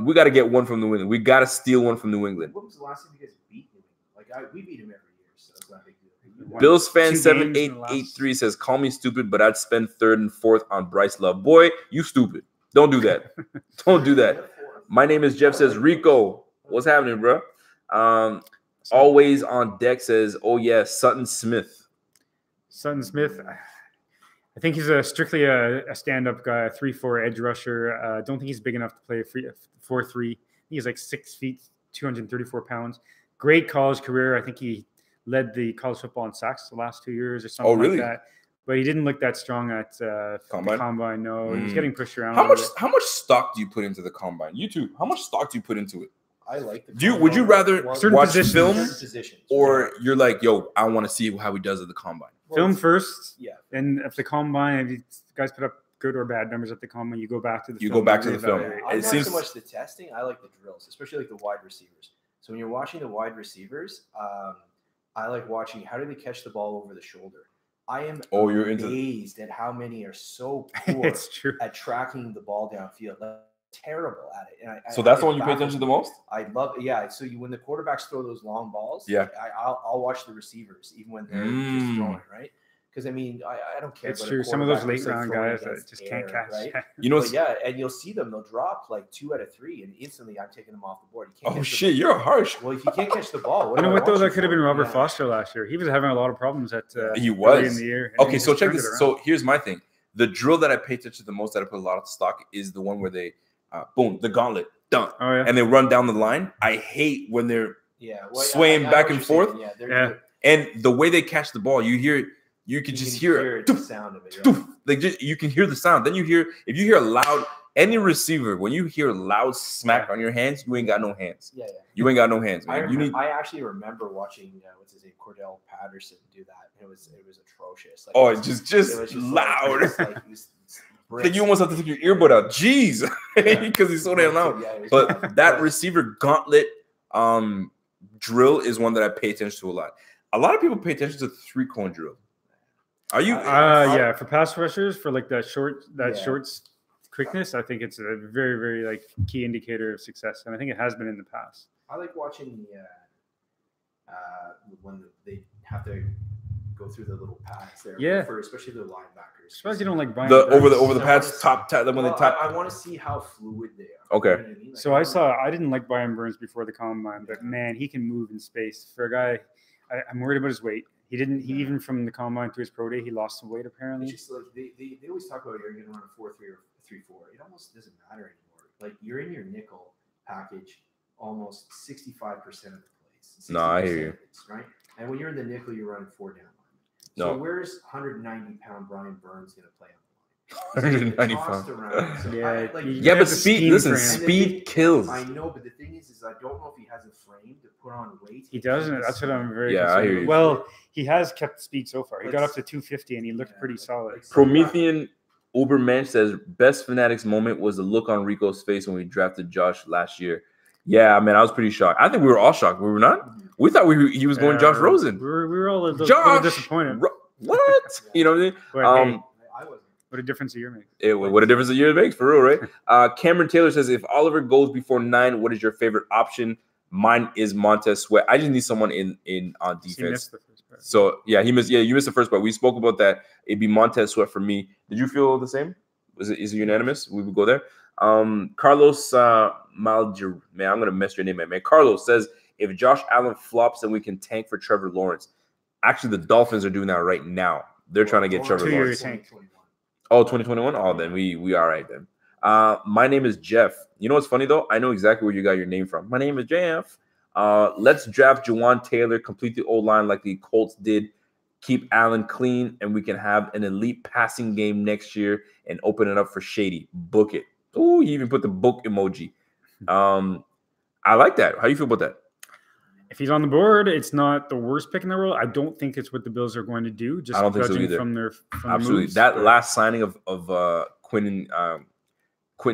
We got to get one from New England. We got to steal one from New England. What was the last time you guys beat New England? We beat him every year, so it's not a big deal. Bills fan 7883 says, "Call me stupid, but I'd spend 3rd and 4th on Bryce Love." Boy, you stupid. Don't do that. Don't do that. My name is Jeff says, Rico, what's happening, bro? Always on deck says, oh, yeah, Sutton Smith. Sutton Smith, I think he's strictly a stand-up guy, a 3-4 edge rusher. Don't think he's big enough to play a 4-3. He's like 6 feet, 234 pounds. Great college career. I think he led the college football in sacks the last 2 years or something like that. But he didn't look that strong at the combine. No, he was getting pushed around. How much stock do you put into the combine? You too. How much stock do you put into it? I like the. Would you rather watch film, positions, or you're like, yo, I want to see how he does at the combine? Film first, yeah. And if the combine, if you guys put up good or bad numbers at the combine, you go back to the. film. I not so much the testing. I like the drills, especially like the wide receivers. So when you're watching the wide receivers, I like watching how do they catch the ball over the shoulder. I am amazed at how many are so poor at tracking the ball downfield. Like, terrible at it. And so that's the one you pay attention to the most? I love it. Yeah. So when the quarterbacks throw those long balls, I'll watch the receivers even when they're just throwing, right? Because I mean, I don't care. It's true. Some of those late round guys that just can't catch. Right? You know, and you'll see them. They'll drop like 2 out of 3, and instantly I'm taking them off the board. You can't you're harsh. Well, if you can't catch the ball, you know what though? That could have been Robert Foster last year. He was having a lot of problems he was in the year. Okay, so check this. So here's my thing. The drill that I pay attention to the most, that I put a lot of stock, is the one where they, boom, the gauntlet, done, and they run down the line. I hate when they're swaying back and forth. And the way they catch the ball, you can just hear the sound of it. You can hear the sound. Then if you hear a loud, any receiver, when you hear loud smack on your hands, you ain't got no hands. You ain't got no hands, man. I actually remember watching what's his name, Cordell Patterson do that. It was atrocious. Like, just loud. Like you almost have to take your earbud out. Jeez, because he's so damn loud. But that receiver gauntlet drill is one that I pay attention to a lot. A lot of people pay attention to the 3-cone drill. Are you? For pass rushers, for like that short quickness, I think it's a very, very like key indicator of success, and I think it has been in the past. I like watching when they have to go through the little pads there, for especially the linebackers. Surprised you don't like Brian over the past top when they top. I want to see how fluid they are. Okay. You know what I mean? Like, So I didn't like Brian Burns before the combine, but man, he can move in space. For a guy, I'm worried about his weight. He even from the combine to his pro day, he lost some weight apparently. It's just like they always talk about you're going to run a 4.3 or 3.4. It almost doesn't matter anymore. Like you're in your nickel package almost 65% of the plays. No, I hear you. Right? And when you're in the nickel, you're running 4 down line. No. So where's 190-pound Brian Burns going to play on? 195. So Yeah, but speed. Listen, speed kills. I know, but the thing is I don't know if he has a frame to put on weight. He doesn't. That's what I'm very. Yeah, concerned I hear you. Well, he has kept speed so far. He got up to 250 and he looked pretty solid. Promethean Ubermensch says best Fanatics moment was the look on Rico's face when we drafted Josh last year. Yeah, man, I was pretty shocked. I think we were all shocked. We were not. We thought he was going Josh Rosen. We were all a little disappointed. What? You know what I mean? But, hey, what a difference a year makes. What a difference a year makes, for real, right? Cameron Taylor says, if Oliver goes before 9, what is your favorite option? Mine is Montez Sweat. I just need someone in on defense. He missed the first part. So yeah, you missed the first part. We spoke about that. It'd be Montez Sweat for me. Did you feel the same? Is it unanimous? We would go there. Carlos Malger, man, I'm gonna mess your name up, man. Carlos says, if Josh Allen flops, then we can tank for Trevor Lawrence. Actually, the Dolphins are doing that right now. They're trying to get Trevor Lawrence. 2021? Oh, then we all right then. My name is Jeff. You know what's funny though? I know exactly where you got your name from. My name is Jeff. Let's draft Jawan Taylor, complete the O-line like the Colts did. Keep Allen clean, and we can have an elite passing game next year and open it up for Shady. Book it. Oh, he even put the book emoji. I like that. How do you feel about that? If he's on the board, it's not the worst pick in the world. I don't think it's what the Bills are going to do. Just I don't think so either. From their absolutely moves, that last signing of Quentin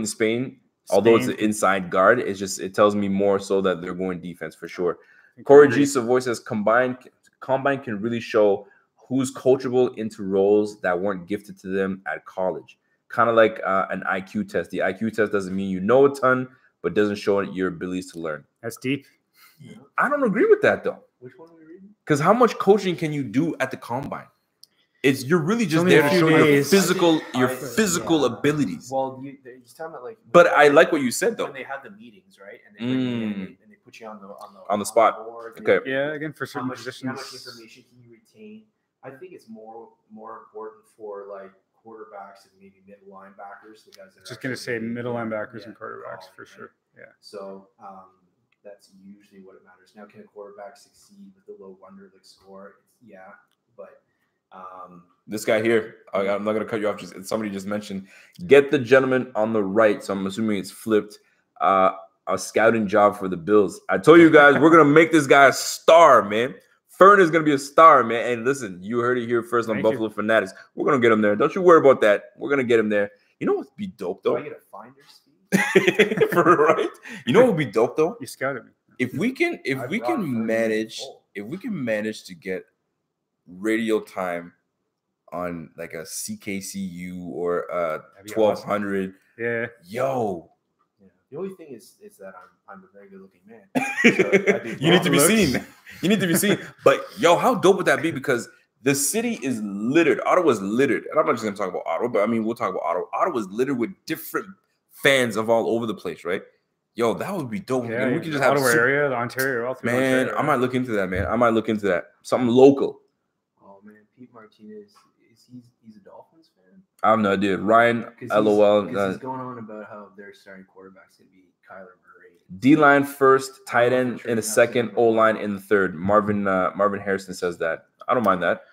Spain, although it's an inside guard, it tells me more so that they're going defense for sure. Corey G. Savoy says combine can really show who's coachable into roles that weren't gifted to them at college. Kind of like an IQ test. The IQ test doesn't mean you know a ton, but doesn't show your abilities to learn. That's deep. I don't agree with that though. Which one are we reading? Because how much coaching can you do at the combine? You're really just there to show your physical abilities. Well, you're talking about like. But I like what you said though. When they had the meetings, right, and they bring you in and they put you on the spot. Board, okay. Yeah, again for certain positions. How much information can you retain? I think it's more important for like quarterbacks and maybe middle linebackers. The guys that just going to say middle linebackers and quarterbacks for sure. Yeah. So that's usually what it matters. Now, can a quarterback succeed with the low Wonderlic score? But this guy here, I'm not going to cut you off. Somebody just mentioned, get the gentleman on the right. So I'm assuming it's flipped. A scouting job for the Bills. I told you guys, we're going to make this guy a star, man. Fern is going to be a star, man. And listen, you heard it here first on Buffalo Fanatics. We're going to get him there. Don't you worry about that. We're going to get him there. You know what'd be dope, though? Do I get a finder's fee? Right? You know what would be dope, though? You scouted me. If we can manage to get radio time on like a CKCU or 1200. Yeah. Yo. Yeah. The only thing is that I'm a very good looking man. So you need to be seen. You need to be seen. But yo, how dope would that be? Because the city is littered. Ottawa's littered. And I'm not just gonna talk about Ottawa, but I mean we'll talk about Ottawa. Ottawa's littered with different fans of all over the place, right? Yo, that would be dope. Yeah, we can just have Ottawa area, the Ontario, all through man. Ontario. I might look into that, man. I might look into that. Something local. Oh man, Pete Martinez, he's a Dolphins fan? I have no idea. Ryan, LOL. He's going on about how their starting quarterback's gonna be Kyler Murray. D-line first, tight end in a second, O-line in the third. Marvin Harrison says that. I don't mind that.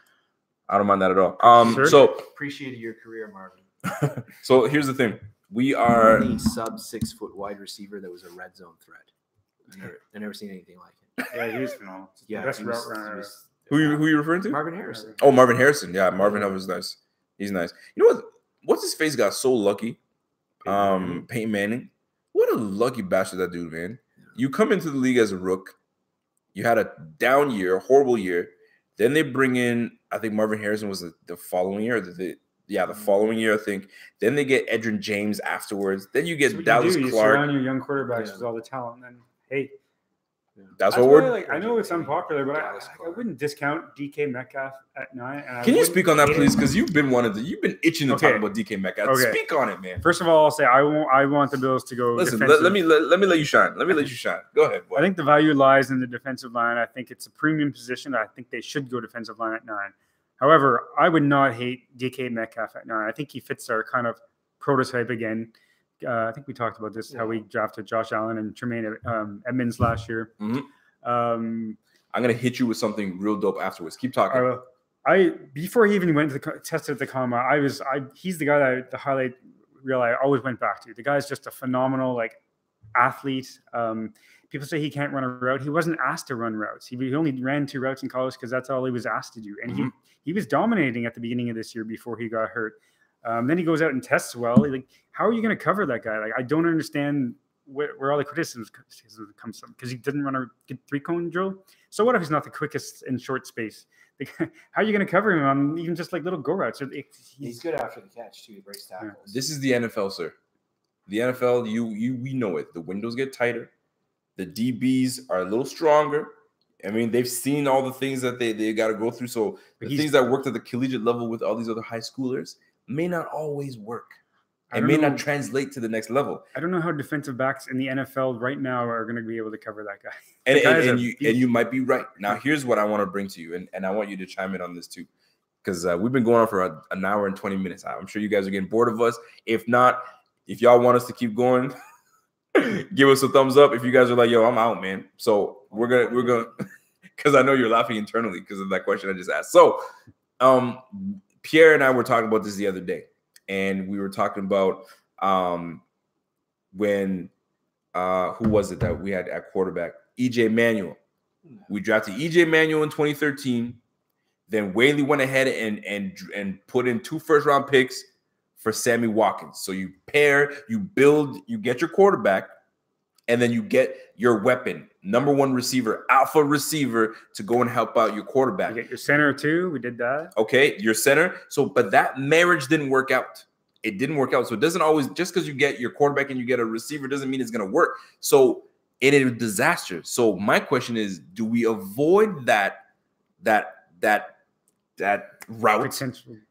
I don't mind that at all. Sure. So appreciated your career, Marvin. So here's the thing. We are the sub 6 foot wide receiver that was a red zone threat. I never seen anything like it. Yeah, he was phenomenal. Yeah, best route runner. Who you referring to? Marvin Harrison. Oh, Marvin Harrison. Yeah, Marvin was nice. He's nice. You know what? What's his face got so lucky? Peyton Manning. What a lucky bastard that dude, man. You come into the league as a rook. You had a down year, a horrible year. Then they bring in, I think Marvin Harrison was the following year. The following year, I think. Then they get Edgerrin James afterwards. Then you get Dallas Clark. You surround your young quarterbacks with all the talent. And hey, That's what we're. Like, I know it's unpopular, but I wouldn't discount DK Metcalf at 9. And Can you speak on that, please? Because you've been itching to talk about DK Metcalf. Okay. Speak on it, man. First of all, I'll say I want the Bills to go. Listen, let me let you shine. Let me let you shine. Go ahead, boy. I think the value lies in the defensive line. I think it's a premium position. I think they should go defensive line at 9. However, I would not hate DK Metcalf at 9. I think he fits our kind of prototype again. I think we talked about this, how we drafted Josh Allen and Tremaine Edmonds last year. Mm-hmm. I'm going to hit you with something real dope afterwards. Keep talking. Before he even went to the tested at the combine, he's the guy that the highlight reel I always went back to. The guy's just a phenomenal athlete. People say he can't run a route. He wasn't asked to run routes. He only ran 2 routes in college because that's all he was asked to do. And he was dominating at the beginning of this year before he got hurt. Then he goes out and tests well. How are you going to cover that guy? I don't understand where all the criticism comes from, because he didn't run a good 3-cone drill. So what if he's not the quickest in short space? How are you going to cover him on even just little go routes? He's good after the catch too. He breaks tackles. Yeah. This is the NFL, sir. The NFL, we know it. The windows get tighter. The DBs are a little stronger. I mean, they've seen all the things that they got to go through. So the things that worked at the collegiate level with all these other high schoolers may not always work. It may not translate to the next level. I don't know how defensive backs in the NFL right now are going to be able to cover that guy. And you might be right. Now, here's what I want to bring to you, and I want you to chime in on this too, because we've been going on for an hour and 20 minutes. I'm sure you guys are getting bored of us. If not, if y'all want us to keep going, give us a thumbs up. If you guys are like, yo, I'm out, man. So we're gonna because I know you're laughing internally because of that question I just asked. So Pierre and I were talking about this the other day. And we were talking about when who was it that we had at quarterback? EJ Manuel. We drafted EJ Manuel in 2013. Then Whaley went ahead and put in 2 first-round picks for Sammy Watkins. So you pair, you build, you get your quarterback, and then you get your weapon, number 1 receiver, alpha receiver, to go and help out your quarterback. You get your center too. We did that. Okay, your center. So, but that marriage didn't work out. It didn't work out. So it doesn't always, just because you get your quarterback and you get a receiver doesn't mean it's going to work. So it is a disaster. So my question is, do we avoid that route? You know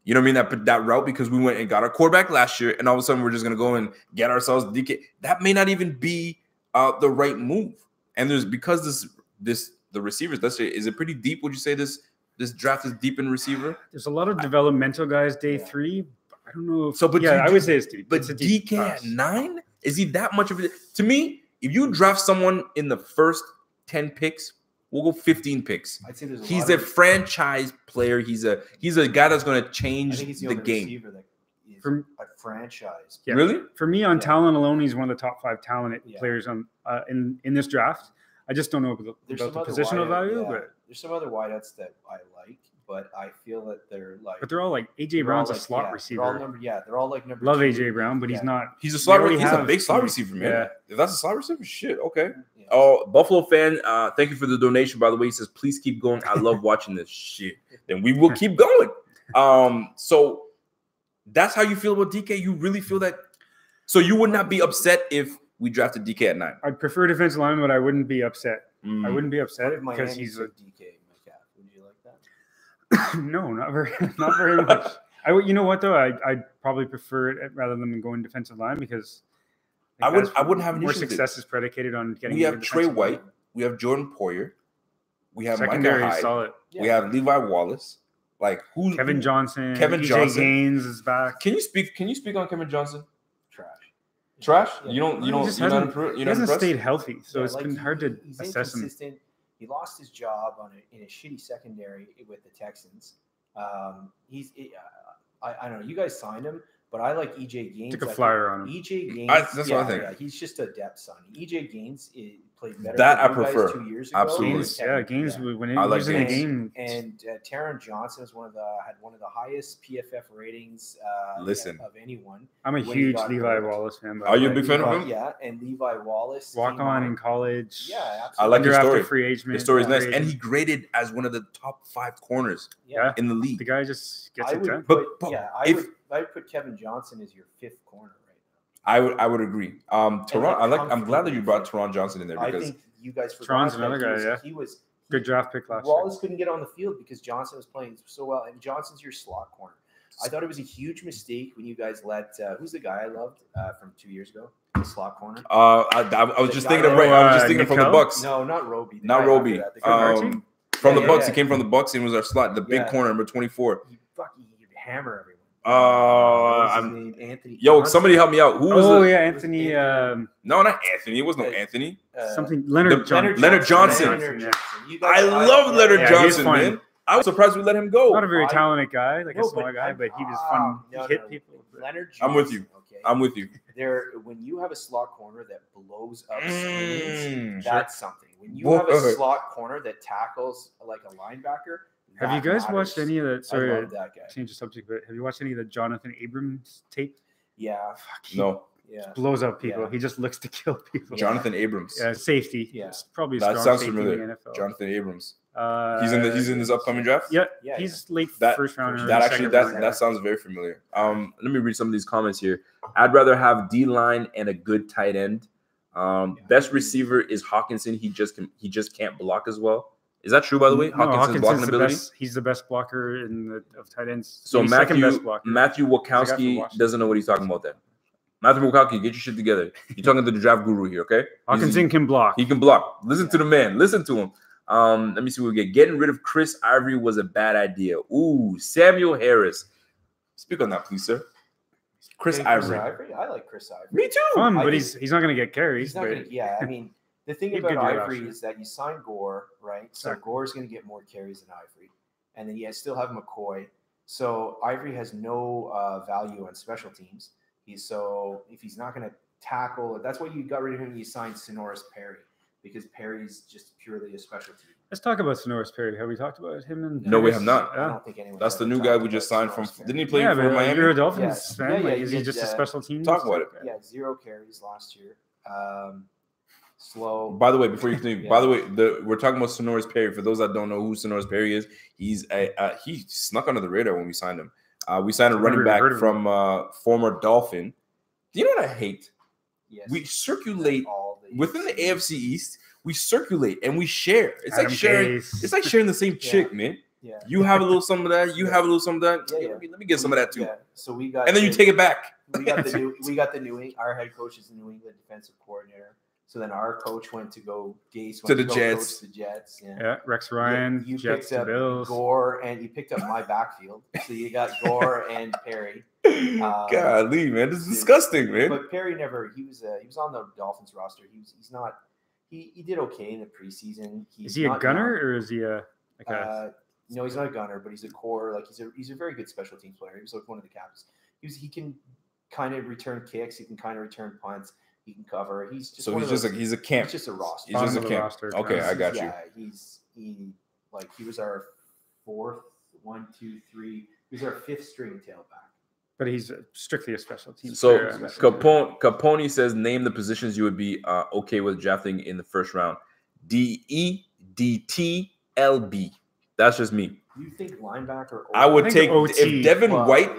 what I mean? That route, because we went and got our quarterback last year, and all of a sudden we're just going to go and get ourselves DK. That may not even be the right move. And because the receivers, let's say, is it pretty deep? Would you say this draft is deep in receiver? There's a lot of developmental guys day 3. I don't know. I would say it's deep. But DK at 9? Is he that much of it? To me, if you draft someone in the first 10 picks, we'll go 15 picks. I'd say he's a franchise player. He's a guy that's going to change the game. From a franchise. Yeah. Really? For me, on talent alone, he's one of the top 5 talented players on in this draft. I just don't know about the positional value. But there's some other wideouts that I like, but I feel that they're But they're all AJ Brown's a slot receiver. They're all number. Love AJ Brown, but he's not. He's a slot. He's a big slot receiver, man. Yeah. If that's a slot receiver, shit. Okay. Yeah. Oh, Buffalo fan, thank you for the donation. By the way, he says, please keep going. I love watching this shit. Then we will keep going. So that's how you feel about DK. You really feel that? So you would not be upset if we drafted DK at 9? I'd prefer defensive lineman, but I wouldn't be upset. I wouldn't be upset because he's a DK Metcalf. Would you like that? No, not very much. You know what though? I'd probably prefer it rather than going defensive line, because I wouldn't have an more issue success is predicated on getting. We have Trey White, we have Jordan Poyer, we have secondary Micah Hyde, solid. We have Levi Wallace. Kevin Johnson. Johnson. Gaines is back. Can you speak on Kevin Johnson? Trash? Yeah. You don't. He hasn't stayed healthy, so it's been hard to assess him. He lost his job in a shitty secondary with the Texans. I don't know. You guys signed him, but I like EJ Gaines. Took a flyer on him. EJ Gaines. That's what I think. Yeah, he's just a depth son. EJ Gaines played better. That I prefer. 2 years ago. Absolutely. Gaines when he was in the game. And Taron Johnson is had one of the highest PFF ratings of anyone. I'm a huge Levi Wallace fan. Are you a big fan of him? Yeah, and Levi Wallace walk on in college. Yeah, absolutely. I like his story. Free agent. His story is nice, and he graded as one of the top 5 corners in the league. The guy just gets it done. I would put Kevin Johnson as your 5th corner right now. I would agree. I'm glad that you brought Taron Johnson in there, because you guys forgot. Tron's another guy, He was good draft pick last year. Wallace couldn't get on the field because Johnson was playing so well, and Johnson's your slot corner. I thought it was a huge mistake when you guys let who's the guy I loved from 2 years ago, the slot corner. I was just thinking of I was just thinking from the Bucks. No, not Roby. Not Roby. From the Bucks, he came from the Bucks and was our slot, the big corner, number 24. He could hammer everyone. Anthony. Yo, Johnson? Somebody help me out. Who was it? Anthony. No, not Anthony. It was no Anthony. Something. Leonard Johnson. Leonard Johnson. I love Leonard Johnson, man. I was surprised we let him go. Not a very talented guy, like a small guy, but he was fun. He hit people. Leonard Johnson. I'm with you. Okay. I'm with you. When you have a slot corner that blows up screens, that's something. When you have a slot corner that tackles like a linebacker. Have you guys watched any of that? Sorry, I love that guy. Change the subject, but have you watched any of the Jonathan Abrams tape? Yeah. No. Yeah. Blows up people. Yeah. He just looks to kill people. Jonathan Abrams. Yeah, safety. Yeah. It's probably that sounds familiar. In the NFL. Jonathan Abrams. He's in this upcoming draft. Yeah. He's late first rounder. That sounds very familiar. Let me read some of these comments here. I'd rather have D-line and a good tight end. Best receiver is Hawkinson. He just can't block as well. Is that true, by the way? Hawkinson's blocking ability? He's the best blocker of tight ends. So Matthew Wachowski doesn't know what he's talking about then. Matthew Wachowski, get your shit together. You're talking to the draft guru here, okay? Hawkinson can block. He can block. Listen to the man. Listen to him. Let me see what we get. Getting rid of Chris Ivory was a bad idea. Ooh, Samuel Harris. Speak on that, please, sir. Chris Ivory. I like Chris Ivory. Me too. Fun, but he's not going to get carries. I mean, the thing about Ivory is that you sign Gore, right? So Gore's going to get more carries than Ivory. And then you still have McCoy. So Ivory has no value on special teams. If he's not going to tackle, that's why you got rid of him and you signed Sonoris Perry, because Perry's just purely a special team. Let's talk about Sonoris Perry. Have we talked about him? No, we have not. I don't think anyone. That's the new guy we just signed from. Didn't he play for Miami? You're a Dolphins fan. Is he just a special team? Talk about it. Yeah, 0 carries last year. Slow. By the way, before you continue, we're talking about Sonoris Perry. For those that don't know who Sonoris Perry is, he snuck under the radar when we signed him. We signed a running back from former Dolphin. Do you know what I hate? Yes. We circulate within the AFC East. We circulate and we share. It's like sharing. It's like sharing the same chick, man. Yeah. You have a little some of that. You have a little some of that. Yeah. Let me get some of that too. Yeah. So we got, and then you take it back. We got the new. Our head coach is the New England defensive coordinator. So then our coach went to go to the Jets. Coach the Jets. Yeah, Rex Ryan. You Jets picked up Bills. Gore, and you picked up my backfield. So you got Gore and Perry. Golly, man, this is disgusting, man. But Perry never. He was on the Dolphins roster. He's not. He did okay in the preseason. Is he a gunner or is he a? No, he's not a gunner, but he's a core. Like he's a very good special teams player. He was like one of the captains. He can kind of return kicks. He can kind of return punts. He can cover. He's just he's a camp. He's just a roster. He's just a camp. Roster, okay, I got you. Yeah, he was our 4th, 1, 2, 3. He was our 5th string tailback. But he's strictly a special team. So Capone says, name the positions you would be okay with drafting in the first round. DE, DT, LB. That's just me. You think linebacker? I would take if Devin White.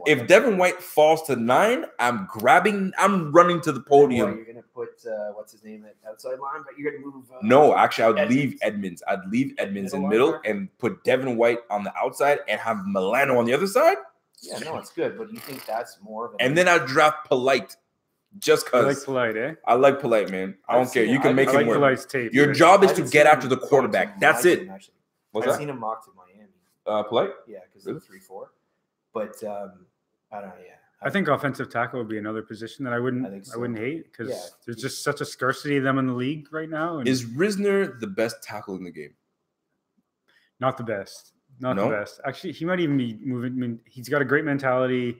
If Devin White falls to 9, I'm running to the podium. You're gonna put what's his name at outside linebacker? You're gonna move. No, actually, I'd leave Edmonds. I'd leave Edmonds in middle and put Devin White on the outside and have Milano on the other side. Yeah, no, it's good, but you think that's more of and then I'd draft Polite. Just because I like Polite, eh? I like Polite, man. I don't care. You can make him work. Polite's tape. Your job is to get after the quarterback. That's it. I've seen him mocked in Miami. Polite? Yeah, because of 3-4. But I don't know. Yeah, I think offensive tackle would be another position that I wouldn't hate because there's just such a scarcity of them in the league right now. And is Risner the best tackle in the game? Not the best. Not the best. Actually, he might even be moving. I mean, he's got a great mentality.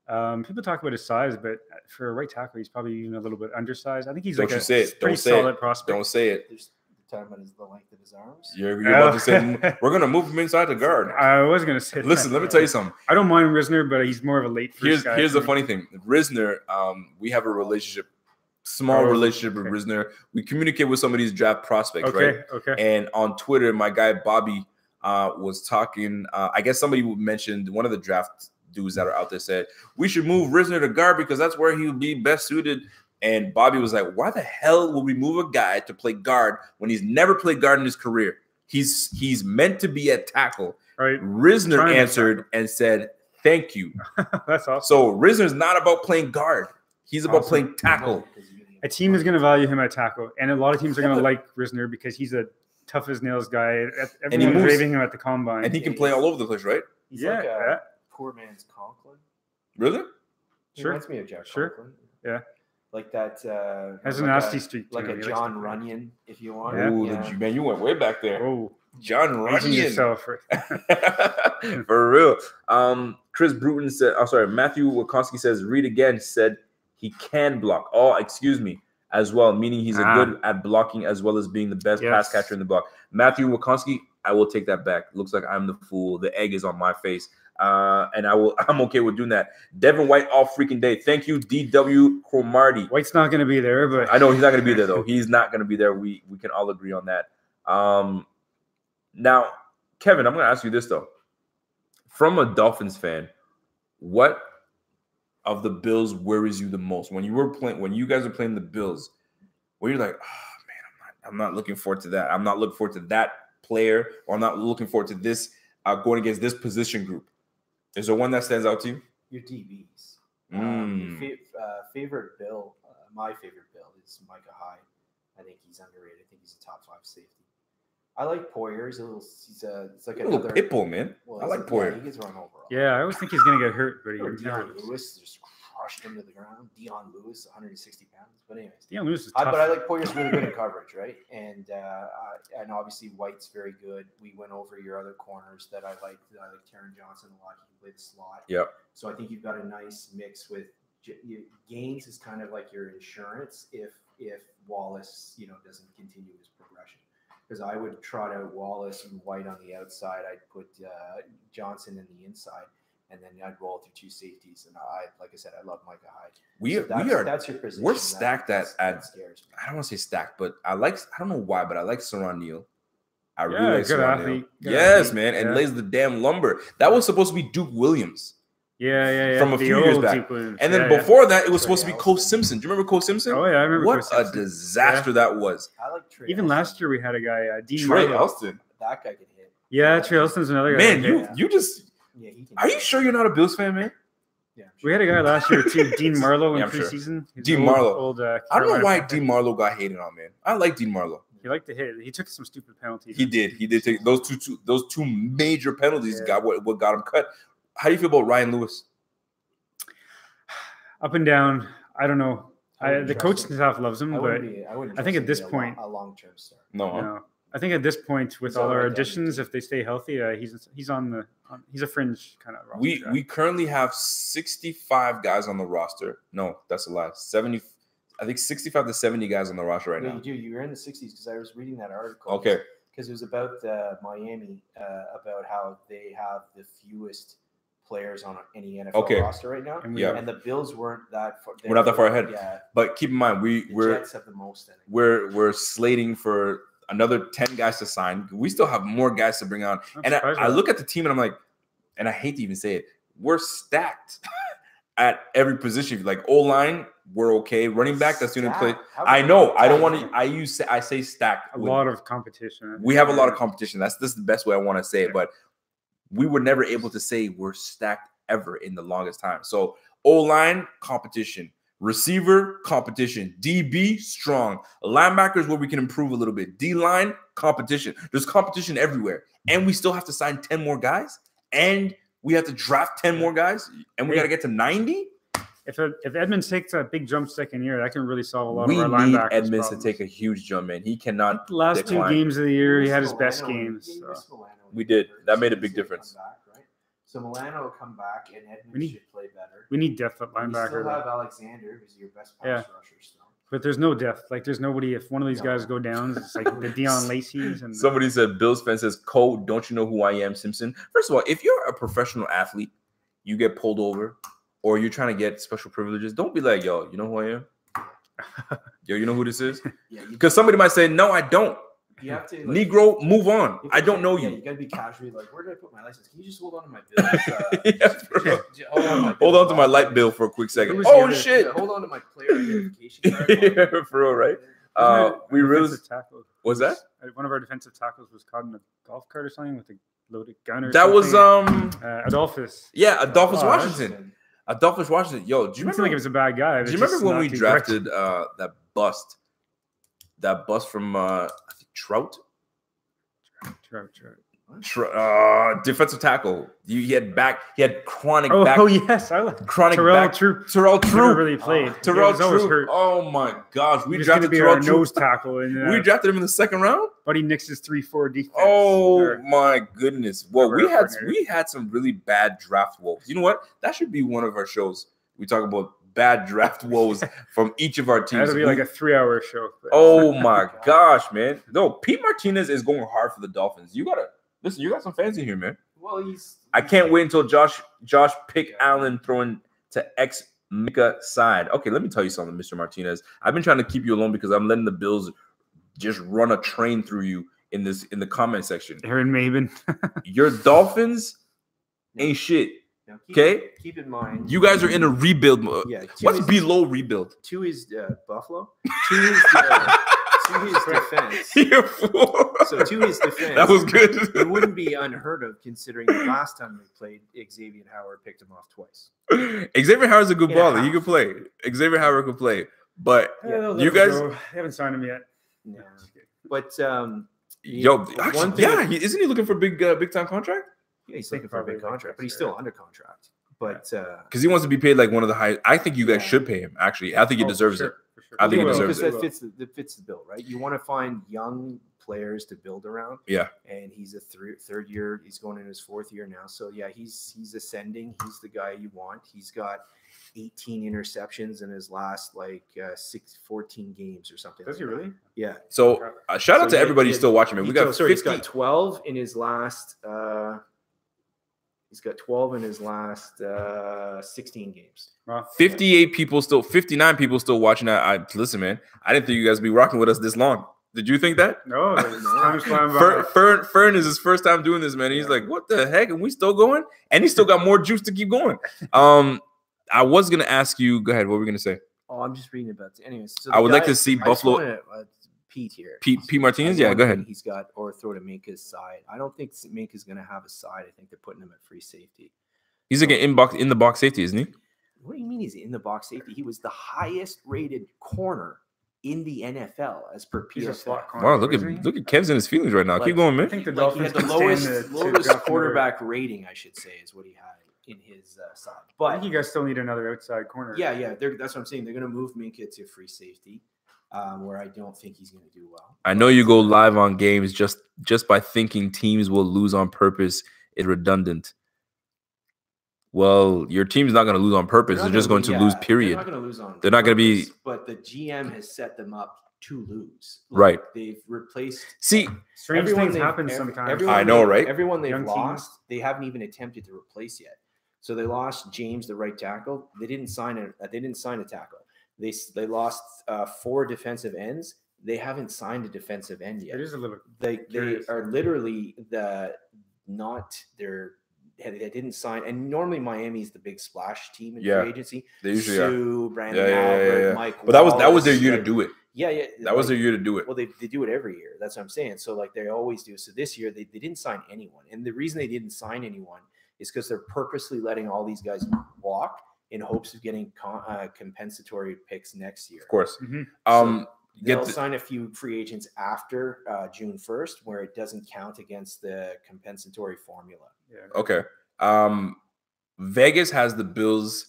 People talk about his size, but for a right tackle, he's probably even a little bit undersized. I think he's pretty solid prospect. Don't say it. Talking about the length of his arms. You're about to say we're going to move him inside the guard. I was going to say. Listen, let me tell you something. I don't mind Risner, but he's more of a late first guy. Here's the funny thing. Risner, we have a relationship, relationship with Risner. We communicate with some of these draft prospects, right? Okay. And on Twitter, my guy Bobby was talking. I guess somebody mentioned one of the draft dudes that are out there said we should move Risner to guard because that's where he would be best suited. And Bobby was like, why the hell will we move a guy to play guard when he's never played guard in his career? He's meant to be at tackle. Right. Risner answered and said, thank you. That's awesome. So Risner's not about playing guard. He's about playing tackle. A team is going to value him at tackle. And a lot of teams are going to like Risner because he's a tough as nails guy. Everyone's raving him at the combine. And he can play all over the place, right? He's like a poor man's Conklin. Really? He reminds me of Jack Conklin. Yeah. Like that. Has a nasty streak. Like a John Runyon, if you want. Oh, man, you went way back there. Oh, John Runyon. Yourself. For real. Chris Bruton said, I'm sorry, Matthew Wakonski says, read again, said he can block. Oh, excuse me, as well, meaning he's a good at blocking as well as being the best pass catcher in the block. Matthew Wakonski, I will take that back. Looks like I'm the fool. The egg is on my face. And I'm okay with doing that. Devin White all freaking day. Thank you, DW Cromarty. White's not going to be there, but I know he's not going to be there though. He's not going to be there. We can all agree on that. Now, Kevin, I'm going to ask you this though. From a Dolphins fan, what of the Bills worries you the most? When you guys are playing the Bills, where you're like, oh man, I'm not looking forward to that. I'm not looking forward to that player, or I'm not looking forward to this going against this position group. Is there one that stands out to you? Your DBs. Favorite Bill, my favorite Bill is Micah Hyde. I think he's underrated. I think he's a top 5 safety. I like Poyer. It's like another pit bull, man. Well, I like Poyer. He gets run over. Yeah, I always think he's gonna get hurt, but Dion Lewis just crushed him to the ground. Dion Lewis, 160 pounds. But anyways, Dion Lewis is tough. But I like Poyer's really good in coverage, right? And obviously White's very good. We went over your other corners that I like. I like Taron Johnson a lot. He can play the slot. Yeah. So I think you've got a nice mix with Gaines is kind of like your insurance if Wallace doesn't continue his progression. Because I would trot out Wallace and White on the outside. I'd put Johnson in the inside, and then I'd roll through 2 safeties. And like I said, I love Micah Hyde. That's your position. We're stacked at scares me. I don't want to say stacked, but I don't know why, but I like Saron Neal. I really like good Saron athlete. Neal. Yes, man, and lays the damn lumber. That was supposed to be Duke Williams. Yeah. From a few years back. And then before that, it was supposed to be Cole Simpson. Do you remember Cole Simpson? Oh, yeah, I remember. What a disaster that was. I like Trey Even last year, we had a guy, Dean Trey Marlowe. Elston. That guy can hit. Yeah, Trey Elston's another guy. Man, you just – he can are you sure you're not a Bills fan, man? Yeah, we had a guy last year, too, Dean Marlowe in preseason. Sure. Dean Marlowe. Old, I don't know why Dean Marlowe got hated on, man. I like Dean Marlowe. He liked to hit. He took some stupid penalties. He did take those two major penalties. Got what got him cut. How do you feel about Ryan Lewis? Up and down. I don't know. The coaching staff loves him, but I think at this point, a long-term start. No. I think at this point, with all our additions, if they stay healthy, he's he's a fringe kind of roster. We currently have 65 guys on the roster. No, that's a lie. 70. I think 65 to 70 guys on the roster right now. You do. You're in the 60s because I was reading that article. Okay. Because it was about Miami, about how they have the fewest players on any NFL roster right now. And the Bills weren't that far. We're not that far ahead. Yeah. But keep in mind, the Jets have the most. We're slating for another 10 guys to sign. We still have more guys to bring on. And I look at the team and I'm like, and I hate to even say it, we're stacked at every position. Like O-line, we're okay. Running back, that's going to play. I know. I don't want to. I say stacked. A lot of competition. We have a lot of competition. This is the best way I want to say it. But we were never able to say we're stacked ever in the longest time. So O-line, competition. Receiver, competition. DB, strong. Linebackers, where we can improve a little bit. D-line, competition. There's competition everywhere. And we still have to sign 10 more guys. And we have to draft 10 more guys. And we got to get to 90. If Edmonds takes a big jump second year, that can really solve a lot of our linebackers. We need Edmonds problems. to take a huge jump, man. He cannot the last decline. 2 games of the year, he had his best games. So. We did. That made a big difference. So Milano will come back, and Edmonds should play better. We need depth at linebacker. You still have Alexander, who's your best pass rusher still. But there's no depth. Like, there's nobody. If one of these guys go down, it's like the Deion Lacey's. And somebody said, Bills fan says, Cole, don't you know who I am, Simpson? First of all, if you're a professional athlete, you get pulled over, or you're trying to get special privileges, don't be like, yo, you know who I am? Yo, you know who this is? Because somebody might say, no, I don't. You have to Negro, move on. I don't know you. You gotta be casually like, where did I put my license? Can you just hold on to my bill? Hold on to my light bill for a quick second. Oh shit! Yeah, hold on to my player identification card. Yeah, for real, right? We really. Was that? One of our defensive tackles was caught in a golf cart or something with a loaded gun or that something. Was Adolphus. Yeah, Adolphus Washington. Adolphus Washington. Yo, do you remember? Like it was a bad guy. Do you remember when we drafted that bust? That bust from I think Trout. Defensive tackle. He had chronic back. Oh yes, I like chronic back. Terrell Troop never really played. Terrell Troop. Oh my gosh, we drafted Terrell Troop. Nose tackle. We drafted him in the second round. Buddy Nix's 3-4 defense. Oh my goodness. Well, we had some really bad draft woes. You know what? That should be one of our shows. We talk about bad draft woes from each of our teams. That'll be like a 3-hour show. Oh my gosh, man. No, Pete Martinez is going hard for the Dolphins. You gotta listen, you got some fans in here, man. Well, I can't wait until Josh Pick Allen throwing to Mika side. Okay, let me tell you something, Mr. Martinez. I've been trying to keep you alone because I'm letting the Bills just run a train through you in the comment section. Aaron Maven. Your Dolphins ain't shit. Okay. Keep in mind, you guys are in a rebuild mode. Yeah. What's below rebuild? 2 is Buffalo. 2 is defense. You're fool. So 2 is defense. That was good. It wouldn't be unheard of considering the last time we played, Xavier Howard picked him off twice. Xavier Howard's a good baller. He could play. Xavier Howard could play. But you guys haven't signed him yet. No. But isn't he looking for a big time contract? Yeah, he's looking for a big contract, but he's still under contract. But because he wants to be paid like one of the highest. I think you guys should pay him. Actually, I think he deserves it. Sure. I think he deserves it. Because that fits the bill, right? You want to find young players to build around. Yeah. And he's a third year. He's going in his 4th year now. So yeah, he's ascending. He's the guy you want. He's got 18 interceptions in his last 14 games or something. Does he really? Yeah. So shout out to everybody still watching, man. He's got 12 in his last. He's got 12 in his last 16 games. 59 people still watching that. Listen, man, I didn't think you guys would be rocking with us this long. Did you think that? No. Fern is his first time doing this, man. He's like, what the heck? And we still going? And he still got more juice to keep going. I was going to ask you, go ahead. What were we going to say? Oh, I'm just reading about it. Anyways. So I would like to see Buffalo. Pete here. Pete Martinez? Yeah, go ahead. He's got or throw to Minka's side. I don't think Minka's going to have a side. I think they're putting him at free safety. He's like an in the box safety, isn't he? What do you mean he's in the box safety? He was the highest rated corner in the NFL as per PFF. Wow, look at Kev's in his feelings right now. Keep going, man. I think the Dolphins he had the lowest quarterback rating, I should say, is what he had in his side. But I think you guys still need another outside corner. Yeah. That's what I'm saying. They're going to move Minka to free safety. Where I don't think he's going to do well. I know you go live on games just by thinking teams will lose on purpose is redundant. Well, your team's not going to lose on purpose. They're just going to lose, period. They're not going to lose on purpose. They're not going to be. But the GM has set them up to lose. Right. They've replaced. See, strange things happen sometimes. I know, right? Everyone they've lost, they haven't even attempted to replace yet. So they lost James, the right tackle. They didn't sign a tackle. They lost 4 defensive ends. They haven't signed a defensive end yet. It is a little. They are literally they didn't sign. And normally Miami's the big splash team in free agency. They usually are. Brandon Albert, Mike. But that was their year to do it. Yeah. That was their year to do it. Well, they do it every year. That's what I'm saying. So they always do. So this year they didn't sign anyone, and the reason they didn't sign anyone is because they're purposely letting all these guys walk in hopes of getting compensatory picks next year. Of course. Mm-hmm. They'll sign a few free agents after June 1st where it doesn't count against the compensatory formula. Yeah. Okay. Vegas has the Bills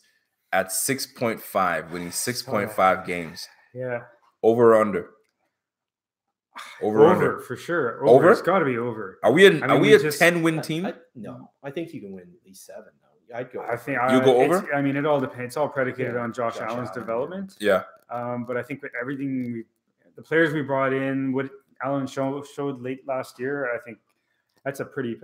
at 6.5, winning 6.5 games. Yeah. Over or under? Over for sure. Over? It's got to be over. Are we a 10-win team? No. I think you can win at least 7, though. I'd go. I think you go over. It all depends. It's all predicated on Josh Allen's development. Yeah. But I think with everything, the players we brought in, what Allen showed late last year, I think that's pretty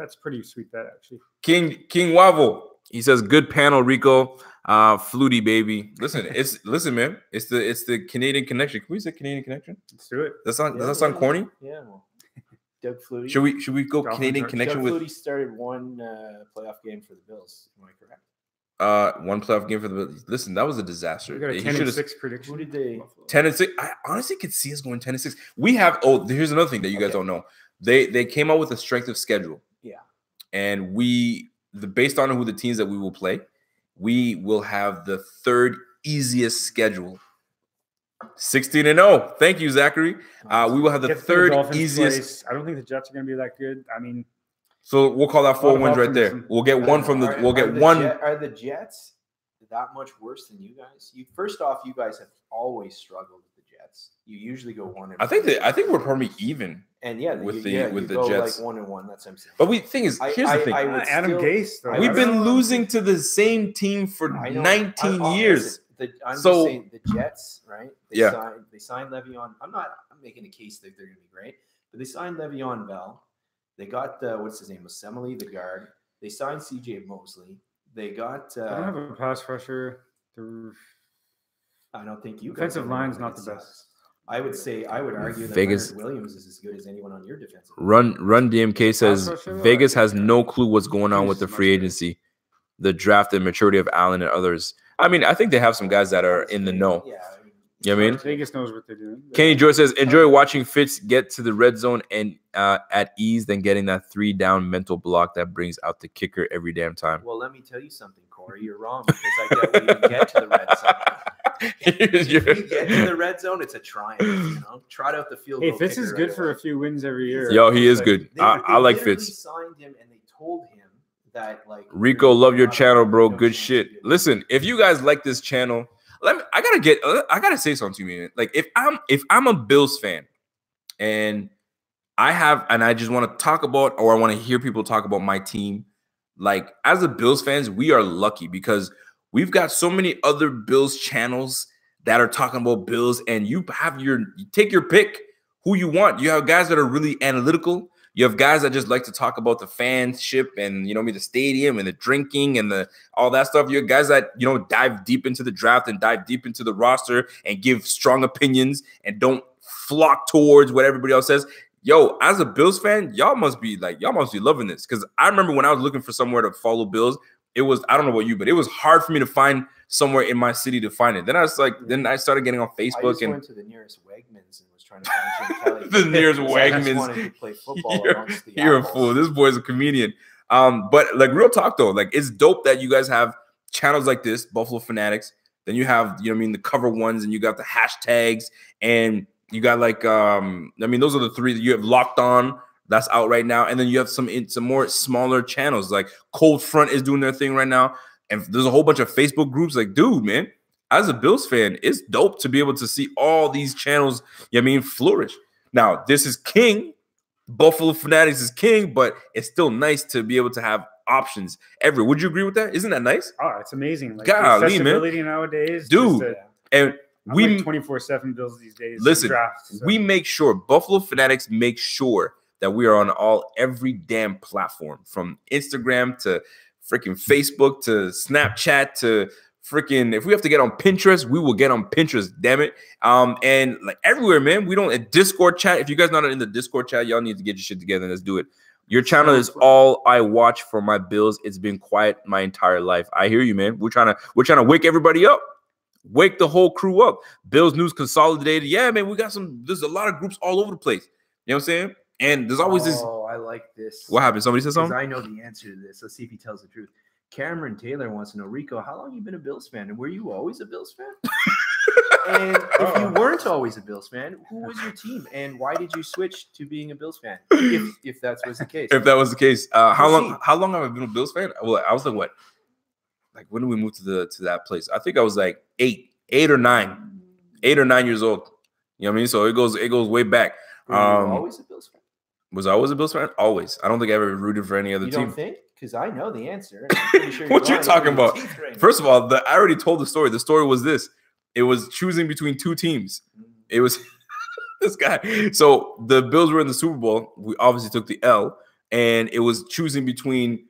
sweet bet actually. King Wavo, he says, "Good panel, Rico. Flutie, baby. Listen, man. It's the Canadian connection. Can we say Canadian connection? Let's do it. Does that sound corny? Yeah. Doug Flutie. Should we go Dolphins Canadian connection with? Doug Flutie started one playoff game for the Bills. Am I correct? One playoff game for the Bills. Listen, that was a disaster. We got a 10-6 prediction. Who did they? 10-6. I honestly could see us going 10-6. We have. Oh, here's another thing that you guys don't know. They came out with a strength of schedule. Yeah. And based on who the teams that we will play, we will have the third easiest schedule. 16-0. Thank you, Zachary. We will have the third easiest. I don't think the Jets are going to be that good. I mean, so we'll call that 4 wins right there. We'll get one from the. We'll get one. Are the Jets that much worse than you guys? First off, you guys have always struggled with the Jets. You usually go 1-1. I think we're probably even. And with the Jets, like 1-1. That's what I'm saying. But thing is, here's the thing. Adam Gase. We've been losing to the same team for 19 years. I'm just saying the Jets, right? They signed Le'Veon. I'm making a case that they're going to be great, but they signed Le'Veon Bell. They got what's his name, Assembly, the guard. They signed C.J. Mosley. They got. I don't have a pass rusher. I don't think you. Defensive line's not the best. I would argue that Vegas Williams is as good as anyone on your defensive. Run DMK says Vegas has no clue what's going on with the free agency, the draft, and maturity of Allen and others. I mean, I think they have some guys that are in the know. Yeah. You know what I mean? Vegas knows what they're doing. Kenny George says, enjoy watching Fitz get to the red zone and at ease, then getting that 3-down mental block that brings out the kicker every damn time. Well, let me tell you something, Corey. You're wrong because I get when you get to the red zone. If you get to the red zone, it's a triumph. You know, trot out the field. Hey, Fitz is good for a few wins every year. Yo, he is good. I like Fitz. They signed him and they told him that, like, Rico, love your channel, bro. Good shit. Listen, if you guys like this channel, I gotta say something to you, man. Like, if I'm a Bills fan and I just want to talk about, or I want to hear people talk about my team, like, as a Bills fans, we are lucky because we've got so many other Bills channels that are talking about Bills, and you take your pick who you want. You have guys that are really analytical. You have guys that just like to talk about the fanship and, the stadium and the drinking and all that stuff. You have guys that, dive deep into the draft and dive deep into the roster and give strong opinions and don't flock towards what everybody else says. Yo, as a Bills fan, y'all must be loving this. Because I remember when I was looking for somewhere to follow Bills, it was, I don't know about you, but it was hard for me to find somewhere in my city to find it. Then I started getting on Facebook went to the nearest Wegmans and was trying to find Jim Kelly. The nearest Wegmans. I just wanted to play football you're a fool. This boy's a comedian. But like, real talk though, like, it's dope that you guys have channels like this, Buffalo Fanatics. Then you have, the cover ones, and you got the hashtags, and you got like, those are the three that you have. Locked On, that's out right now, and then you have some more smaller channels like Cold Front is doing their thing right now, and there's a whole bunch of Facebook groups. Like, dude, man, as a Bills fan, it's dope to be able to see all these channels, flourish. Now, this is king. Buffalo Fanatics is king, but it's still nice to be able to have options everywhere. Would you agree with that? Isn't that nice? Oh, it's amazing. Like, golly, accessibility nowadays, dude. And we 24/7 Bills these days. Listen, we make sure, Buffalo Fanatics make sure that we are on every damn platform, from Instagram to freaking Facebook to Snapchat to freaking, if we have to get on Pinterest, we will get on Pinterest, damn it. And like everywhere, man. We don't, a Discord chat. If you guys not in the Discord chat, y'all need to get your shit together and let's do it. Your channel is all I watch for my Bills. It's been quiet my entire life. I hear you, man. We're trying to wake everybody up. Wake the whole crew up. Bills News Consolidated. Yeah, man, there's a lot of groups all over the place. You know what I'm saying? And there's always this. Oh, I like this. What happened? Somebody said something? I know the answer to this. Let's see if he tells the truth. Cameron Taylor wants to know, Rico, how long have you been a Bills fan? And were you always a Bills fan? And if you weren't always a Bills fan, who was your team? And why did you switch to being a Bills fan? If that was the case. If that was the case. How long have I been a Bills fan? Well, I was like, what? Like, when did we move to that place? I think I was like 8 or 9 years old. You know what I mean? So it goes way back. Were you always a Bills fan? Was I always a Bills fan? Always. I don't think I ever rooted for any other team. You don't think? Because I know the answer. I'm pretty sure what you talking about? First of all, I already told the story. The story was this. It was choosing between two teams. It was this guy. So the Bills were in the Super Bowl. We obviously took the L. And it was choosing between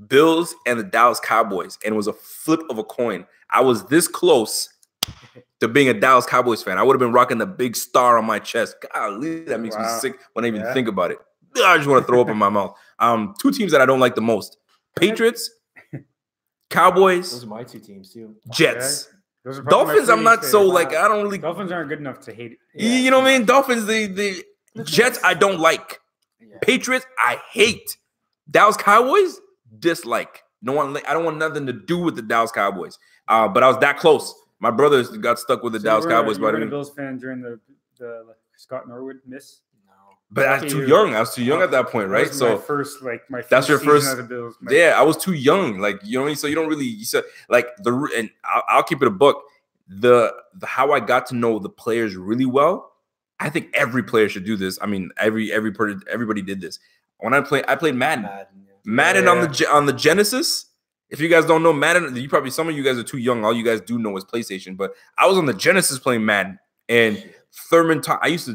Bills and the Dallas Cowboys. And it was a flip of a coin. I was this close to being a Dallas Cowboys fan. I would have been rocking the big star on my chest. Golly, that makes me sick when I even think about it. I just want to throw up in my mouth. Two teams that I don't like the most: Patriots, Cowboys. Those are my two teams too. Jets. Those are Dolphins. I'm not so like. I don't really. Dolphins aren't good enough to hate it. Yeah. You know what I mean? Dolphins. The Jets. I don't like. Yeah. Patriots. I hate. Dallas Cowboys. Dislike. No one. I don't want nothing to do with the Dallas Cowboys. But I was that close. My brothers got stuck with the Dallas Cowboys. You were a Bills fan during the Scott Norwood miss. No, but I was too young. I was too young at that point, right? So my first that's your first. As a Bills. Yeah, I was too young. Like you know what I mean. So you don't really. You said like and I'll keep it a book. The how I got to know the players really well. I think every player should do this. I mean, everybody did this. When I played Madden. Madden on the Genesis. If you guys don't know Madden, some of you guys are too young. All you guys do know is PlayStation. But I was on the Genesis playing Madden, and Thurman. I used to.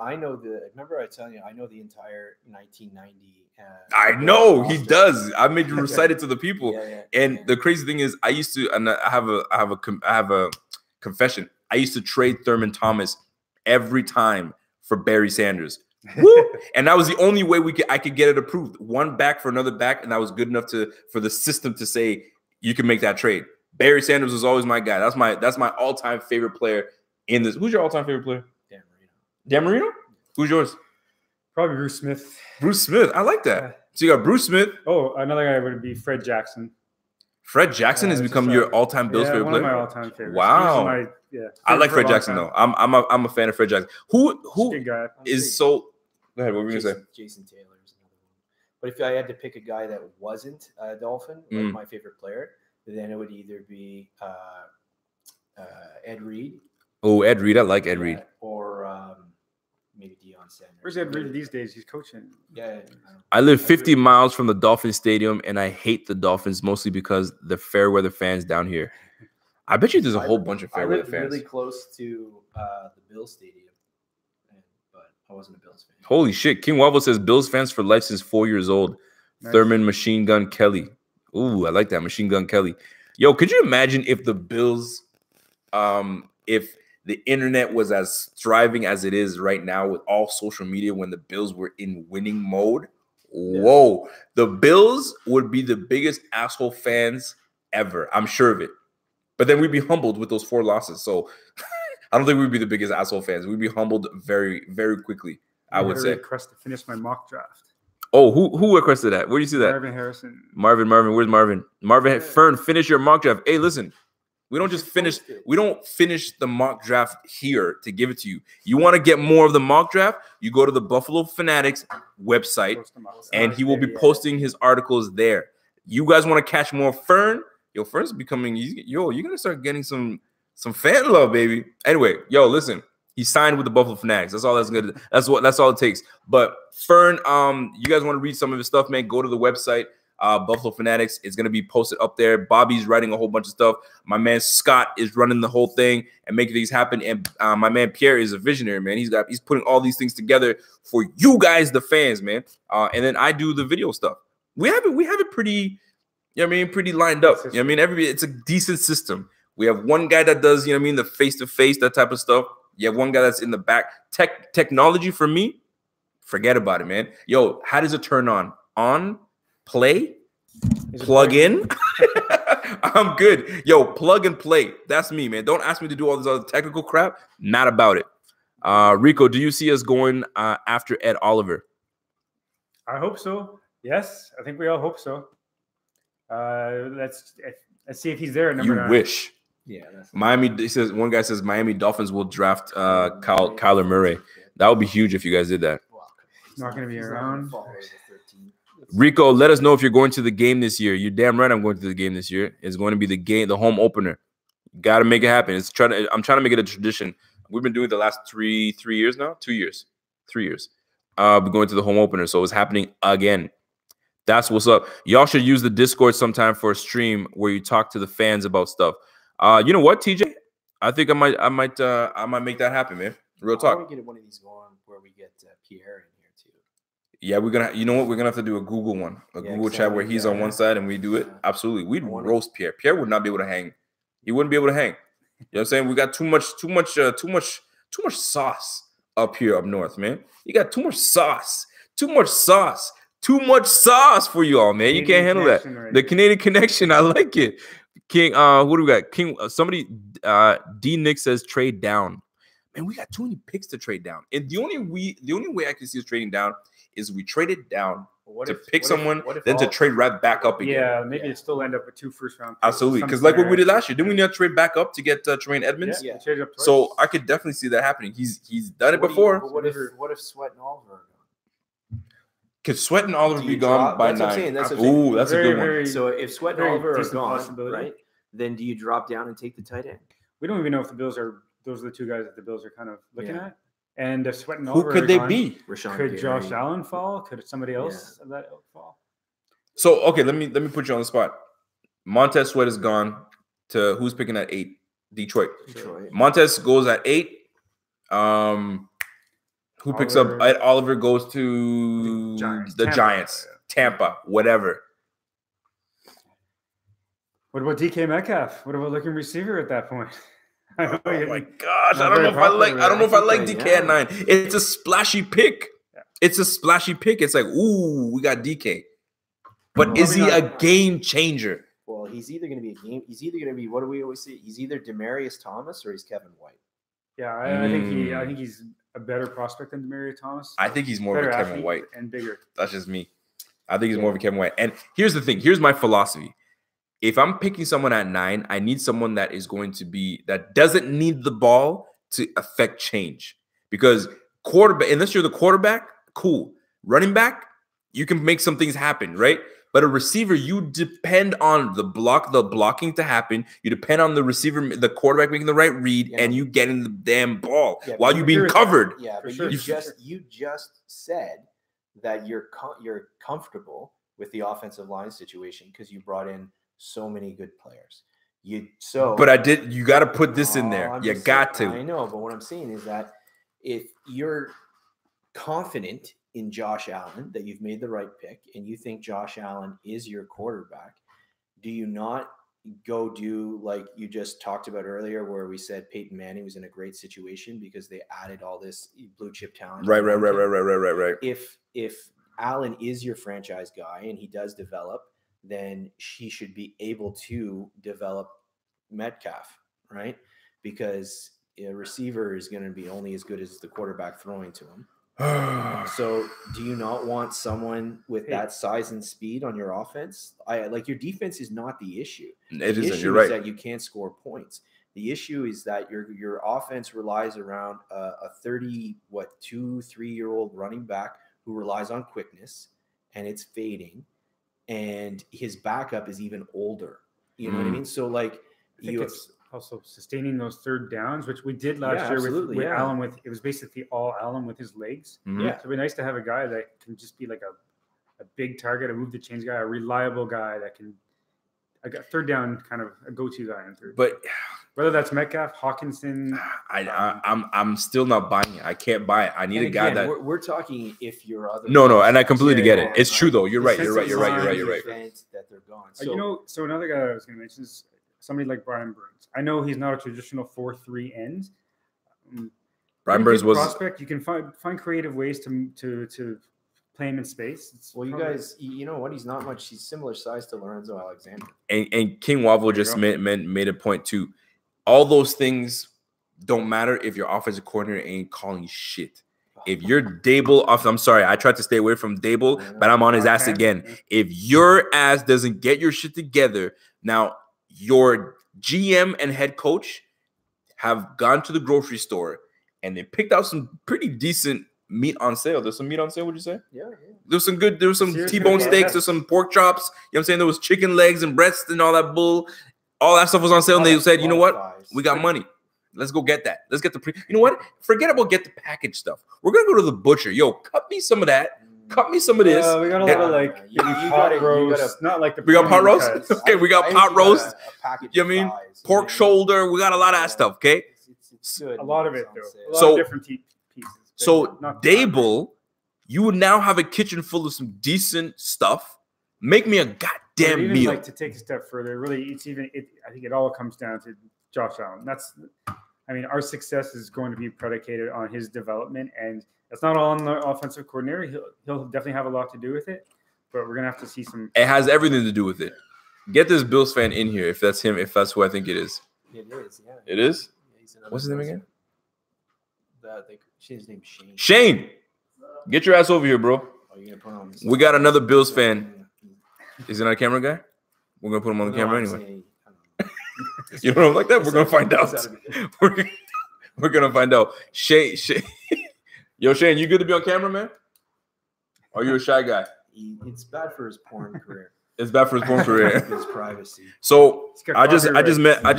I know the. Remember, I telling you, I know the entire 1990. I know he does. I made you recite it to the people. And the crazy thing is, I used to, and I have a confession. I used to trade Thurman Thomas every time for Barry Sanders. Woo! And that was the only way I could get it approved. One back for another back, and that was good enough for the system to say you can make that trade. Barry Sanders was always my guy. That's my all-time favorite player in this. Who's your all-time favorite player? Dan Marino? Who's yours? Probably Bruce Smith. Bruce Smith. I like that. So you got Bruce Smith. Oh, another guy would be Fred Jackson. Fred Jackson has become your all-time Bills favorite player. One of my all-time favorites. Wow. I like Fred Jackson though. I'm a fan of Fred Jackson. Who is so? Go ahead. What were you gonna say? Jason Taylor is another one. But if I had to pick a guy that wasn't a Dolphin, like my favorite player, then it would either be Ed Reed. Oh, Ed Reed. I like Ed Reed. Or maybe Deion Sanders. Where's Ed Reed these days? He's coaching. Yeah. I live 50 miles from the Dolphin Stadium, and I hate the Dolphins mostly because the fair weather fans down here. I bet you there's a whole bunch of fair weather fans. I live really close to the Bills Stadium. But I wasn't a Bills fan. Holy shit. King Wobble says Bills fans for life since 4 years old. Nice. Thurman Machine Gun Kelly. Ooh, I like that. Machine Gun Kelly. Yo, could you imagine if the Bills, if the internet was as thriving as it is right now with all social media when the Bills were in winning mode? Yeah. Whoa. The Bills would be the biggest asshole fans ever. I'm sure of it. But then we'd be humbled with those 4 losses. So I don't think we'd be the biggest asshole fans. We'd be humbled very, very quickly, I would say. Request to finish my mock draft. Oh, who requested that? Where do you see that? Marvin Harrison. Marvin. Where's Marvin? Marvin, Fern, finish your mock draft. Hey, listen. We don't just finish. We don't finish the mock draft here to give it to you. You want to get more of the mock draft? You go to the Buffalo Fanatics website, and he will be posting his articles there. You guys want to catch more Fern? Yo, Fern's becoming. You're gonna start getting some fan love, baby. Anyway, yo, listen. He signed with the Buffalo Fanatics. That's all that's good. That's all it takes. But Fern, you guys want to read some of his stuff, man? Go to the website. Buffalo Fanatics. It's gonna be posted up there. Bobby's writing a whole bunch of stuff. My man Scott is running the whole thing and making things happen. And my man Pierre is a visionary, man. He's putting all these things together for you guys, the fans, man. And then I do the video stuff. We have it pretty, you know what I mean, pretty lined up. You know what I mean? It's a decent system. We have one guy that does, you know what I mean, the face-to-face, that type of stuff. You have one guy that's in the back. Technology for me, forget about it, man. Yo, how does it turn on? On? Play, plug in. I'm good. Yo, plug and play. That's me, man. Don't ask me to do all this other technical crap. Not about it. Rico, do you see us going after Ed Oliver? I hope so. Yes, I think we all hope so. Let's see if he's there. You wish. Yeah. That's Miami. He says one guy says Miami Dolphins will draft Kyler Murray. That would be huge if you guys did that. He's not going to be around. Rico, let us know if you're going to the game this year. You're damn right I'm going to the game this year. It's going to be the home opener. Got to make it happen. I'm trying to make it a tradition. We've been doing it the last 3 years now. 2 years. 3 years. We're going to the home opener, so it's happening again. That's what's up. Y'all should use the Discord sometime for a stream where you talk to the fans about stuff. You know what, TJ? I think I might make that happen, man. Real talk. I want to get one of these going where we get Pierre in here too. Yeah, we're gonna have to do a Google one, Google chat where he's on one side and we do it. Absolutely, we'd roast Pierre. Pierre would not be able to hang. He wouldn't be able to hang. You know what I'm saying? We got too much sauce up here up north, man. You got too much sauce. Too much sauce. Too much sauce for you all, man. You can't handle that. Right, the Canadian connection, I like it. King, what do we got? King, somebody, D Nick says trade down. Man, we got too many picks to trade down. And the only way I can see us trading down is we trade it down to pick someone, then to trade right back up again. Yeah, maybe it still end up with 2 first-round picks. Absolutely, because like what we did last year, didn't we not trade back up to get Tremaine Edmonds? Yeah, traded up twice. So I could definitely see that happening. He's done it before. But what if Sweat and Oliver? Could Sweat and Oliver be gone by 9? That's a good one. So if Sweat and Oliver are gone, right, then do you drop down and take the tight end? We don't even know if the Bills are – those are the 2 guys that the Bills are kind of looking at. And if Sweat and Oliver who could they be? Could Josh Allen fall? Could somebody else of that fall? So, okay, let me put you on the spot. Montez Sweat is gone to – who's picking at 8? Detroit. Montez goes at 8. Who picks up? Oliver goes to the Giants. Tampa, whatever. What about DK Metcalf? What about looking receiver at that point? Oh my gosh, I don't know if I like DK at 9. It's a splashy pick. Yeah. It's a splashy pick. It's like, ooh, we got DK. But is he a game changer? Well, he's either going to be a game. He's either going to be, what do we always say? He's either Demaryius Thomas or he's Kevin White. Yeah, I think he's a better prospect than Demaryius Thomas. I think he's more of a Kevin White and bigger. That's just me. I think he's more of a Kevin White. And here's the thing. Here's my philosophy. If I'm picking someone at 9, I need someone that is going to be that doesn't need the ball to affect change. Because quarterback, unless you're the quarterback, cool. Running back, you can make some things happen, right? But a receiver, you depend on the blocking to happen. You depend on the receiver, the quarterback making the right read, and you getting the damn ball while you being covered. Yeah, but you just said that you're comfortable with the offensive line situation because you brought in so many good players. But I did. You got to put this in there. You got to. I know, but what I'm saying is that if you're confident in Josh Allen that you've made the right pick and you think Josh Allen is your quarterback, do you not go do like you just talked about earlier where we said Peyton Manning was in a great situation because they added all this blue chip talent? Right. If Allen is your franchise guy and he does develop, then he should be able to develop Metcalf, right? Because a receiver is going to be only as good as the quarterback throwing to him. So do you not want someone with that size and speed on your offense? Your defense is not the issue. It isn't. You're right. That you can't score points. The issue is that your offense relies around a 2-3-year-old running back who relies on quickness, and it's fading, and his backup is even older. You know what I mean? So it's also sustaining those third downs, which we did last year with Allen. It was basically all Allen with his legs. Mm-hmm. Yeah, so it'd be nice to have a guy that can just be like a big target, a move the chains guy, a reliable guy that can a third down kind of a go-to guy in third. But whether that's Metcalf, Hawkinson, I'm still not buying it. I can't buy it. I need a guy that we're talking if your other no, and I completely get it. It's true though. You're right. You're right. That they're gone. So another guy I was going to mention is somebody like Brian Burns. I know he's not a traditional 4-3 end. Brian Burns was prospect. You can find creative ways to play him in space. You guys, you know what? He's not much. He's similar size to Lorenzo Alexander. And King Waffle just made a point too. All those things don't matter if your offensive coordinator ain't calling shit. If you're Dable, I'm sorry, I tried to stay away from Dable, but I'm on his ass again. If your ass doesn't get your shit together, now your GM and head coach have gone to the grocery store and they picked out some pretty decent meat on sale. There's some meat on sale, would you say? Yeah. There was some T-bone steaks, there's some pork chops. You know what I'm saying? There was chicken legs and breasts and all that bull. All that stuff was on sale, and they said, you know what? We got money. Let's go get that. Let's get the you know what? Forget about get the package stuff. We're gonna go to the butcher. Yo, cut me some of that. Cut me some of this. We got a lot of pot roast. Not like the we got pot roast. Okay, we got pot roast. You know what I mean? Pork shoulder. We got a lot of that stuff. Okay. It's good. A lot of it though. A lot of different pieces. So Dable, you would now have a kitchen full of some decent stuff. Make me a goddamn meal. Like to take a step further, really, I think it all comes down to Josh Allen. Our success is going to be predicated on his development, and It's not all on the offensive coordinator. He'll definitely have a lot to do with it, but we're gonna have to see some. It has everything to do with it. Get this Bills fan in here if that's him. If that's who I think it is. It is. Yeah. It is. Yeah, what's his name again? His name's Shane. Shane, get your ass over here, bro. Oh, you're gonna put on we got another Bills fan. Is he not a camera guy? We're gonna put him on the camera anyway. You don't know like that? We're gonna find out. We're gonna find out. Shane. Yo, Shane, you good to be on camera, man? Or are you a shy guy? It's bad for his porn career. It's bad for his porn career. His privacy. So I just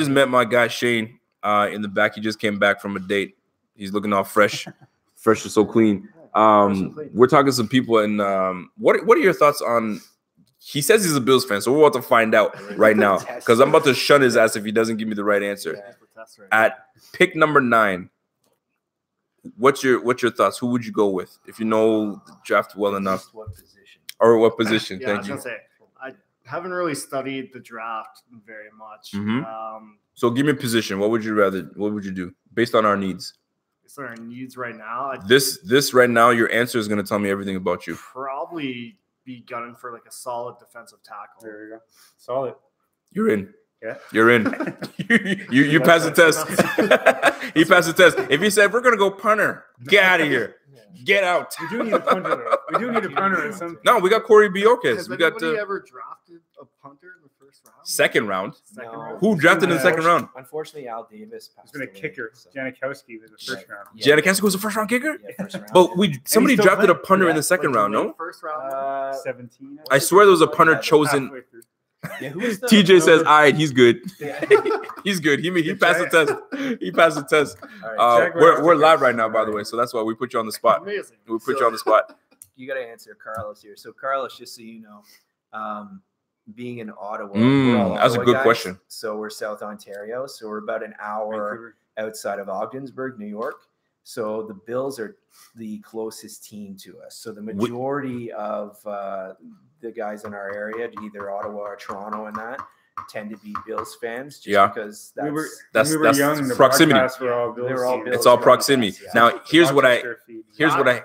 met my guy Shane in the back. He just came back from a date. He's looking all fresh and so clean. We're talking to some people, and what are your thoughts on? He says he's a Bills fan, so we're about to find out right now because I'm about to shun his ass if he doesn't give me the right answer. At pick number 9, what's your thoughts? Who would you go with if you know the draft well enough? What position? Or what position? Yeah, Thank I was you. gonna say I haven't really studied the draft very much. So give me a position. What would you do based on our needs? Based on our needs right now, This right now, your answer is going to tell me everything about you. Probably be gunning for like a solid defensive tackle. There you go. Solid. You're in. Yeah. You're in. you passed the test. He passed the test. If he said we're gonna go punter, get out of here. Get out. We do need a punter though. We do need a punter. No, we got Corey Bioques. Has we got anybody ever drafted a punter in the first round? second round. No. Who drafted in the second round? Unfortunately, Al Davis passed There's been a kicker. So. Janikowski was the first round. Janikowski was the first round kicker? Yeah, first round. But somebody drafted a punter in the second round, no? First round, 17. I swear there was a punter chosen. Yeah, who was the TJ says, all right, he's good. Yeah. He's good. He passed the test. He passed the test. Right, we're live right now, by the way, so that's why we put you on the spot. Amazing. We put you on the spot. You got to answer Carlos here. So, Carlos, just so you know, being in Ottawa, that's a good question. So we're South Ontario. So we're about an hour outside of Ogdensburg, New York. So the Bills are the closest team to us. So the majority of the guys in our area, either Ottawa or Toronto, and that tend to be Bills fans. Just because that's young, proximity. It's all proximity. Yeah. Now here's what I.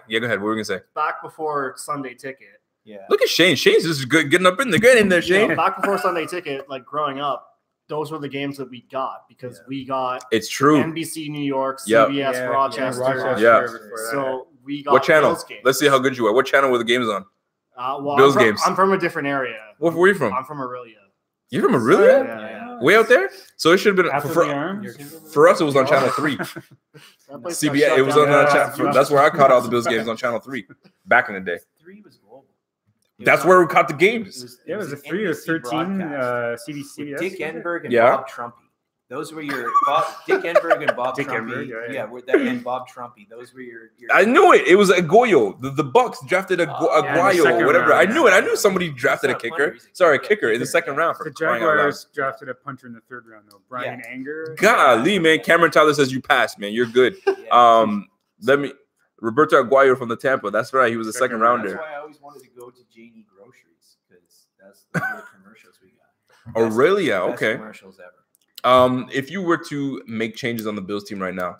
Yeah, go ahead. What were we gonna say? Back before Sunday Ticket. Yeah. Look at Shane. Shane's just good, getting up in there. Get in there, Shane. Yeah, back before Sunday Ticket, like growing up, those were the games that we got because we got. It's true. NBC New York, CBS Rochester. Yeah. So we got. What channel? Bills games. Let's see how good you are. What channel were the games on? Well, Bills games. I'm from a different area. Where are you from? I'm from Aurelia. You're from Aurelia? Yeah. Way out there? So it should have been for us. It was on Channel 3. CBS. It was on Channel. That's where I caught all the Bills games on Channel 3 back in the day. 3 was global. That's where we caught the games. It was a 3 or 13. CBS. Dick Enberg and Bob Trumpy. Those were your Dick Enberg and Bob Trumpy. And Bob Trumpy. Those were your I knew it. It was Aguayo. The Bucks drafted Aguayo or whatever. I knew it. I knew somebody drafted a kicker. Sorry, a kicker in the second round. The Jaguars drafted a punter in the third round, though. Brian Anger. Golly, man. Cameron Tyler says you passed, man. You're good. Roberto Aguayo from the Tampa. That's right. He was a second rounder. That's why I always wanted to go to Janie Groceries because that's the commercials we got. Aurelia. Okay. Commercials ever. If you were to make changes on the Bills team right now,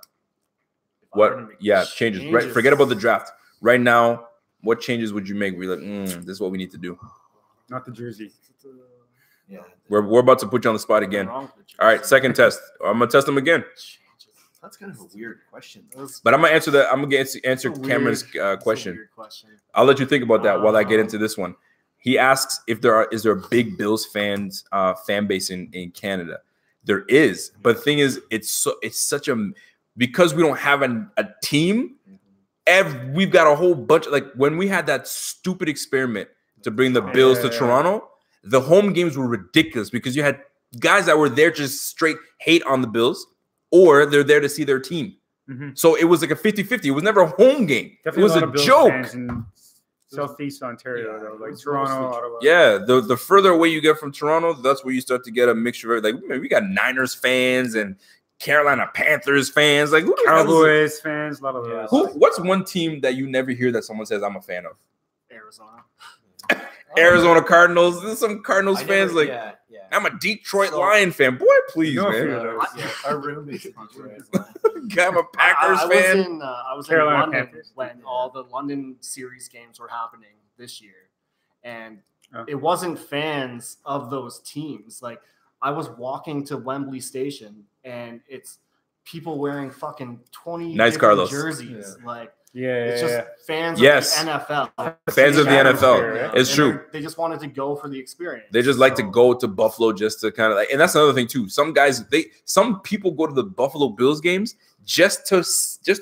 changes. Right, forget about the draft. Right now, what changes would you make? We're like, this is what we need to do. Not the jersey. Yeah, we're about to put you on the spot again. All right, second test. I'm gonna test them again. That's kind of a weird question, but I'm gonna answer that. I'm gonna answer Cameron's question. I'll let you think about that while I get into this one. He asks if is there a big Bills fan base in Canada. There is, but the thing is, it's such a because we don't have a team. We've got a whole bunch. Like when we had that stupid experiment to bring the Bills to Toronto, the home games were ridiculous because you had guys that were there just straight hate on the Bills, or they're there to see their team. So it was like a 50-50. It was never a home game. Definitely it was a joke. Southeast Ontario, though, like Toronto, Ottawa. Yeah, the further away you get from Toronto, that's where you start to get a mixture of everything. Like, we got Niners fans and Carolina Panthers fans, like Cowboys fans, a lot of those. What's one team that you never hear that someone says I'm a fan of? Arizona. Arizona Cardinals. There's some Cardinals fans I'm a Detroit Lion fan. Boy, please, man. Our roommate's Detroit. I'm a Packers fan. I was in London when all the London series games were happening this year, and it wasn't fans of those teams. Like I was walking to Wembley Station, and it's people wearing fucking 20 jerseys. Yeah. Like it's just fans of the NFL. Fans of the NFL. It's true. They just wanted to go for the experience. They just like to go to Buffalo just to kind of like, and that's another thing too. Some people go to the Buffalo Bills games just to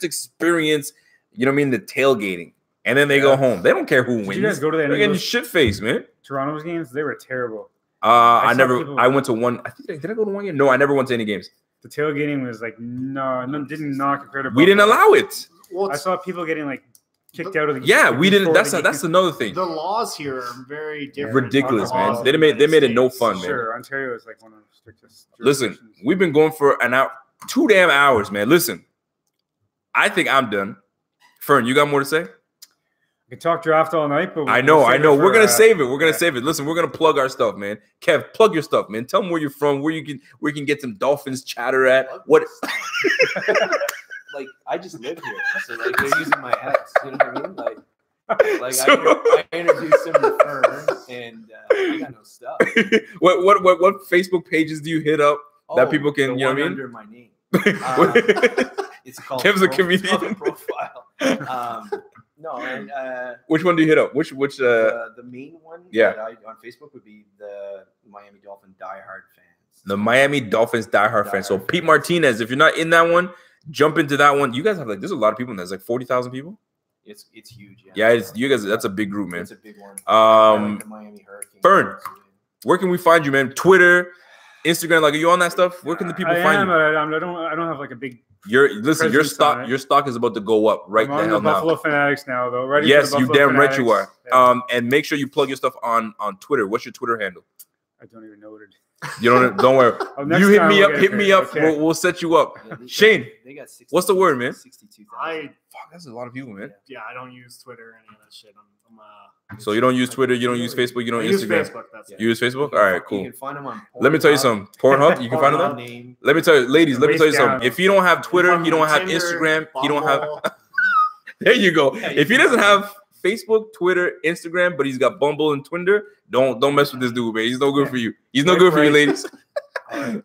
experience, you know what I mean, the tailgating. And then they go home. They don't care who wins. Did you guys go to They're getting shit-faced, man. Toronto's games? They were terrible. I went to one. I think did I go to one game? No, I never went to any games. The tailgating was like did not compare to Buffalo. We didn't allow it. Well, I saw people getting like kicked out of the game. Yeah, we didn't. That's another thing. The laws here are very different. Ridiculous, man. They made it no fun, man. Sure, Ontario is like one of the strictest. Listen, we've been going for an hour, 2 damn hours, man. Listen, I think I'm done. Fern, you got more to say? We can talk draft all night, but I know. We're gonna save it. We're gonna save it. Listen, we're gonna plug our stuff, man. Kev, plug your stuff, man. Tell them where you're from, where you can get some Dolphins chatter at. What? Like I just live here, so like they're using my house. You know what I mean? Like I introduced them to Fern, and I got no stuff. What Facebook pages do you hit up that people can? You know what I mean? Under my name. It's called Kev's a comedian profile. No, and which one do you hit up? Which the main one? Yeah, on Facebook would be the Miami Dolphin diehard fans. The Miami Dolphins diehard fans. So Pete Martinez, if you're not in that one, jump into that one. You guys have there's a lot of people in there. There's like 40,000 people. It's huge. Yeah, you guys. That's a big group, man. It's a big one. Like the Miami Hurricanes. Fern, where can we find you, man? Twitter, Instagram. Like, are you on that stuff? Where can the people find you? I don't have like a big. Your stock is about to go up right the hell now. Buffalo Fanatics now, though. Yes, you damn right you are. Yeah. And make sure you plug your stuff on Twitter. What's your Twitter handle? I don't even know what it is. You don't worry. You hit me up. Hit me up. Okay. We'll set you up. Yeah, Shane, they got what's the word, man? 62,000. Fuck, that's a lot of people, man. Yeah, I don't use Twitter or any of that shit. So you don't use Twitter, you don't use Facebook, you don't use Instagram. Facebook, that's it. You use Facebook? All right, cool. You can find them on Pornhub. Let me tell you something. Pornhub, you can find them there? Let me tell you, ladies, let me tell you something. If you don't have Twitter, you don't have Instagram, you don't have... There you go. If he doesn't have Facebook, Twitter, Instagram, but he's got Bumble and Tinder, don't mess with this dude, man. He's no good for you. He's no good for you, ladies.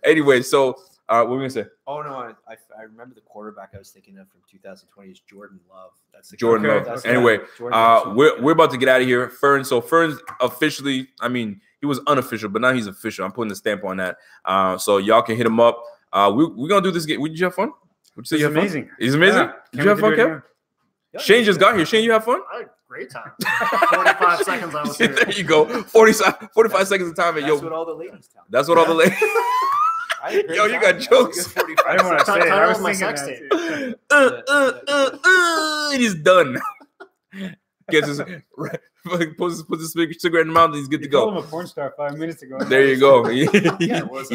Anyway, so what were we gonna say? Oh no, I remember the quarterback I was thinking of from 2020 is Jordan Love. That's the Jordan Love. That's anyway, we're about to get out of here. Fern. So Fern's officially, I mean, he was unofficial, but now he's official. I'm putting the stamp on that. So y'all can hit him up. We're gonna do this game. Did you have fun? Would you say you have amazing. Fun? He's amazing. Yeah. Did you have fun, Kev? Yeah, Shane just got here. Shane, you have fun? I had a great time. 45 seconds I was here. There you go. 45 seconds of time. That's what all the ladies tell me. That's what all the ladies. Yo, you got jokes. I didn't want to say it. I was my thinking sex that tape. And he's done. Gets his puts his cigarette in the mouth and he's good to go. Called him a porn star 5 minutes ago. There you go. He's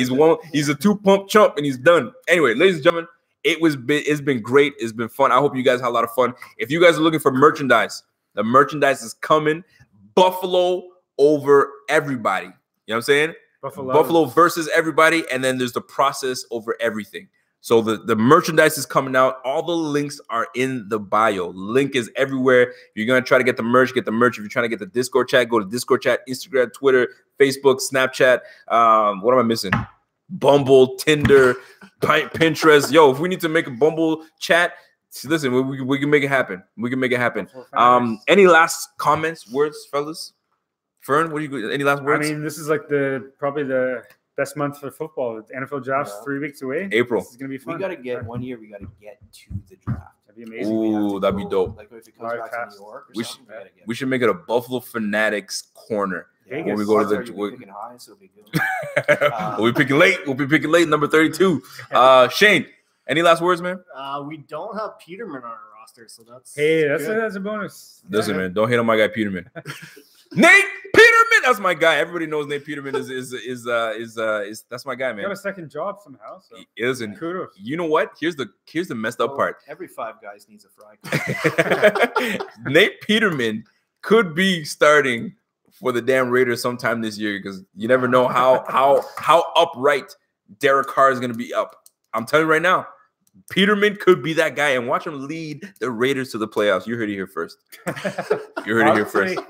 a 2-pump chump and he's done. Anyway, ladies and gentlemen, it's been great. It's been fun. I hope you guys had a lot of fun. If you guys are looking for merchandise, the merchandise is coming. Buffalo over everybody. You know what I'm saying? Buffalo versus everybody, and then there's the process over everything. So the merchandise is coming out. All the links are in the bio. Link is everywhere. If you're going to try to get the merch, get the merch. If you're trying to get the Discord chat, go to Discord chat, Instagram, Twitter, Facebook, Snapchat. What am I missing? Bumble, Tinder, Pinterest. Yo, if we need to make a Bumble chat, listen, we can make it happen. We can make it happen. Any last comments, words, fellas? Fern, any last words? I mean, this is like probably the best month for football. The NFL draft's 3 weeks away. April. This is gonna be fun. We gotta get 1 year. We gotta get to the draft. That'd be amazing. Ooh, that'd be dope. Like if it comes back to New York, we should make it a Buffalo Fanatics corner. Yeah. When we go to the picking high, so it'll be good. We'll be picking late. We'll be picking late, number 32. Shane, any last words, man? We don't have Peterman on our roster, so that's that's a bonus. Listen, man, don't hate on my guy Peterman. Nate Peterman, that's my guy. Everybody knows Nate Peterman is that's my guy, man. Got a second job somehow. So. He is, and kudos. You know what? Here's the messed up part. Every 5 guys needs a fry. Nate Peterman could be starting for the damn Raiders sometime this year because you never know how upright Derek Carr is going to be up. I'm telling you right now, Peterman could be that guy, and watch him lead the Raiders to the playoffs. You heard it here first. You heard it here first.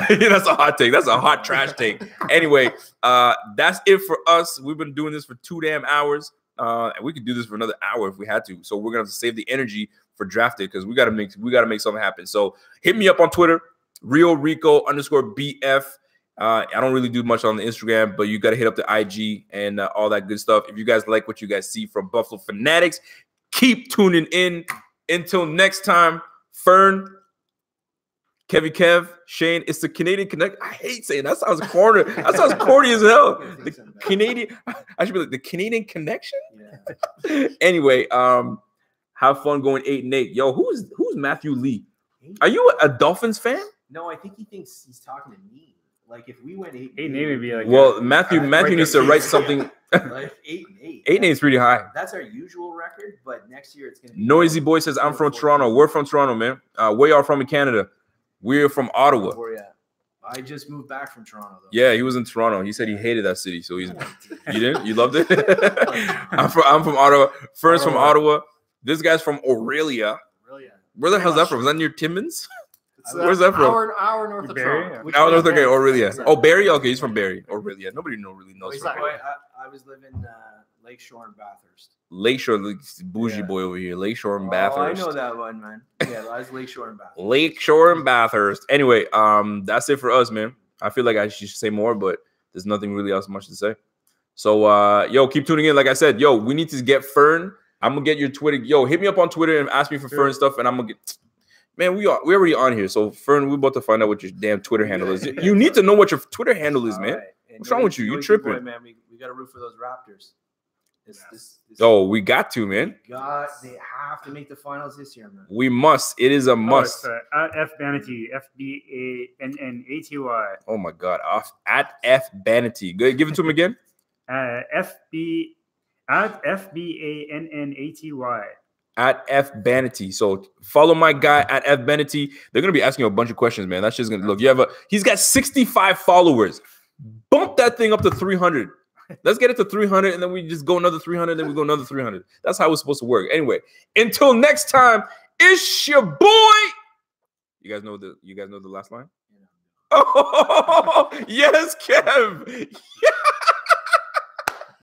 That's a hot take. That's a hot trash take. Anyway, that's it for us. We've been doing this for 2 damn hours, and we could do this for another hour if we had to. So we're gonna have to save the energy for drafted because we gotta make something happen. So hit me up on Twitter, RioRico_BF. I don't really do much on the Instagram, but you got to hit up the IG and all that good stuff. If you guys like what you guys see from Buffalo Fanatics, keep tuning in. Until next time, Fern, Kev, Shane, it's the Canadian Connect. I hate saying that. Sounds corny. That sounds corny as hell. The Canadian, I should be like the Canadian Connection. Yeah. Anyway, have fun going 8-8. Yo, who's Matthew Lee? Are you a Dolphins fan? No, I think he thinks he's talking to me. Like if we went 8-8, would be like. Well, Matthew needs to write something. Like 8-8. 8-8 is pretty high. That's our usual record, but next year it's gonna be. Noisy Boy says, "I'm from Toronto." We're from Toronto, man. Where y'all from in Canada? We're from Ottawa. I just moved back from Toronto, though. Yeah, he was in Toronto. He said he hated that city, so he's. You didn't? You loved it? I'm from Ottawa. First from Ottawa. This guy's from Aurelia. Where the hell's that from? Is that near Timmins? Where's that from? Hour north of Toronto. Hour north, okay, Aurelia. Oh, Barrie? Okay, he's from Barrie. Aurelia. Nobody really knows. I was living Lakeshore and Bathurst. Lakeshore, bougie boy over here. Lakeshore and Bathurst. I know that one, man. Yeah, I was Lakeshore and Bathurst. Lakeshore and Bathurst. Anyway, that's it for us, man. I feel like I should say more, but there's nothing really else much to say. So, yo, keep tuning in. Like I said, yo, we need to get Fern. I'm gonna get your Twitter. Yo, hit me up on Twitter and ask me for Fern stuff, and I'm gonna get. Man, we're already on here. So, Fern, we're about to find out what your damn Twitter handle is. You need to know what your Twitter handle is, man. Right. What's wrong with you? You're tripping. Boy, man. We got to root for those Raptors. Oh, we got to, man. They have to make the finals this year, man. We must. It is a must. At F Banity, FBANNATY. Oh my God, at F Banity. Good, give it to him again. FBANNATY. At F Banity. So follow my guy at F Banity. They're gonna be asking you a bunch of questions, man. That's just gonna look. He's got 65 followers. Bump that thing up to 300. Let's get it to 300, and then we just go another 300, then we go another 300. That's how it's supposed to work. Anyway, until next time, it's your boy. You guys know the last line? Oh, yes, Kev. Yeah.